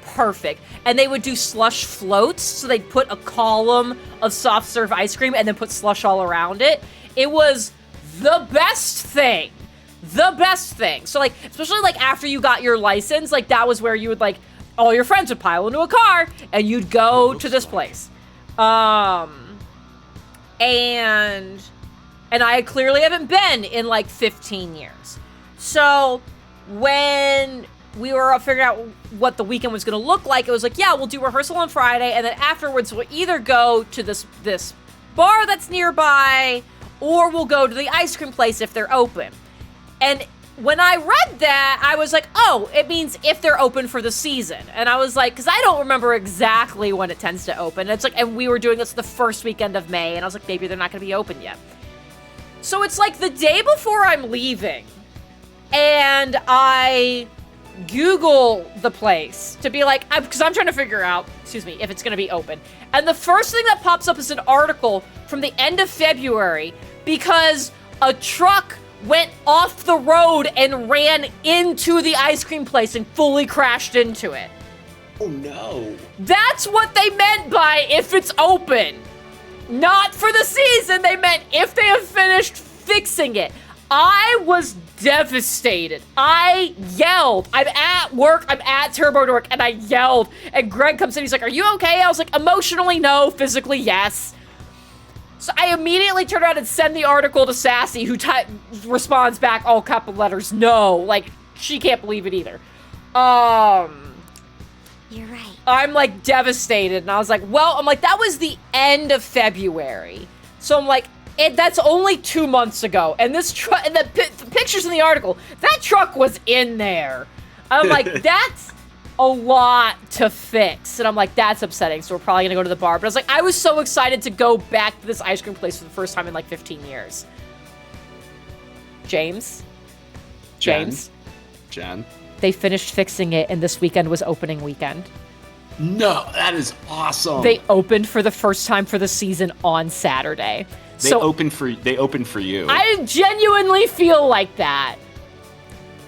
perfect. And they would do slush floats, so they'd put a column of soft serve ice cream and then put slush all around it. It was the best thing. The best thing. So, like, especially, like, after you got your license, like, that was where you would, like, all your friends would pile into a car, and you'd go to this place. And I clearly haven't been in, like, 15 years. So, when we were figuring out what the weekend was going to look like, it was like, yeah, we'll do rehearsal on Friday, and then afterwards we'll either go to this bar that's nearby, or we'll go to the ice cream place if they're open. And when I read that, I was like, oh, it means if they're open for the season. And I was like, because I don't remember exactly when it tends to open. It's like, and we were doing this the first weekend of May, and I was like, maybe they're not going to be open yet. So it's like the day before I'm leaving, and I Google the place to be like, because I'm trying to figure out, if it's going to be open. And the first thing that pops up is an article from the end of February because a truck went off the road and ran into the ice cream place and fully crashed into it. Oh no. That's what they meant by if it's open. Not for the season, they meant if they have finished fixing it. I was devastated. I yelled. I'm at work, I'm at Turbo Dork, and I yelled. And Greg comes in, he's like, are you okay? I was like, emotionally, no. Physically, yes. So I immediately turn around and send the article to Sassy, who responds back all capital letters, no. Like, she can't believe it either. You're right. I'm, like, devastated. And I was like, well, I'm like, that was the end of February. So I'm like, that's only 2 months ago. And this truck, and the pictures in the article, that truck was in there. I'm like, that's a lot to fix. And I'm like, that's upsetting. So we're probably going to go to the bar. But I was like, I was so excited to go back to this ice cream place for the first time in like 15 years. James? Jen? They finished fixing it and this weekend was opening weekend. No, that is awesome. They opened for the first time for the season on Saturday. They opened for you. I genuinely feel like that.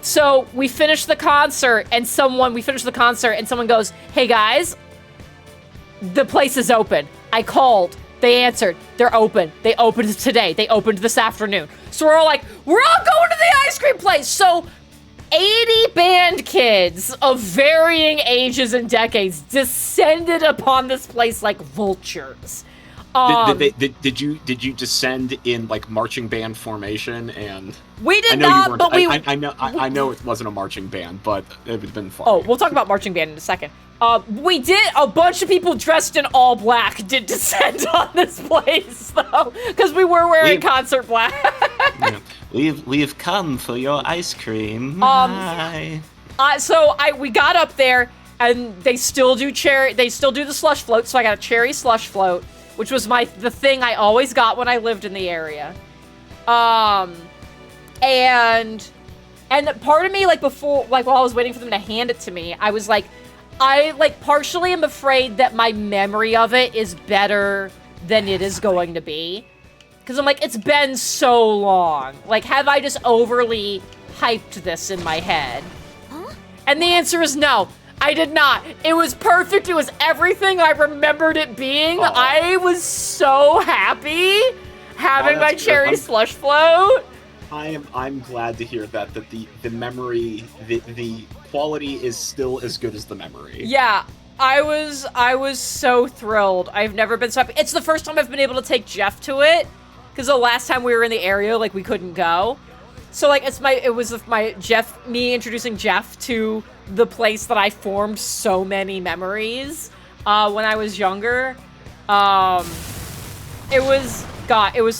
So we finished the concert and someone goes, hey guys, the place is open. I called. They answered. They're open. They opened today. They opened this afternoon. So we're all like, we're all going to the ice cream place. So 80 band kids of varying ages and decades descended upon this place like vultures. Did you descend in like marching band formation? And we did not, but I know it wasn't a marching band, but it would have been fun. Oh, we'll talk about marching band in a second. We did, a bunch of people dressed in all black did descend on this place, though, because we were wearing concert black. We've come for your ice cream. Hi. We got up there, and they still do the slush float, so I got a cherry slush float, which was the thing I always got when I lived in the area. And And part of me, like, before, like, while I was waiting for them to hand it to me, I was like, I, like, partially am afraid that my memory of it is better than it is going to be. Because I'm like, it's been so long. Like, have I just overly hyped this in my head? Huh? And the answer is no. I did not. It was perfect. It was everything I remembered it being. Oh. I was so happy having my cherry slush float. I'm glad to hear that the memory, the quality is still as good as the memory. Yeah, I was so thrilled. I've never been so happy. It's the first time I've been able to take Jeff to it, because the last time we were in the area, like, we couldn't go. So, like, it was me introducing Jeff to the place that I formed so many memories when I was younger. It was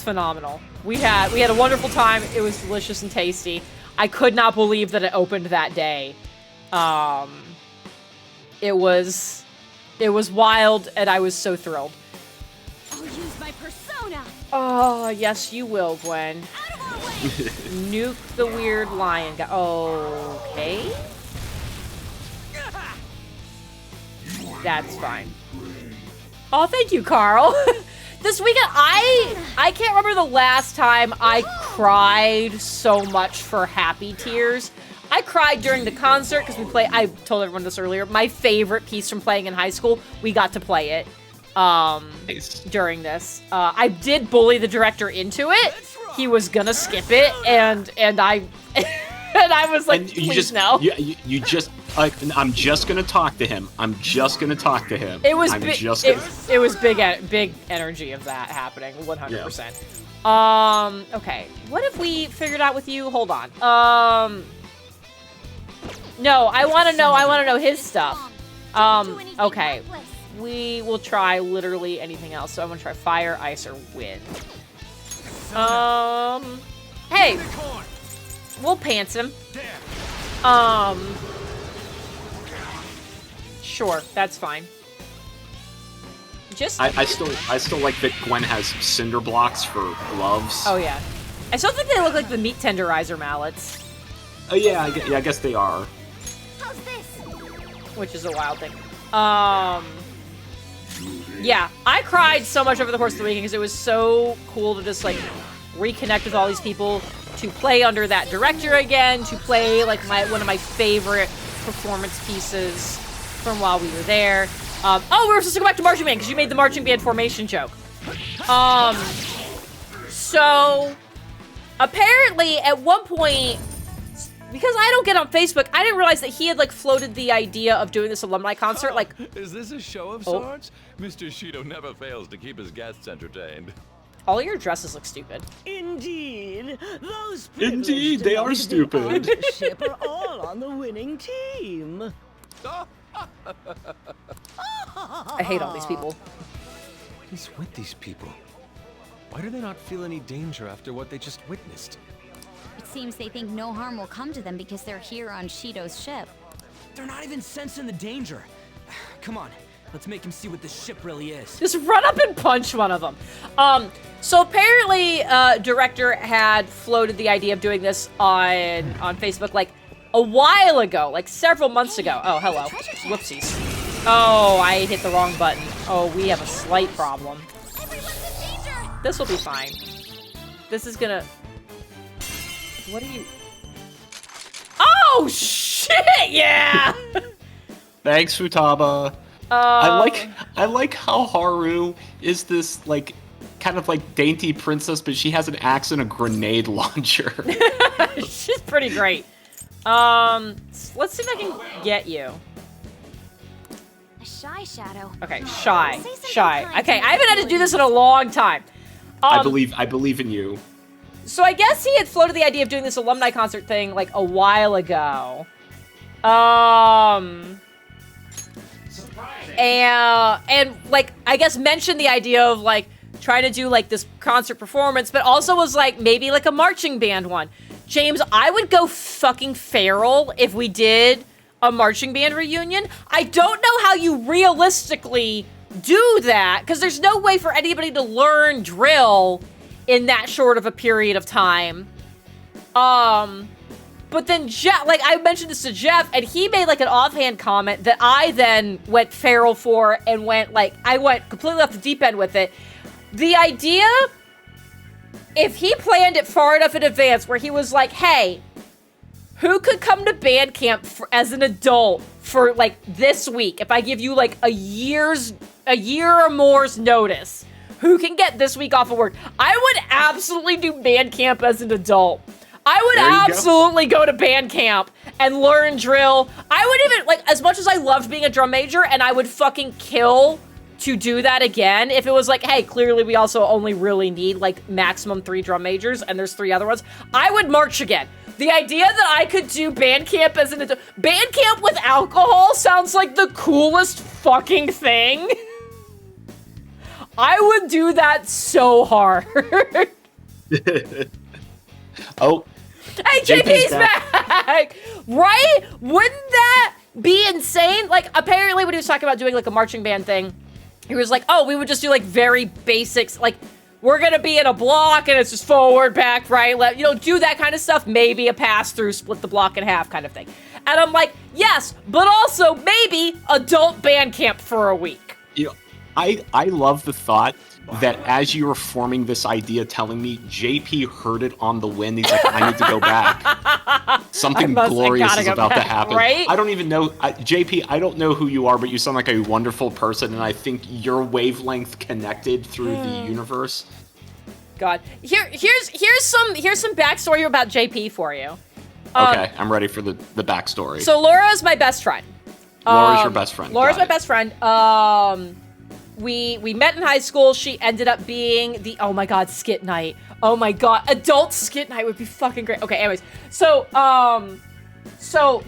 phenomenal. We had a wonderful time. It was delicious and tasty. I could not believe that it opened that day. It was wild, and I was so thrilled. I'll use my persona. Oh, yes, you will, Gwen. Nuke the weird lion guy. Okay. That's fine. Oh, thank you, Carl. This weekend, I can't remember the last time I cried so much for happy tears. I cried during the concert because I told everyone this earlier, my favorite piece from playing in high school, we got to play it during this. I did bully the director into it. He was gonna skip it, and I and I was like, please no. You just I'm just gonna talk to him. I'm just gonna talk to him. It was it was big energy of that happening, 100%. Yeah. Okay. What if we figured out with you? Hold on. No, I want to know his stuff. Okay. We will try literally anything else. So I'm gonna try fire, ice, or wind. Hey. We'll pants him. Sure, that's fine. I still like that Gwen has cinder blocks for gloves. Oh yeah. I still think they look like the meat tenderizer mallets. Oh yeah, I guess they are. How's this? Which is a wild thing. Yeah, I cried so much over the course of the weekend because it was so cool to just, like, reconnect with all these people, to play under that director again, to play, like, one of my favorite performance pieces from while we were there. Oh, we were supposed to go back to marching band because you made the marching band formation joke. So apparently at one point, because I don't get on Facebook, I didn't realize that he had, like, floated the idea of doing this alumni concert, like... Is this a show of sorts? Mr. Shido never fails to keep his guests entertained. All your dresses look stupid. Indeed. Those Indeed, they are stupid. Ship are all on the winning team. I hate all these people. What is with these people? Why do they not feel any danger after what they just witnessed? It seems they think no harm will come to them because they're here on Shido's ship. They're not even sensing the danger. Come on, let's make him see what this ship really is. Just run up and punch one of them. So apparently, director had floated the idea of doing this on Facebook, like, a while ago, like several months ago. Oh, hello. Whoopsies. Oh, I hit the wrong button. Oh, we have a slight problem. This will be fine. This is gonna... What are you... Oh, shit, yeah! Thanks, Futaba. I like how Haru is this, like, kind of like dainty princess, but she has an axe and a grenade launcher. She's pretty great. Let's see if I can get you. A shy shadow. Okay, shy. Okay, I haven't had to do this in a long time. I believe in you. So I guess he had floated the idea of doing this alumni concert thing, like, a while ago. And like, I guess mentioned the idea of, like, trying to do, like, this concert performance, but also was like, maybe, like, a marching band one. James, I would go fucking feral if we did a marching band reunion. I don't know how you realistically do that, because there's no way for anybody to learn drill in that short of a period of time. But then Jeff, like I mentioned this to Jeff, and he made like an offhand comment that I then went feral for and went like, I went completely off the deep end with it. The idea, if he planned it far enough in advance where he was like, hey, who could come to band camp as an adult for like this week? If I give you like a year or more's notice, who can get this week off of work? I would absolutely do band camp as an adult. I would absolutely go to band camp and learn drill. I would even, like, as much as I loved being a drum major, and I would fucking kill to do that again, if it was like, hey, clearly we also only really need, like, maximum 3 drum majors, and there's 3 other ones, I would march again. The idea that I could do band camp as an adult, band camp with alcohol sounds like the coolest fucking thing. I would do that so hard. Oh. Hey, JP's back! Right? Wouldn't that be insane? Like, apparently when he was talking about doing, like, a marching band thing, he was like, oh, we would just do, like, very basics. Like, we're gonna be in a block, and it's just forward, back, right, left. You know, do that kind of stuff. Maybe a pass-through, split the block in half kind of thing. And I'm like, yes, but also maybe adult band camp for a week. You know, I love the thought that as you were forming this idea, telling me JP heard it on the wind. He's like, I need to go back. Something glorious is about to happen. Right? I don't even know, JP, I don't know who you are, but you sound like a wonderful person, and I think your wavelength connected through the universe. God, here's some backstory about JP for you. Okay, I'm ready for the backstory. So Laura's my best friend. Laura's your best friend. Laura's my best friend. We met in high school. She ended up being the, oh my God, skit night. Oh my God, adult skit night would be fucking great. Okay, anyways, so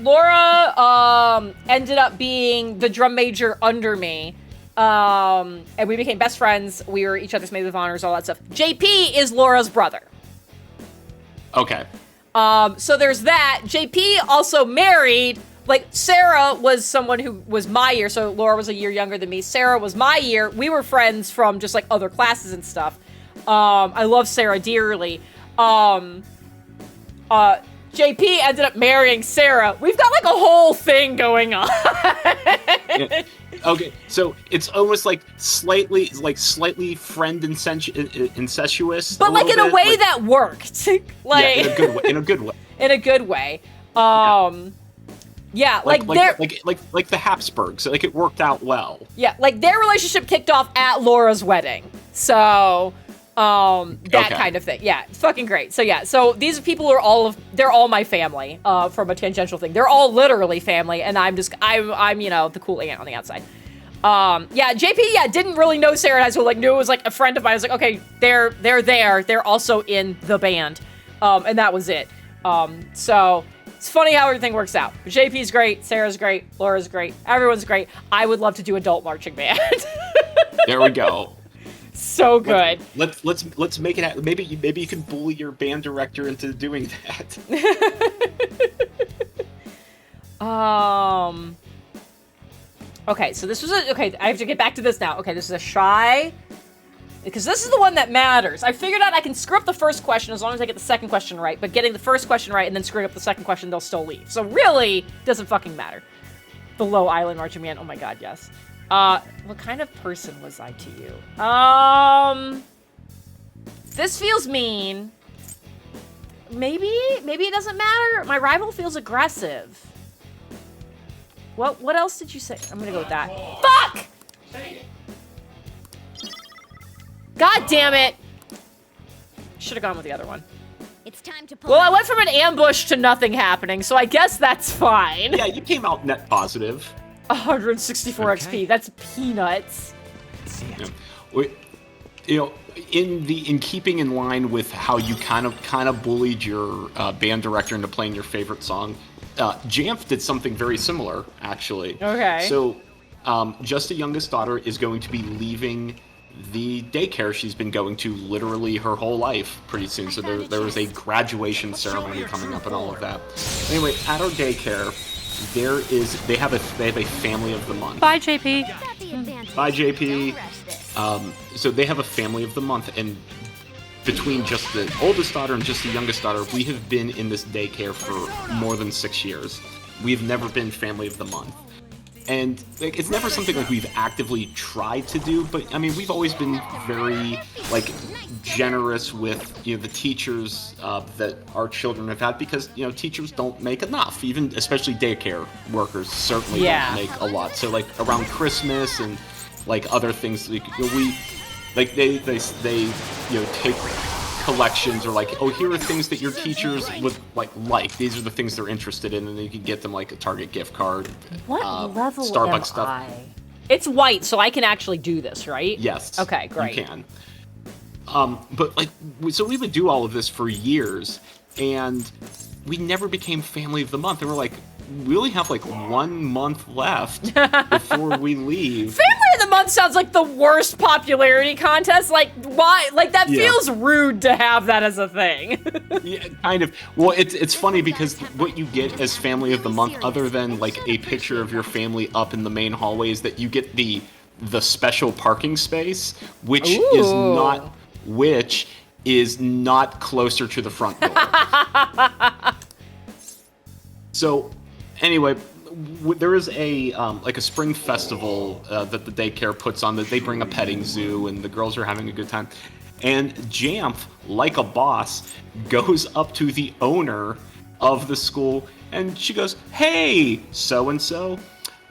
Laura ended up being the drum major under me. And we became best friends. We were each other's maids of honors, all that stuff. JP is Laura's brother. Okay. So there's that. JP also married. Like, Sarah was someone who was my year, so Laura was a year younger than me. Sarah was my year. We were friends from just, like, other classes and stuff. I love Sarah dearly. JP ended up marrying Sarah. We've got, like, a whole thing going on. Yeah. Okay, so it's almost like slightly friend incestuous. But, like, in a way that worked. Like, yeah, in a good way. In a good way. Yeah, like the Habsburgs. Like, it worked out well. Yeah, like, their relationship kicked off at Laura's wedding. So, that kind of thing. Yeah, it's fucking great. So, yeah, so these people are they're all my family, from a tangential thing. They're all literally family, and I'm, you know, the cool aunt on the outside. Yeah, JP, didn't really know Sarah in high school, like, knew it was, like, a friend of mine. I was like, okay, they're there. They're also in the band. And that was it. So... It's funny how everything works out. JP's great, Sarah's great, Laura's great, everyone's great. I would love to do adult marching band. There we go. So good. Let's make it happen. Maybe you can bully your band director into doing that. Okay, so this was okay, I have to get back to this now. Okay, this is a shy, because this is the one that matters. I figured out I can screw up the first question as long as I get the second question right, but getting the first question right and then screwing up the second question, they'll still leave. So really, doesn't fucking matter. The Low Island Marching Band, oh my God, yes. What kind of person was I to you? This feels mean. Maybe it doesn't matter. My rival feels aggressive. What else did you say? I'm gonna go with that. Fuck! God damn it! Should have gone with the other one. It's time to well, I went from an ambush to nothing happening, so I guess that's fine. Yeah, you came out net positive. 164 XP. That's peanuts. Yeah. You know, in keeping in line with how you kind of bullied your band director into playing your favorite song, Jamf did something very similar, actually. Okay. So, Just a Youngest Daughter is going to be leaving the daycare she's been going to literally her whole life pretty soon. So there was a graduation ceremony coming up and all of that. Anyway, at our daycare, they have a family of the month. Bye, JP. Bye, JP. So they have a family of the month, and between just the oldest daughter and just the youngest daughter, we have been in this daycare for more than 6 years. We've never been family of the month. And like, it's never something like we've actively tried to do, but I mean, we've always been very like generous with the teachers that our children have had, because teachers don't make enough. Even especially daycare workers certainly don't make a lot. So like around Christmas and like other things, like, they take collections, or like, oh, here are things that your teachers would like. These are the things they're interested in, and then you can get them like a Target gift card. What level Starbucks am stuff. I? It's white, so I can actually do this, right? Yes. Okay, great. You can. But like, so we would do all of this for years, and we never became family of the month. And we're like, we only have like 1 month left before we leave. Family of the month sounds like the worst popularity contest. Like, why? Like, that feels rude to have that as a thing. Yeah, kind of. Well, it's funny because what you get as family of the month, other than like a picture of your family up in the main hallway, is that you get the special parking space, which is not closer to the front door. So, anyway, there is a like a spring festival that the daycare puts on, that they bring a petting zoo, and the girls are having a good time. And Jamf, like a boss, goes up to the owner of the school, and she goes, "Hey, so-and-so,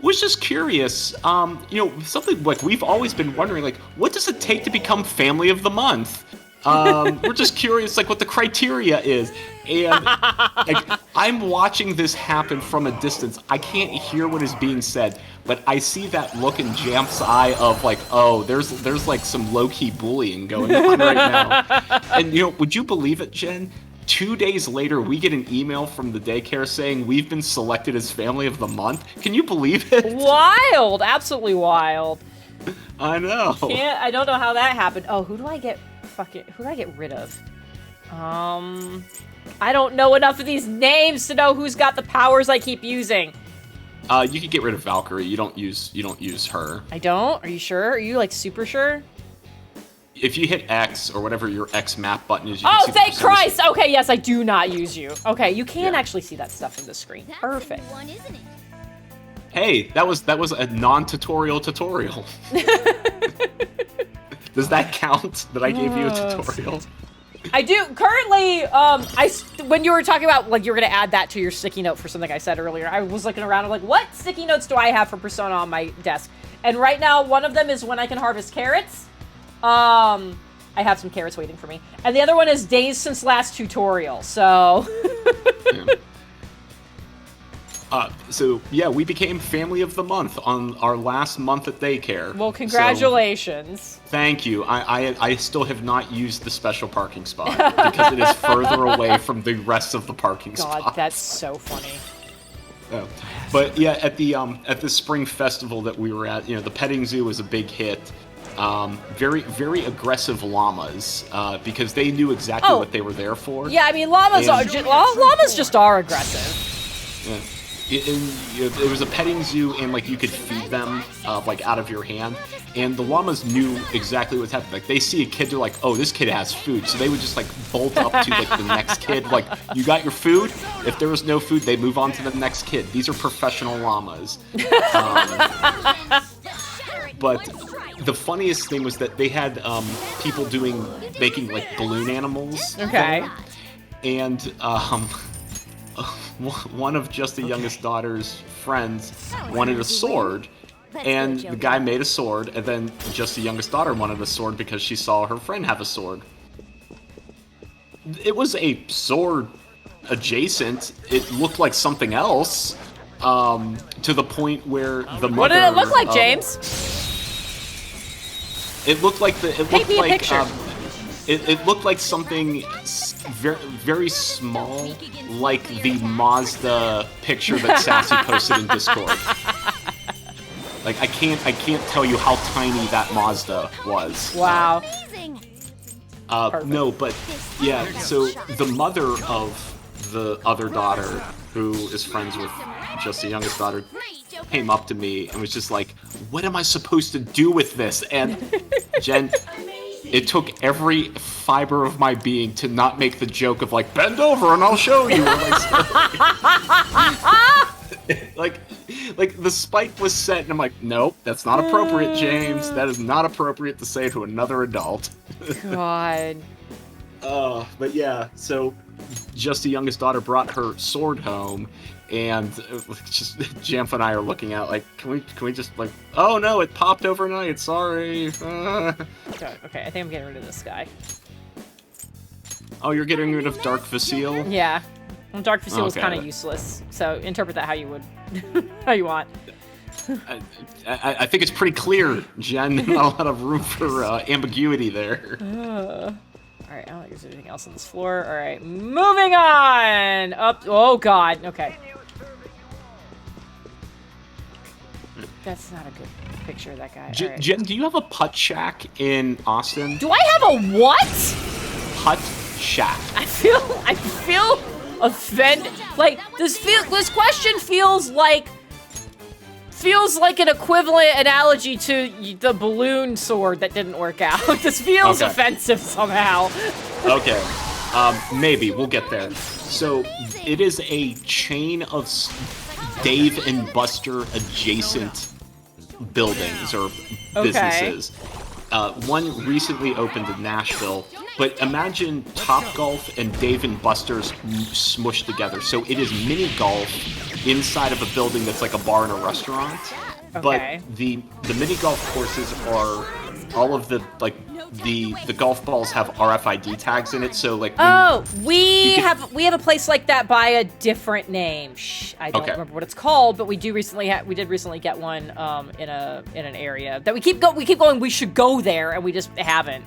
was just curious, something like we've always been wondering, like, what does it take to become family of the month? We're just curious, like, what the criteria is." And like, I'm watching this happen from a distance. I can't hear what is being said, but I see that look in Jamf's eye of like, oh, there's like some low-key bullying going on right now. And would you believe it, Jen? 2 days later, we get an email from the daycare saying we've been selected as family of the month. Can you believe it? Wild, absolutely wild. I know. I don't know how that happened. Oh, who do I get rid of? I don't know enough of these names to know who's got the powers I keep using. You could get rid of Valkyrie. You don't use her. I don't? Are you sure? Are you like super sure? If you hit X or whatever your X map button is, you oh, can see thank Christ! Okay, yes, I do not use you. Okay, you can actually see that stuff in the screen. Perfect. Hey, that was a non-tutorial tutorial. Does that count? That I gave you a tutorial? I do currently. When you were talking about like you were gonna add that to your sticky note for something I said earlier, I was looking around. I'm like, what sticky notes do I have for Persona on my desk? And right now, one of them is when I can harvest carrots. I have some carrots waiting for me, and the other one is days since last tutorial. So. So yeah, we became family of the month on our last month at daycare. Well, congratulations. So, thank you. I still have not used the special parking spot because it is further away from the rest of the parking spots. God, that's so funny. Yeah. But yeah, at the spring festival that we were at, the petting zoo was a big hit. Very, very aggressive llamas, because they knew exactly what they were there for. Yeah, I mean, llamas just are aggressive. Yeah. It was a petting zoo, and like you could feed them like out of your hand, and the llamas knew exactly what's happening. Like they see a kid, they're like, "Oh, this kid has food," so they would just like bolt up to like the next kid. Like, "You got your food?" If there was no food, they move on to the next kid. These are professional llamas. But the funniest thing was that they had people making like balloon animals. Okay. And one of just the youngest daughter's friends wanted a sword, and the guy made a sword, and then just the youngest daughter wanted a sword because she saw her friend have a sword. It was a sword adjacent. It looked like something else, to the point where the mother... What did it look like, James? It looked like the... Paint me a picture. It looked like something very, very small, like the Mazda picture that Sassy posted in Discord. Like I can't tell you how tiny that Mazda was. Wow. No, but yeah. So the mother of the other daughter, who is friends with just the youngest daughter, came up to me and was just like, "What am I supposed to do with this?" And Jen, it took every fiber of my being to not make the joke of like, bend over and I'll show you. Like the spike was set, and I'm like, nope, that's not appropriate, James. That is not appropriate to say to another adult. God. But yeah, so just the youngest daughter brought her sword home, and just Jamf and I are looking at like, can we just like, oh no, it popped overnight. Sorry. Okay, I think I'm getting rid of this guy. Oh, you're getting rid of Dark Vasile? Yeah. Well, Dark Vasile is Okay. kind of useless, so interpret that how you would, how you want. I think it's pretty clear, Jen. Not a lot of room for ambiguity there. Alright, I don't think there's anything else on this floor. Alright, moving on! Up. Oh god, okay. That's not a good picture of that guy. Alright. Jen, do you have a putt shack in Austin? Do I have a what? Putt shack. I feel offended. Like, this question feels like an equivalent analogy to the balloon sword that didn't work out. This feels Okay. offensive somehow. Okay, maybe we'll get there. So it is a chain of Dave and Buster adjacent buildings or businesses. One recently opened in Nashville, but imagine Topgolf and Dave and Buster's smushed together. So it is mini golf inside of a building that's like a bar and a restaurant. Okay. But the mini golf courses are all of the like the golf balls have RFID tags in it. So like we have a place like that by a different name. Shh, I don't remember what it's called, but we did recently get one in an area that we keep going. We should go there, and we just haven't.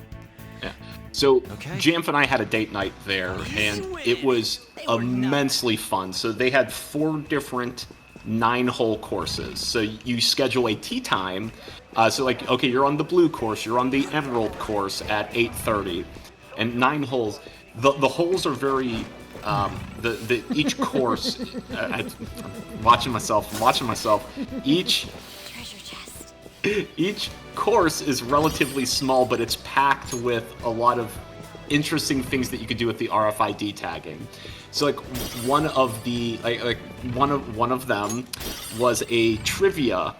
Yeah. So Jamf and I had a date night there, and it was immensely fun. So they had 4 different 9-hole courses. So you schedule a tee time. So like, okay, you're on the blue course, you're on the emerald course at 8:30, and 9 holes. The holes are very each course. I'm watching myself. Each course is relatively small, but it's packed with a lot of interesting things that you could do with the RFID tagging. So like one of them was a trivia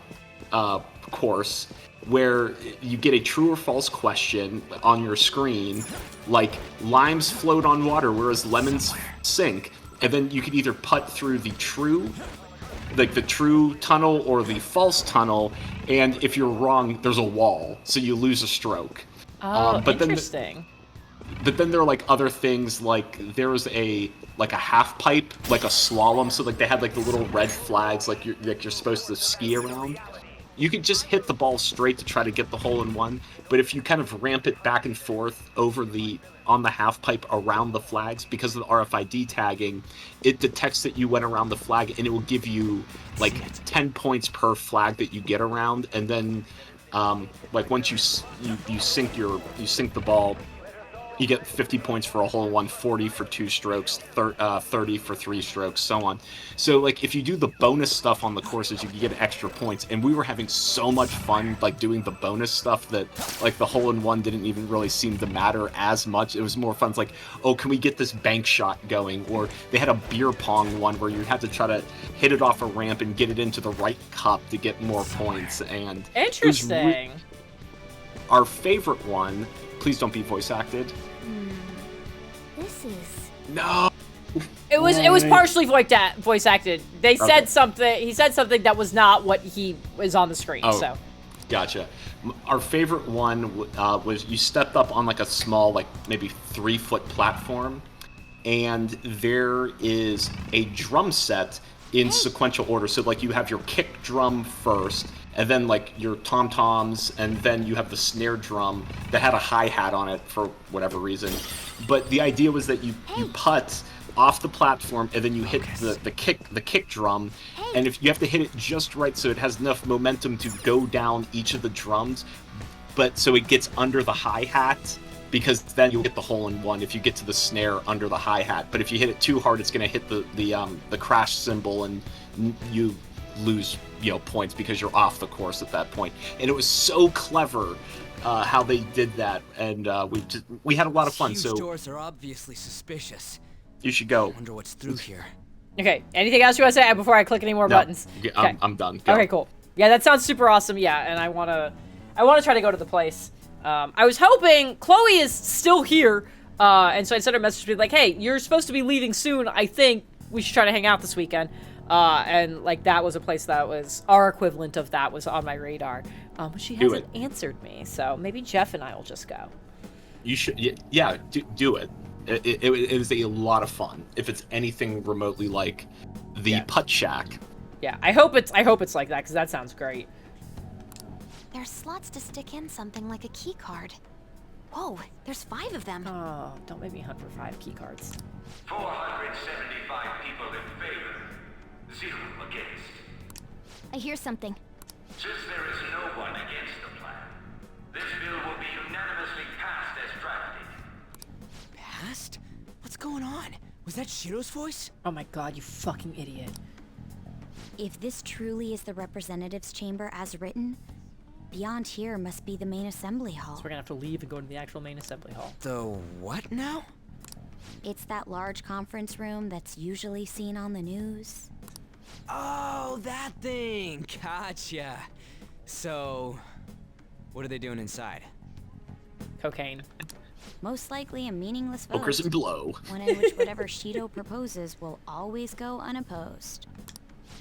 course where you get a true or false question on your screen, like limes float on water whereas lemons sink, and then you could either putt through the true tunnel or the false tunnel, and if you're wrong, there's a wall, so you lose a stroke. But Interesting. But then there are like other things, like there was a half pipe, like a slalom, so like they had like the little red flags like you're supposed to ski around. You could just hit the ball straight to try to get the hole in one, but if you kind of ramp it back and forth on the half pipe around the flags, because of the RFID tagging, it detects that you went around the flag, and it will give you like 10 points per flag that you get around, and then like once you sink the ball, you get 50 points for a hole in one, 40 for 2 strokes, 30 for 3 strokes, so on. So like if you do the bonus stuff on the courses, you can get extra points. And we were having so much fun like doing the bonus stuff that like the hole in one didn't even really seem to matter as much. It was more fun. It's like, oh, can we get this bank shot going? Or they had a beer pong one where you had to try to hit it off a ramp and get it into the right cup to get more points. And Interesting. Our favorite one, please don't be voice acted. This is... No. It was partially voice acted. They said something. He said something that was not what he was on the screen. Oh, so. Gotcha. Our favorite one was you stepped up on like a small, like maybe 3-foot platform, and there is a drum set in sequential order. So like you have your kick drum first, and then like your tom-toms, and then you have the snare drum that had a hi-hat on it for whatever reason. But the idea was that you putt off the platform, and then you hit the kick drum, and if you have to hit it just right so it has enough momentum to go down each of the drums, but so it gets under the hi-hat, because then you'll get the hole in one if you get to the snare under the hi-hat. But if you hit it too hard, it's going to hit the crash cymbal, and you lose points because you're off the course at that point. And it was so clever how they did that, and we had a lot of fun. Huge So doors are obviously suspicious. you should go. Wonder what's through here. Okay, anything else you want to say before I click any more buttons? Okay. I'm done. Go. Okay, cool. Yeah, that sounds super awesome. Yeah, and I wanna try to go to the place. I was hoping Chloe is still here, and so I sent her a message to be like, "Hey, you're supposed to be leaving soon. I think we should try to hang out this weekend." And like that was a place that was our equivalent of that was on my radar. But she hasn't answered me, so maybe Jeff and I will just go. You should. Yeah, do it. It is a lot of fun. If it's anything remotely like the Putt Shack. Yeah, I hope it's like that because that sounds great. There's slots to stick in something like a key card. Whoa, there's 5 of them. Oh, don't make me hunt for 5 key cards. 475 people in favor, 0 against. I hear something. Since there is no one against the plan, this bill will be unanimously passed as drafted. Passed? What's going on? Was that Shido's voice? Oh my god, you fucking idiot. If this truly is the representatives' chamber as written, beyond here must be the main assembly hall. So we're gonna have to leave and go to the actual main assembly hall. The what now? It's that large conference room that's usually seen on the news. Oh, that thing! Gotcha. So, what are they doing inside? Cocaine. Most likely a meaningless vote. Okers and blow. One in which whatever Shido proposes will always go unopposed.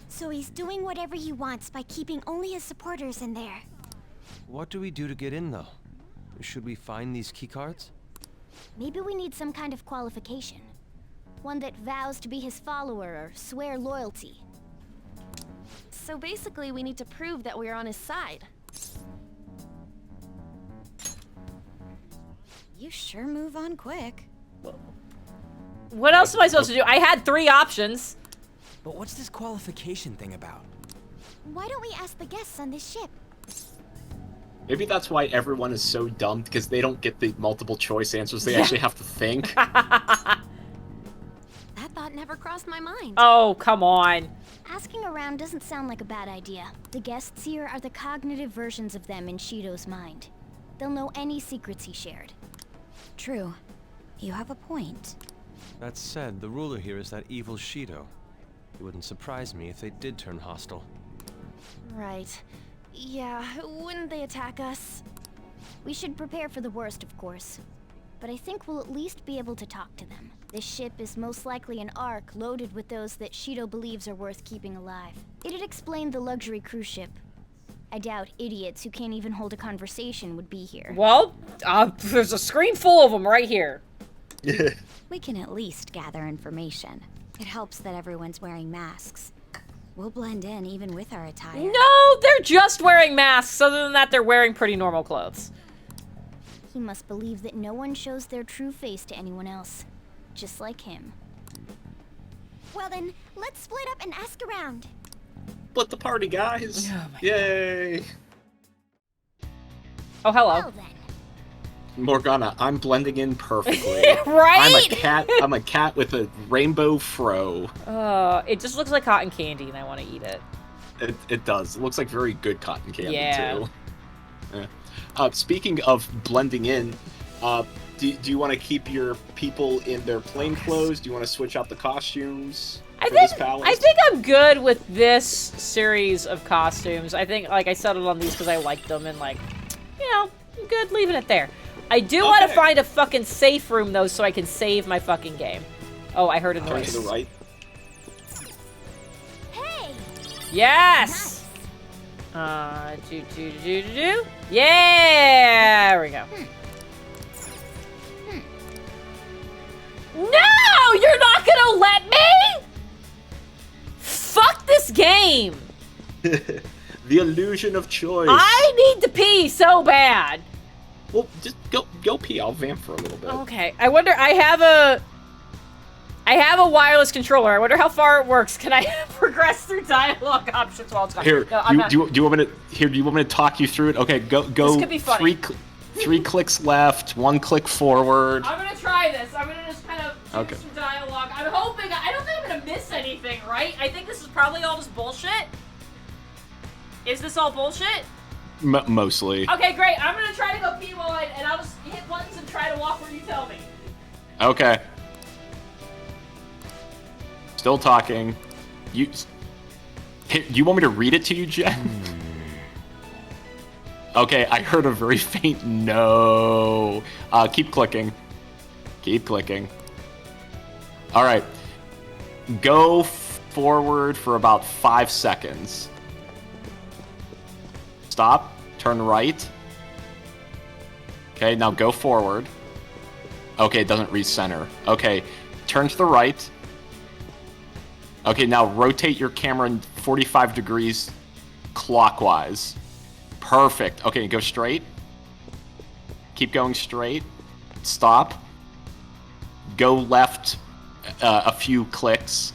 So he's doing whatever he wants by keeping only his supporters in there. What do we do to get in, though? Should we find these keycards? Maybe we need some kind of qualification. One that vows to be his follower or swear loyalty. So basically, we need to prove that we're on his side. You sure move on quick. What else am I supposed to do? I had 3 options. But what's this qualification thing about? Why don't we ask the guests on this ship? Maybe that's why everyone is so dumb, because they don't get the multiple choice answers. They actually have to think. That thought never crossed my mind. Oh, come on. Asking around doesn't sound like a bad idea. The guests here are the cognitive versions of them in Shido's mind. They'll know any secrets he shared. True. You have a point. That said, the ruler here is that evil Shido. It wouldn't surprise me if they did turn hostile. Right. Yeah, wouldn't they attack us? We should prepare for the worst, of course. But I think we'll at least be able to talk to them. This ship is most likely an Ark loaded with those that Shido believes are worth keeping alive. It'd explain the luxury cruise ship. I doubt idiots who can't even hold a conversation would be here. Well, there's a screen full of them right here. We can at least gather information. It helps that everyone's wearing masks. We'll blend in even with our attire. No, they're just wearing masks. Other than that, they're wearing pretty normal clothes. He must believe that no one shows their true face to anyone else. Just like him. Well then, let's split up and ask around. Split the party, guys. Oh my Yay. God. Oh, hello. Well then. Morgana, I'm blending in perfectly. Right? I'm a cat with a rainbow fro. It just looks like cotton candy and I want to eat it. It does. It looks like very good cotton candy, Yeah. too. Yeah. Speaking of blending in, do you want to keep your people in their plain clothes? Do you want to switch out the costumes for this palace? I think I'm good with this series of costumes. I think, like, I settled on these because I liked them and, like, you know, I'm good leaving it there. I do want to find a fucking safe room, though, so I can save my fucking game. Oh, I heard a Turn noise. to the right. Hey! Yes! Yeah! There we go. No! You're not gonna let me? Fuck this game! The illusion of choice. I need to pee so bad. Well, just go pee. I'll vamp for a little bit. Okay. I wonder. I have a wireless controller. I wonder how far it works. Can I progress through dialogue options while it's gone? Here, No, do you want me to? Here, do you want me to talk you through it? Okay, go. This could be funny. Three clicks left, 1 click forward. I'm gonna try this. I'm gonna just kind of Okay. some dialogue. I'm hoping. I don't think I'm gonna miss anything, right? I think this is probably all just bullshit. Is this all bullshit? Mostly. Okay, great. I'm gonna try to go pee while and I'll just hit buttons and try to walk where you tell me. Okay. Still talking. You want me to read it to you, Jen? Okay, I heard a very faint no. Keep clicking. Keep clicking. All right. Go forward for about 5 seconds. Stop. Turn right. Okay, now go forward. Okay, it doesn't recenter. Okay, turn to the right. Okay, now rotate your camera 45 degrees clockwise. Perfect. Okay, go straight. Keep going straight. Stop. Go left a few clicks.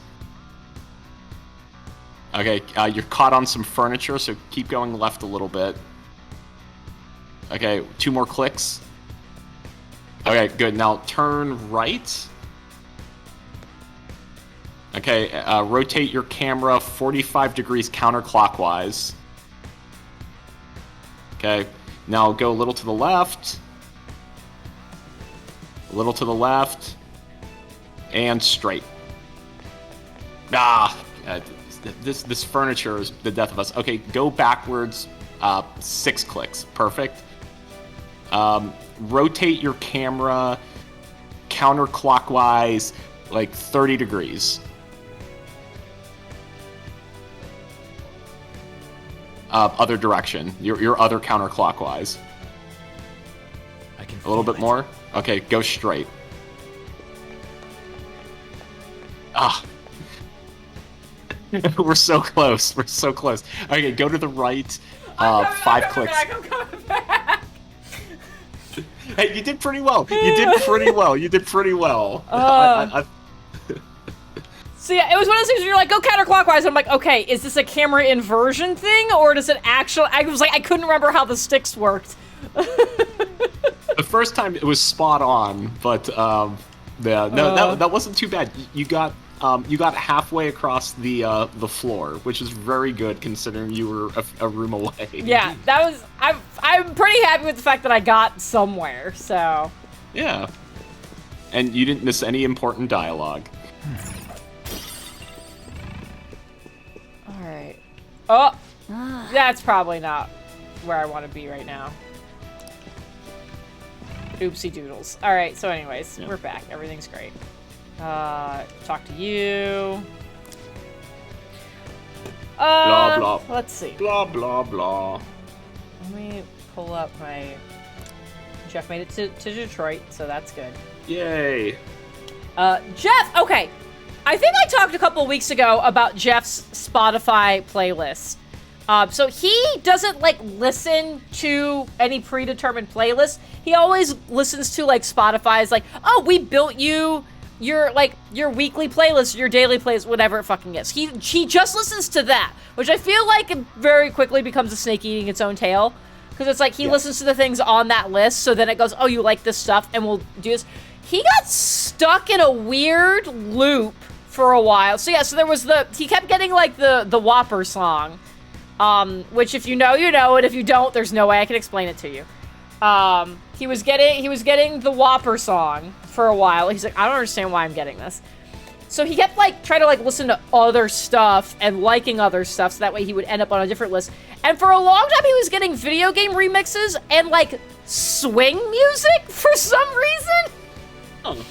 Okay, you're caught on some furniture, so keep going left a little bit. Okay, 2 more clicks. Okay, good. Now turn right. Okay, rotate your camera 45 degrees counterclockwise. Okay, now go a little to the left. A little to the left. And straight. This furniture is the death of us. Okay, go backwards 6 clicks. Perfect. Rotate your camera counterclockwise like 30 degrees. Other direction. Your other counterclockwise. A little bit more. Okay, go straight. We're so close. We're so close. Okay, go to the right. 5 clicks. I'm coming back. Hey, you did pretty well. You did pretty well. You did pretty well. So yeah, it was one of those things where you're like, go counterclockwise. And I'm like, okay, is this a camera inversion thing, or does it actually? I was like, I couldn't remember how the sticks worked. The first time it was spot on, but yeah, no, that wasn't too bad. You got halfway across the floor, which is very good considering you were a room away. Yeah, that was. I'm pretty happy with the fact that I got somewhere. So. Yeah. And you didn't miss any important dialogue. All right. Oh, that's probably not where I want to be right now. Oopsie doodles. All right. So, anyways, we're back. Everything's great. Talk to you. Blah blah. Let's see. Blah blah blah. Let me pull up my. Jeff made it to Detroit, so that's good. Yay. Jeff. Okay, I think I talked a couple of weeks ago about Jeff's Spotify playlist. So he doesn't like listen to any predetermined playlist. He always listens to like Spotify's like, oh, we built you your weekly playlist, your daily playlist, whatever it fucking is. He just listens to that, which I feel like it very quickly becomes a snake eating its own tail, because it's like he listens to the things on that list, so then it goes, oh, you like this stuff, and we'll do this. He got stuck in a weird loop for a while. So yeah, so there was he kept getting like the Whopper song, which if you know, you know, and if you don't, there's no way I can explain it to you. He was getting the Whopper song for a while. He's like, I don't understand why I'm getting this. So he kept like trying to like listen to other stuff and liking other stuff, so that way he would end up on a different list. And for a long time he was getting video game remixes and like swing music for some reason.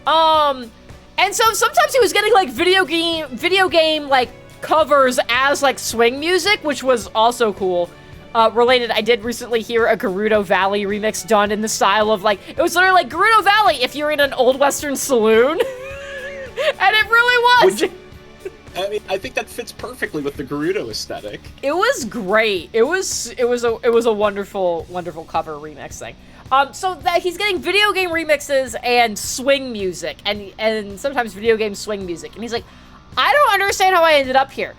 And so sometimes he was getting like video game like covers as like swing music, which was also cool. Related, I did recently hear a Gerudo Valley remix done in the style of like, it was literally like Gerudo Valley if you're in an old western saloon. And it really was. I mean, I think that fits perfectly with the Gerudo aesthetic. It was great. It was a wonderful cover remix thing. So that he's getting video game remixes and swing music, and sometimes video game swing music, and he's like, I don't understand how I ended up here.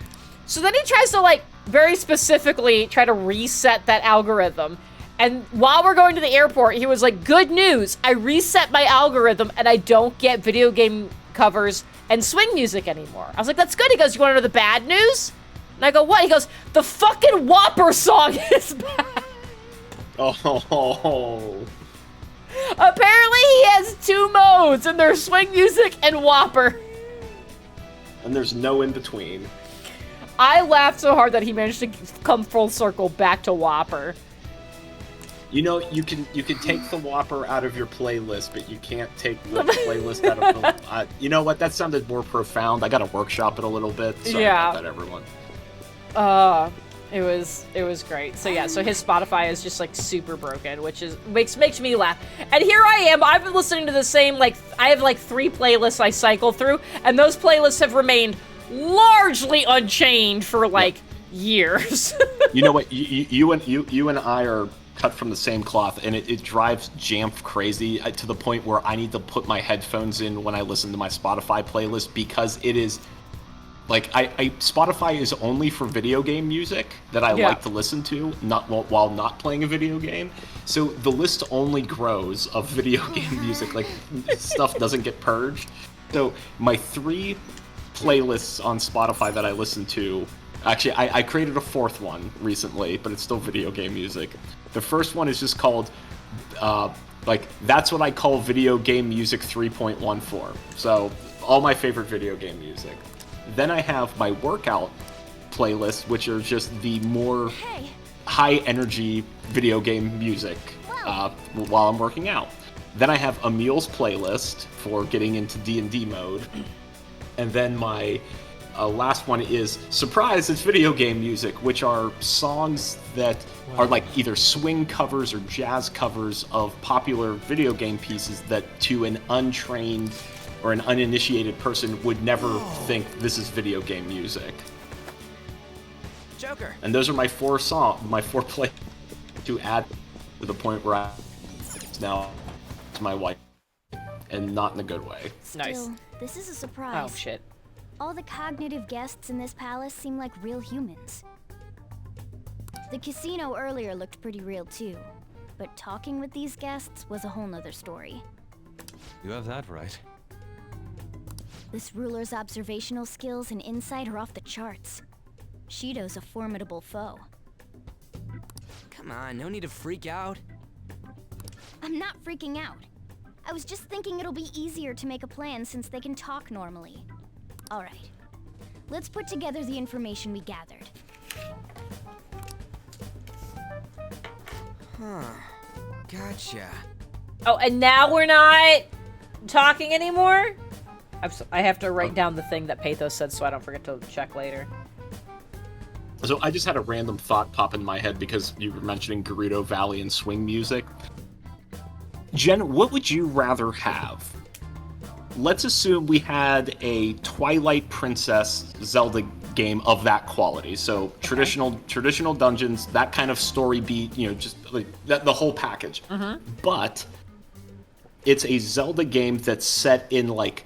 So then he tries to like very specifically try to reset that algorithm. And while we're going to the airport, he was like, good news, I reset my algorithm and I don't get video game covers and swing music anymore. I was like, that's good. He goes, you want to know the bad news? And I go, what? He goes, the fucking Whopper song is back. Oh. Apparently he has 2 modes, and they're swing music and Whopper. And there's no in between. I laughed so hard that he managed to come full circle back to Whopper. You know, you can take the Whopper out of your playlist, but you can't take the playlist out of the... you know what? That sounded more profound. I gotta workshop it a little bit. Sorry about that, everyone. It was great. So yeah, so his Spotify is just like super broken, which is makes me laugh. And here I am, I've been listening to the same, like, I have like 3 playlists I cycle through, and those playlists have remained largely unchanged for like years. You know what? You and I are cut from the same cloth, and it drives Jamf crazy to the point where I need to put my headphones in when I listen to my Spotify playlist, because it is like Spotify is only for video game music that I like to listen to, while not playing a video game. So the list only grows of video game music, like stuff doesn't get purged. So my 3 playlists on Spotify that I listen to, actually I created a 4th one recently, but it's still video game music. The first one is just called, like, that's what I call video game music 3.14. So, all my favorite video game music. Then I have my workout playlist, which are just the more high-energy video game music while I'm working out. Then I have Emil's playlist for getting into D&D mode. And then my last one is, surprise, it's video game music, which are songs that are like either swing covers or jazz covers of popular video game pieces that to an untrained or an uninitiated person would never think this is video game music. Joker. And those are my 4 play to add to the point where I now to my wife, and not in a good way. Still, this is a surprise. Oh shit. All the cognitive guests in this palace seem like real humans. The casino earlier looked pretty real too, but talking with these guests was a whole nother story. You have that right. This ruler's observational skills and insight are off the charts. Shido's a formidable foe. Come on, no need to freak out. I'm not freaking out. I was just thinking it'll be easier to make a plan since they can talk normally. All right, let's put together the information we gathered. Huh. Gotcha. Oh, and now we're not talking anymore? I have to write down the thing that Pathos said so I don't forget to check later. So I just had a random thought pop in my head because you were mentioning Gerudo Valley and swing music. Jen, what would you rather have? Let's assume we had a Twilight Princess Zelda game of that quality. So traditional dungeons, that kind of story beat, you know, just like the whole package. But it's a Zelda game that's set in like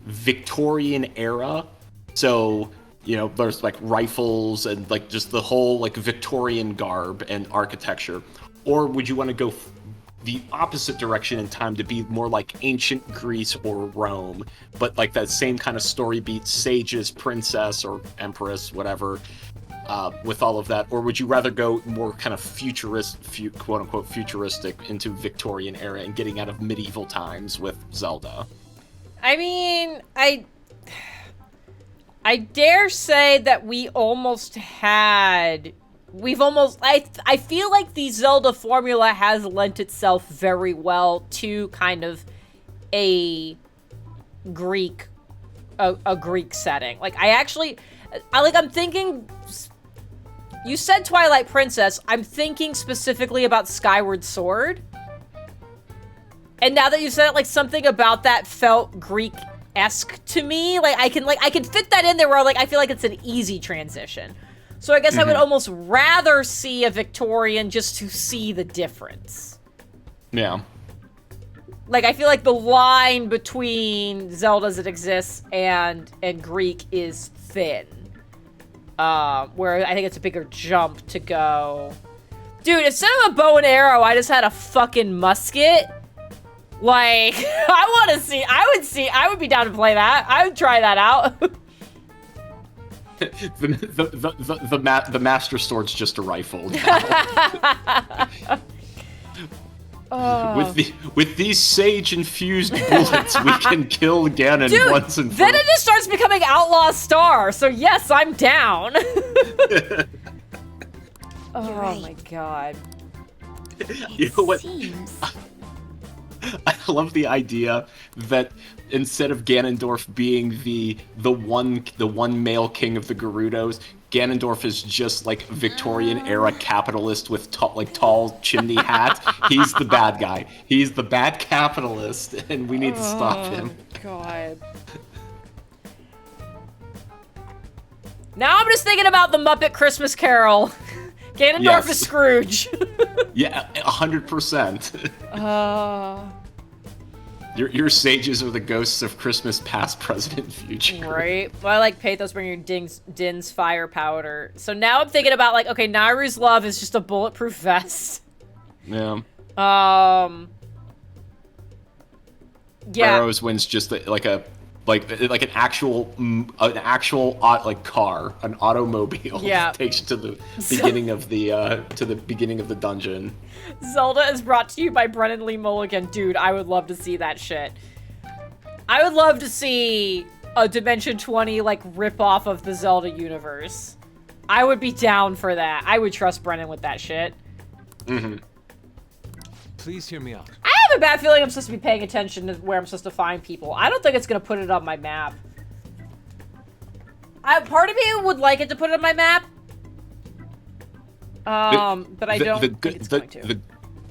Victorian era. So, you know, there's like rifles and like just the whole like Victorian garb and architecture. Or would you want to go the opposite direction in time to be more like ancient Greece or Rome, but like that same kind of story beat, sages, princess or empress, whatever, with all of that? Or would you rather go more kind of quote unquote futuristic into Victorian era and getting out of medieval times with Zelda? I mean, I dare say that we've almost, I feel like the Zelda formula has lent itself very well to kind of a Greek setting. Like, I'm thinking, you said Twilight Princess, I'm thinking specifically about Skyward Sword. And now that you said it, like, something about that felt Greek-esque to me. Like, I can fit that in there where, like, I feel like it's an easy transition. So I guess I would almost rather see a Victorian just to see the difference. Yeah. Like, I feel like the line between Zelda as it exists and Greek is thin. Where I think it's a bigger jump to go. Dude, instead of a bow and arrow, I just had a fucking musket. Like, I would be down to play that. I would try that out. The Master Sword's just a rifle now. With these sage-infused bullets, we can kill Ganon Dude, once and for then it just starts becoming Outlaw Star, so yes, I'm down. Oh my god. You know what? I love the idea that instead of Ganondorf being the one male king of the Gerudos, Ganondorf is just like Victorian era capitalist with tall chimney hat. He's the bad guy. He's the bad capitalist, and we need to stop him. God. Now I'm just thinking about the Muppet Christmas Carol. Ganondorf is Scrooge. Yeah, 100%. Your sages are the ghosts of Christmas past, present, and future. Right. Well, I like Pathos bringing Din's fire powder. So now I'm thinking about, like, okay, Nairu's love is just a bulletproof vest. Yeah. Yeah. Barrows wins just like an actual car, an automobile. Yeah. Takes you to the beginning of the dungeon. Zelda is brought to you by Brennan Lee Mulligan. Dude, I would love to see that shit. I would love to see a Dimension 20, like, rip-off of the Zelda universe. I would be down for that. I would trust Brennan with that shit. Mm-hmm. Please hear me out. I have a bad feeling I'm supposed to be paying attention to where I'm supposed to find people. I don't think it's going to put it on my map. Part of me would like it to put it on my map. But I don't think it's going to.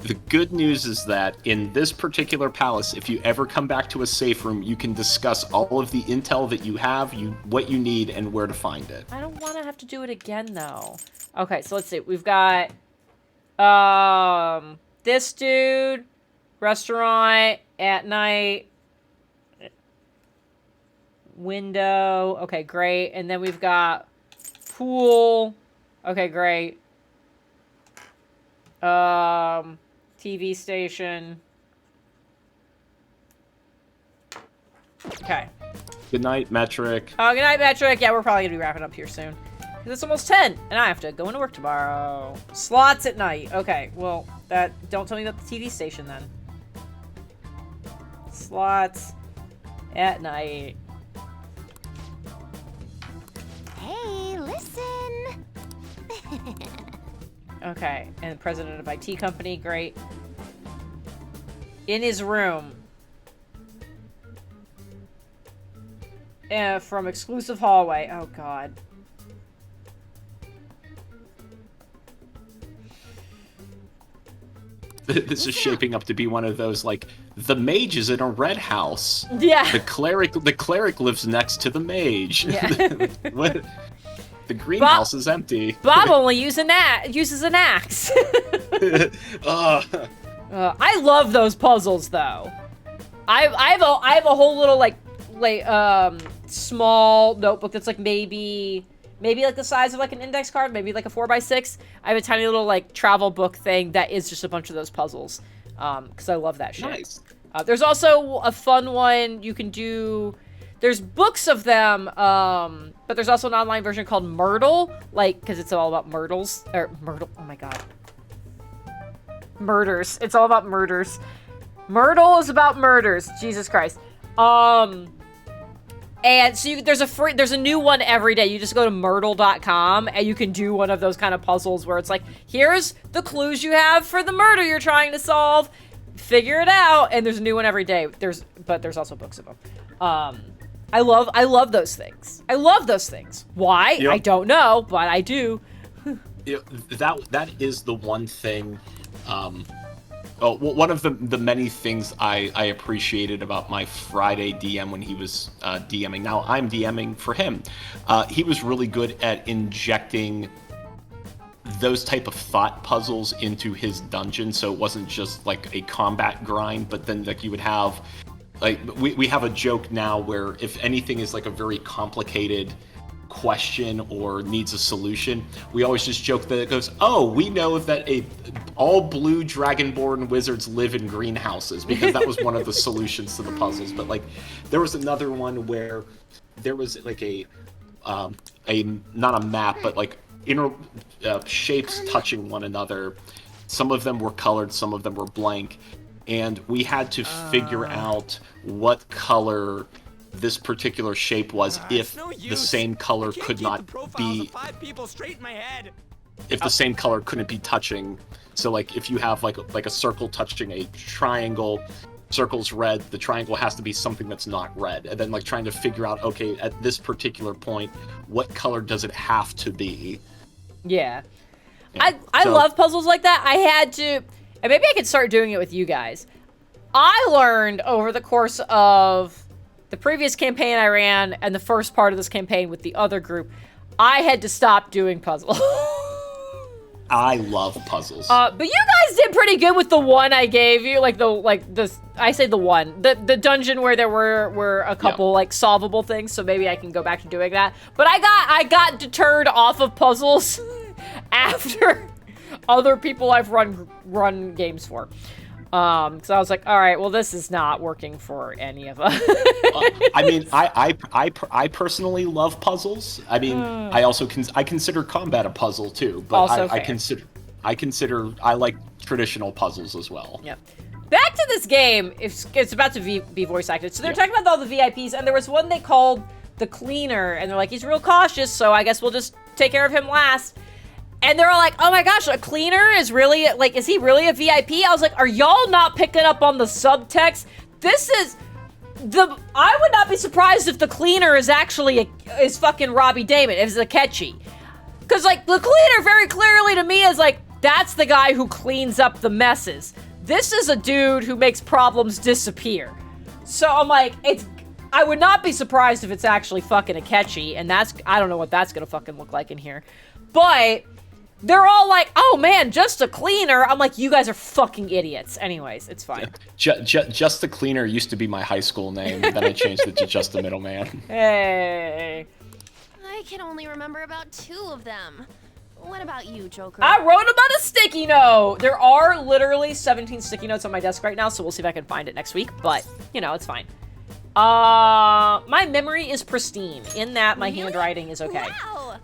The good news is that in this particular palace, if you ever come back to a safe room, you can discuss all of the intel that you have, what you need, and where to find it. I don't want to have to do it again, though. Okay, so let's see. We've got this dude, restaurant, at night, window. Okay, great. And then we've got pool. Okay, great. TV station. Okay. Good night, Metric. Oh, good night, Metric. Yeah, we're probably gonna be wrapping up here soon. Because it's almost 10, and I have to go into work tomorrow. Slots at night. Okay, well, don't tell me about the TV station then. Slots at night. Hey, listen. Okay, and president of IT company, great. In his room. From exclusive hallway. Oh, God. This is shaping up to be one of those, like, the mage is in a red house. Yeah. The cleric lives next to the mage. Yeah. What? The greenhouse is empty. Bob only uses an axe. I love those puzzles, though. I have a whole little like small notebook that's like maybe like the size of like an index card, maybe like a 4x6. I have a tiny little like travel book thing that is just a bunch of those puzzles, because I love that shit. Nice. There's also a fun one you can do. There's books of them, but there's also an online version called Myrtle, like, because it's all about Myrtles, or Myrtle, oh my god. Murders. It's all about murders. Myrtle is about murders. Jesus Christ. And so there's a new one every day. You just go to myrtle.com and you can do one of those kind of puzzles where it's like, here's the clues you have for the murder you're trying to solve. Figure it out. And there's a new one every day. But there's also books of them. I love those things. I love those things. Why? Yep. I don't know, but I do. That is the one thing. One of the many things I appreciated about my Friday DM when he was DMing. Now I'm DMing for him. He was really good at injecting those type of thought puzzles into his dungeon, so it wasn't just like a combat grind, but then like you would have, like, we have a joke now where if anything is like a very complicated question or needs a solution, we always just joke that it goes, oh, we know that all blue dragonborn wizards live in greenhouses, because that was one of the solutions to the puzzles. But like there was another one where there was like a not a map, but like inner shapes touching one another, Some of them were colored, some of them were blank, and we had to figure out what color this particular shape was if the same color could not be. 5 people straight in my head. If the same color couldn't be touching, so like if you have like a circle touching a triangle, circle's red, the triangle has to be something that's not red, and then like trying to figure out, okay, at this particular point, what color does it have to be? Yeah. I love puzzles like that. I had to, and maybe I could start doing it with you guys. I learned over the course of the previous campaign I ran and the first part of this campaign with the other group, I had to stop doing puzzles. I love puzzles. But you guys did pretty good with the one I gave you, I say the one, the dungeon where there were a couple like solvable things. So maybe I can go back to doing that. But I got deterred off of puzzles after other people I've run games for. Because I was like, all right, well, this is not working for any of us. I mean, I personally love puzzles. I mean, I consider combat a puzzle too, but I like traditional puzzles as well. Yep. Back to this game. It's about to be voice acted. So they're talking about all the VIPs, and there was one they called the Cleaner, and they're like, he's real cautious, so I guess we'll just take care of him last. And they're all like, oh my gosh, a cleaner is really, like, is he really a VIP? I was like, are y'all not picking up on the subtext? This is I would not be surprised if the cleaner is actually is fucking Robbie Damon, is Akechi. Because, like, the cleaner very clearly to me is like, that's the guy who cleans up the messes. This is a dude who makes problems disappear. So I'm like, I would not be surprised if it's actually fucking Akechi, and I don't know what that's gonna fucking look like in here. But they're all like, oh man, just a cleaner. I'm like, you guys are fucking idiots. Anyways, it's fine. Just the Cleaner used to be my high school name, then I changed it to Just the Middleman. Hey. I can only remember about 2 of them. What about you, Joker? I wrote about a sticky note. There are literally 17 sticky notes on my desk right now, so we'll see if I can find it next week, but, you know, it's fine. My memory is pristine, in that my handwriting is okay. Wow!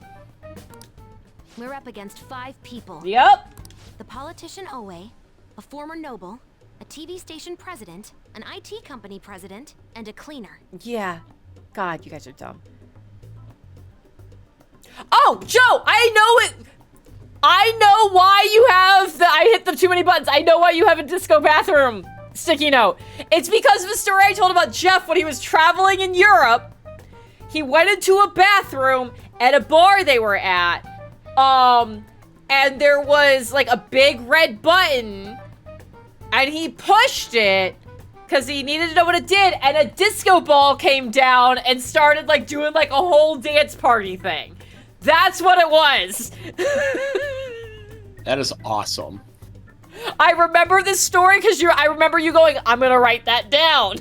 We're up against 5 people. Yep. The politician Owe, a former noble, a TV station president, an IT company president, and a cleaner. Yeah. God, you guys are dumb. Oh, Joe, I know it. I know why you have I hit the too many buttons. I know why you have a disco bathroom sticky note. It's because of a story I told about Jeff when he was traveling in Europe. He went into a bathroom at a bar they were at. And there was like a big red button, and he pushed it because he needed to know what it did, and a disco ball came down and started like doing like a whole dance party thing. That's what it was. That is awesome. I remember this story because I remember you going, I'm gonna write that down.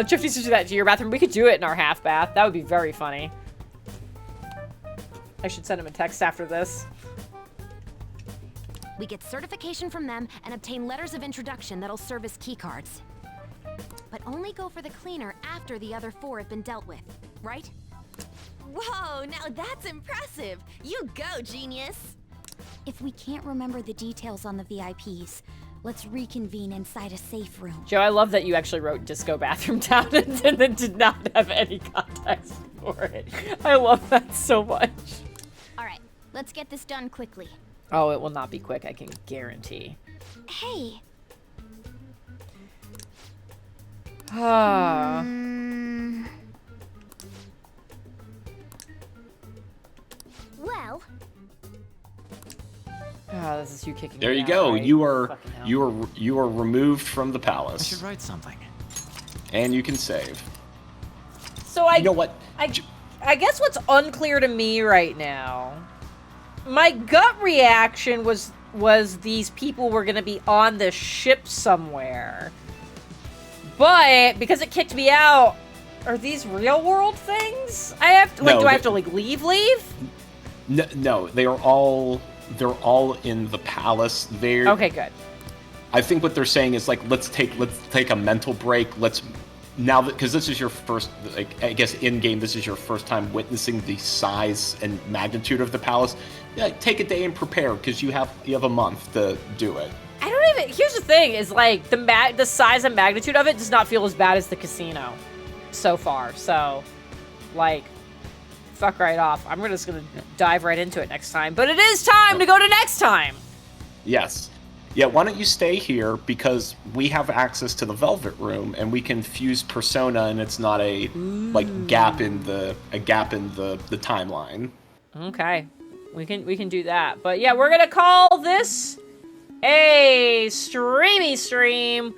Jeff needs to do that to your bathroom. We could do it in our half bath. That would be very funny. I should send him a text after this. We get certification from them and obtain letters of introduction that'll serve as keycards. But only go for the cleaner after the other 4 have been dealt with, right? Whoa, now that's impressive. You go, genius. If we can't remember the details on the VIPs, let's reconvene inside a safe room. Joe, I love that you actually wrote disco bathroom down and then did not have any context for it. I love that so much. All right, let's get this done quickly. Oh, it will not be quick, I can guarantee. Hey. Well. This is you kicking There me you out, go. right? You are removed from the palace. I should write something. And you can save. So you know what? I guess what's unclear to me right now, my gut reaction was these people were gonna be on the ship somewhere. But because it kicked me out, are these real world things? I have to, do I have to like leave? No, they're all in the palace. Okay, good. I think what they're saying is like let's take a mental break. Let's now that, because this is your first, like, I guess in game, this is your first time witnessing the size and magnitude of the palace. Yeah, take a day and prepare, because you have a month to do it. I don't even. Here's the thing: is like the size and magnitude of it does not feel as bad as the casino so far. So, like, fuck right off. I'm just gonna dive right into it next time. But it is time to go to next time. Yes. Yeah, why don't you stay here, because we have access to the Velvet Room and we can fuse Persona and it's not a like gap in the timeline. Okay. We can do that. But yeah, we're gonna call this a streamy stream.